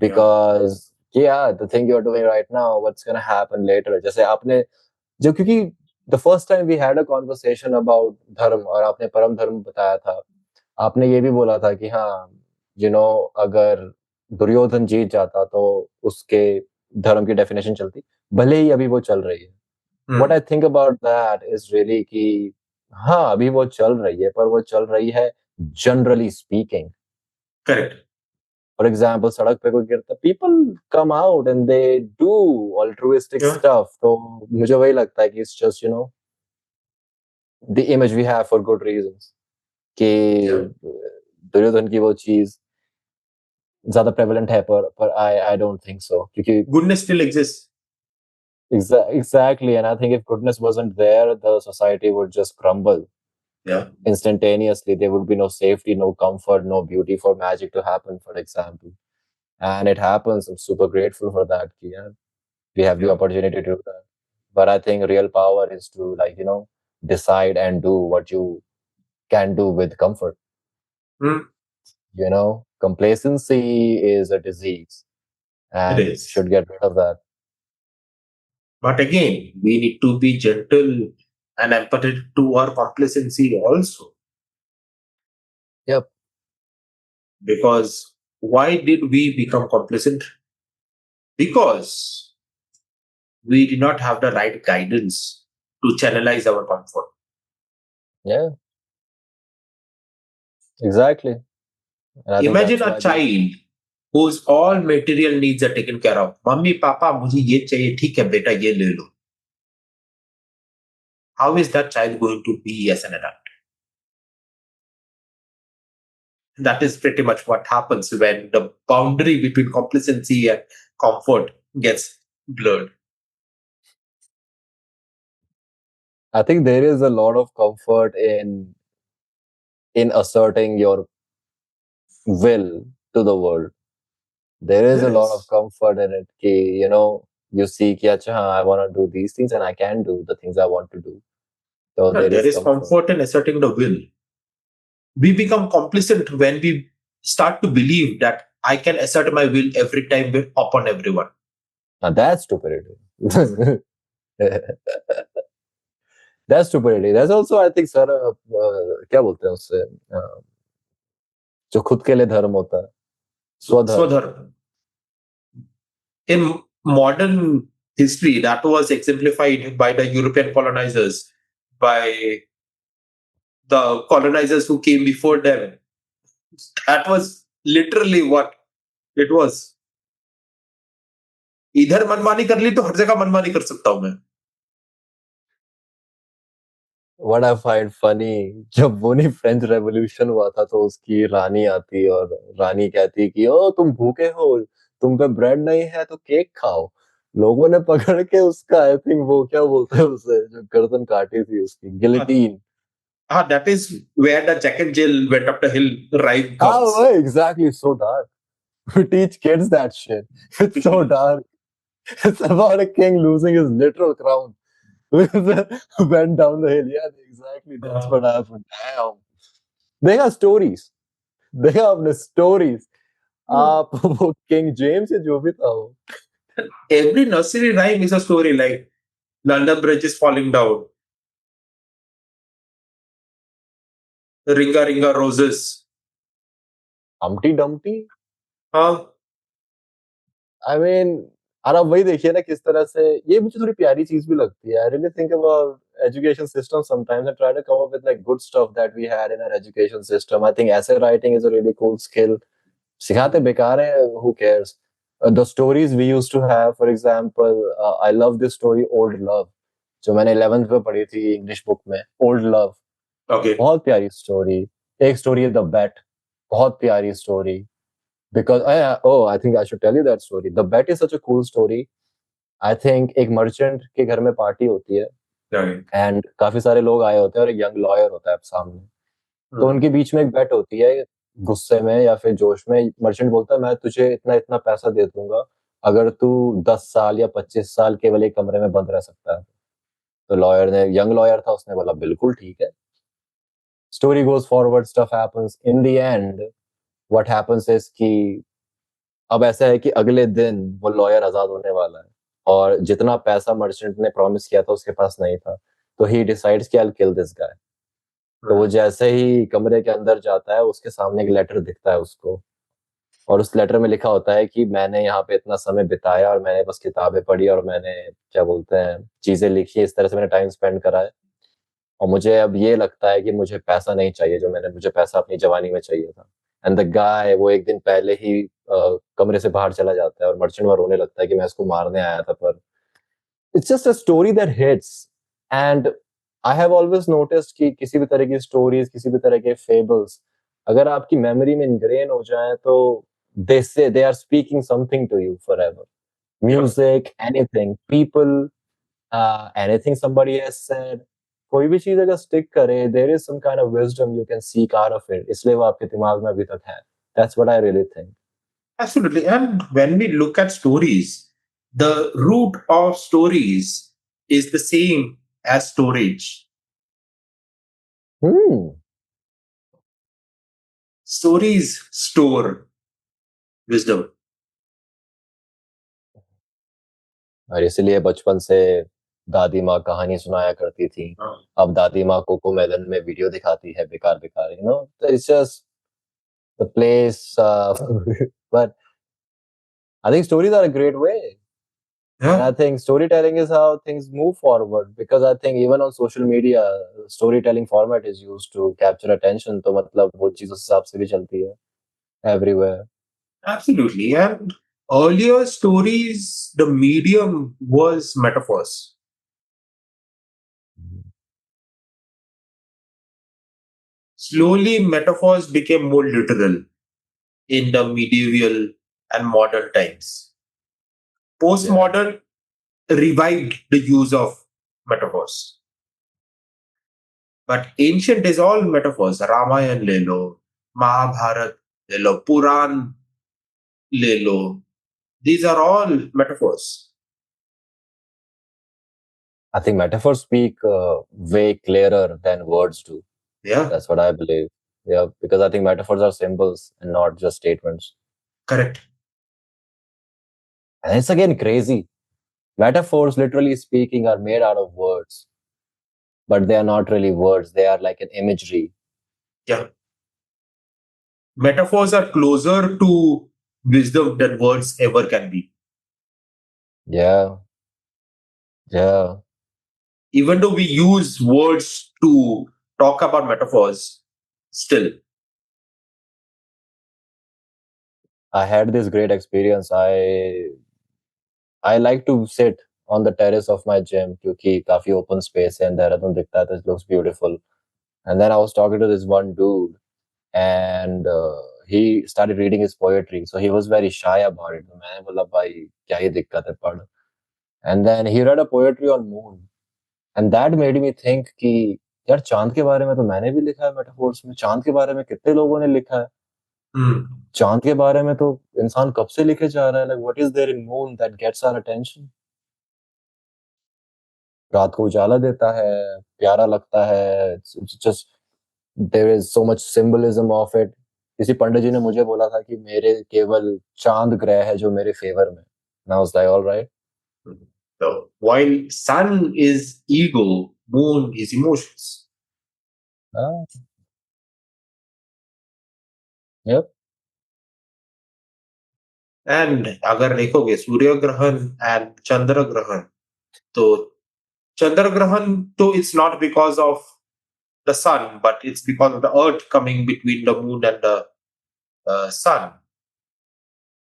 Yeah. because yeah, the thing you're doing right now, what's gonna happen later? जैसे आपने जो क्योंकि the first time we had a conversation about धर्म और आपने परम धर्म बताया था, आपने ये भी बोला था कि हाँ, अगर दुर्योधन जीत जाता तो उसके धर्म की डेफिनेशन चलती, भले ही अभी वो चल रही है. Hmm. What I think about that is really कि हाँ, अभी वो चल रही है, पर वो चल रही है generally speaking. Correct. For example, सड़क पे कोई गिरता, people come out and they do altruistic Yeah. stuff. तो मुझे वही लगता है कि it's just the image we have for good reasons कि Yeah. दुर्योधन की वो चीज ज्यादा prevalent है, पर I don't think so, क्योंकि Goodness still exists. exactly, and I think if goodness wasn't there, the society would just crumble Yeah. instantaneously. There would be no safety, no comfort, no beauty for magic to happen, for example. And it happens. I'm super grateful for that. Yeah, we have the Yeah. opportunity to do that. But I think real power is to decide and do what you can do with comfort. Hmm. Complacency is a disease, It and we is. should get rid of that. But again, we need to be gentle and empathetic to our complacency also. Yep. Because why did we become complacent? Because we did not have the right guidance to channelize our comfort. Yeah. Exactly. And I think Imagine that's a why we. child whose all material needs are taken care of. Mummy, Papa, मुझे ये चाहिए, ठीक है बेटा ये ले लो. How is that child going to be as an adult? That is pretty much what happens when the boundary between complacency and comfort gets blurred. I think there is a lot of comfort in asserting your will to the world. There is There a lot of is. comfort in it. You see, कि अच्छा हाँ, I want to do these things and I can do the things I want to do. So Yeah, there there is is comfort. comfort in asserting the will. We become complacent when we start to believe that I can assert my will every time upon everyone. Now that's stupidity. That's stupidity. That's also, I think, sir, क्या बोलते हैं उससे, जो खुद के लिए धर्म होता है, स्वधर्म. Swadharma. In modern history, that was exemplified by the European colonizers, by the colonizers who came before them. That was literally what it was. इधर मनमानी कर ली तो हर जगह मनमानी कर सकता हूं मैं. What I find funny, जब वो नहीं फ्रेंच रेवोल्यूशन हुआ था तो उसकी रानी आती और रानी कहती कि ओ तुम भूखे हो, तुम पे ब्रेड नहीं है तो केक खाओ. लोगों ने पकड़ के उसका, आई थिंक वो क्या बोलते हैं उसे, जो गर्दन काटी थी उसकी, गिलेटीन. That is where the Jack and Jill went up the hill rhyme comes. Exactly, so dark. We teach kids that shit. It's so dark. It's about a king losing his literal crown. Went down the hill. Yeah, exactly. That's what happened. Damn. They have stories. They have the stories. आप वो king James या जो भी था वो. Every nursery rhyme is a story like London Bridge is falling down, Ringa Ringa Roses. Humpty Dumpty. हाँ. I mean, और अब वही देखिए ना किस तरह से ये मुझे थोड़ी प्यारी चीज भी लगती है. I really think about education system sometimes and try to come up with like good stuff that we had in our education system. I think essay writing is a really cool skill. सिखाते बेकार है, who cares. The stories we used to have, for example, I love this story Old Love, जो मैंने 11th में पढ़ी थी English book में. Old Love, Okay. बहुत प्यारी स्टोरी. एक स्टोरी है द बेट, बहुत प्यारी story. Because I think I should tell you that story. The bet is such a cool story. I think एक मर्चेंट के घर में पार्टी होती है एंड काफी सारे लोग आए होते हैं और एक यंग लॉयर होता है सामने. तो उनके बीच में एक बेट होती है. गुस्से में या फिर जोश में मर्चेंट बोलता है मैं तुझे इतना इतना पैसा दे दूंगा अगर तू 10 साल या 25 साल केवल एक कमरे में बंद रह सकता है. तो लॉयर ने, यंग लॉयर था, उसने बोला बिल्कुल ठीक है. Story goes forward, stuff happens. In the end what happens is कि अब ऐसा है कि अगले दिन वो लॉयर आजाद होने वाला है और जितना पैसा मर्चेंट ने प्रॉमिस किया था उसके पास नहीं था. तो ही डिसाइड्स कि I will kill this guy. तो वो जैसे ही कमरे के अंदर जाता है उसके सामने एक लेटर दिखता है उसको, और उस लेटर में लिखा होता है कि मैंने यहाँ पे इतना समय बिताया और मैंने बस किताबें पढ़ी और मैंने क्या बोलते हैं चीजें लिखी, इस तरह से मैंने टाइम स्पेंड करा है और मुझे अब ये लगता है कि मुझे पैसा नहीं चाहिए जो मुझे पैसा अपनी जवानी में चाहिए था. एंड द गाय वो एक दिन पहले ही कमरे से बाहर चला जाता है और मर्चेंट वहां रोने लगता है कि मैं इसको मारने आया था. पर it's just a story that hits. And I have always noticed कि किसी भी तरह की स्टोरीज, किसी भी तरह के फेबल्स अगर आपकी मेमोरी में इनग्रेन हो जाए तो they say they are speaking something to you forever. Music, anything, people, anything somebody has said, कोई भी चीज अगर स्टिक करे, there is some kind of wisdom you can seek out of it. इसलिए वो आपके दिमाग में अभी तक है. That's what I really think. Absolutely. And when we look at stories, the root of stories is the same as storage. Stories store wisdom. और इसलिए बचपन से दादी माँ कहानी सुनाया करती थी, अब दादी माँ कोको मेलन में वीडियो दिखाती है बेकार बेकार, it's just the place. But I think stories are a great way. And I think storytelling is how things move forward, because I think even on social media, storytelling format is used to capture attention. तो मतलब वो चीज उस हिसाब से भी चलती है everywhere. Absolutely. And earlier stories, the medium was metaphors. Slowly, metaphors became more literal in the medieval and modern times. Postmodern revived the use of metaphors. But ancient is all metaphors. Ramayana le lo, Mahabharat le lo, Puran le lo. These are all metaphors. I think metaphors speak way clearer than words do. Yeah, That's what I believe. Yeah, because I think metaphors are symbols and not just statements. correct. And it's again crazy. Metaphors, literally speaking, are made out of words, but they are not really words. They are like an imagery. Yeah. Metaphors are closer to wisdom than words ever can be. Yeah. Yeah. Even though we use words to talk about metaphors, still. I had this great experience. I like to sit on the terrace of my gym क्योंकि काफी open space है and Dehradun दिखता है, it looks beautiful. And then I was talking to this one dude, and he started reading his poetry. So he was very shy about it. तो मैंने बोला भाई क्या ही दिक्कत है, पढ़. And then he read a poetry on moon, and that made me think कि यार चांद के बारे में तो मैंने भी लिखा है मेटाफोर्स में. चांद के बारे में कितने लोगों ने लिखा है. चांद के बारे में तो इंसान कब से लिखे जा रहा है. Like, what is there in moon that gets our attention? रात को उजाला देता है, प्यारा लगता है. It's just there is so much symbolism of it. किसी पंडित जी ने मुझे बोला था कि मेरे केवल चांद ग्रह है जो मेरे फेवर में. And I was like, all right. So, while sun is ego, moon is emotions. Ah, yep. And अगर देखोगे सूर्य ग्रहण and चंद्र ग्रहण, तो चंद्र ग्रहण तो it's not because of the sun, but it's because of the earth coming between the moon and the sun.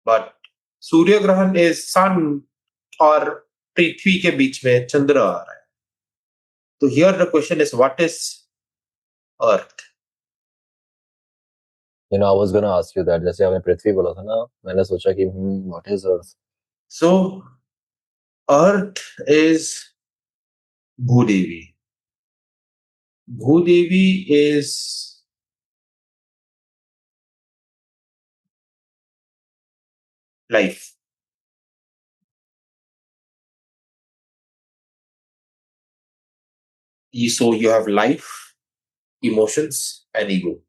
But सूर्य ग्रहण is sun और पृथ्वी के बीच में चंद्र आ रहा है. तो here the question is, what is earth? I was gonna ask you that. जैसे आपने पृथ्वी बोला था ना, मैंने सोचा कि what is Earth? So earth is Bhudevi. Bhudevi is life. So you have life, emotions, and ego.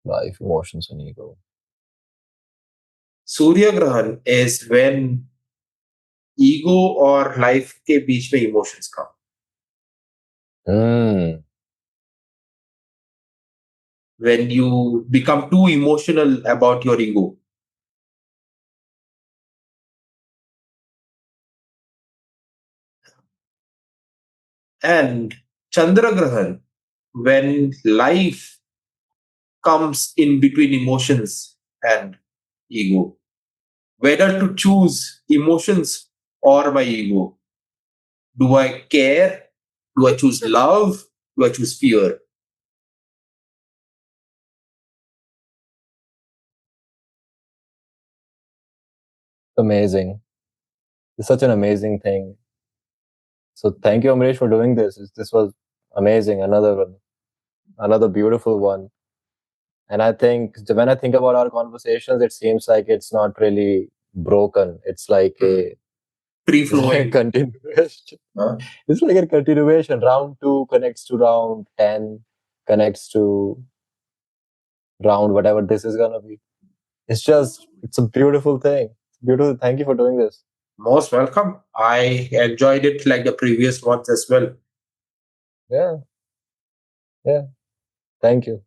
Life, emotions, and ego. Surya Grahan is when ego और life के बीच में emotions come. When you become too emotional about your ego. And Chandra Grahan, when life comes in between emotions and ego. Whether to choose emotions or my ego. Do I care? Do I choose love? Do I choose fear? Amazing. It's such an amazing thing. So thank you, Amaresh, for doing this. This was amazing. Another beautiful one. And I think when I think about our conversations, it seems like it's not really broken. It's like a Free it's like a flowing. continuation. It's like a continuation. Round 2 connects to round 10, connects to round whatever this is gonna be. It's a beautiful thing. Beautiful. Thank you for doing this. Most welcome. I enjoyed it like the previous ones as well. Yeah, yeah. Thank you.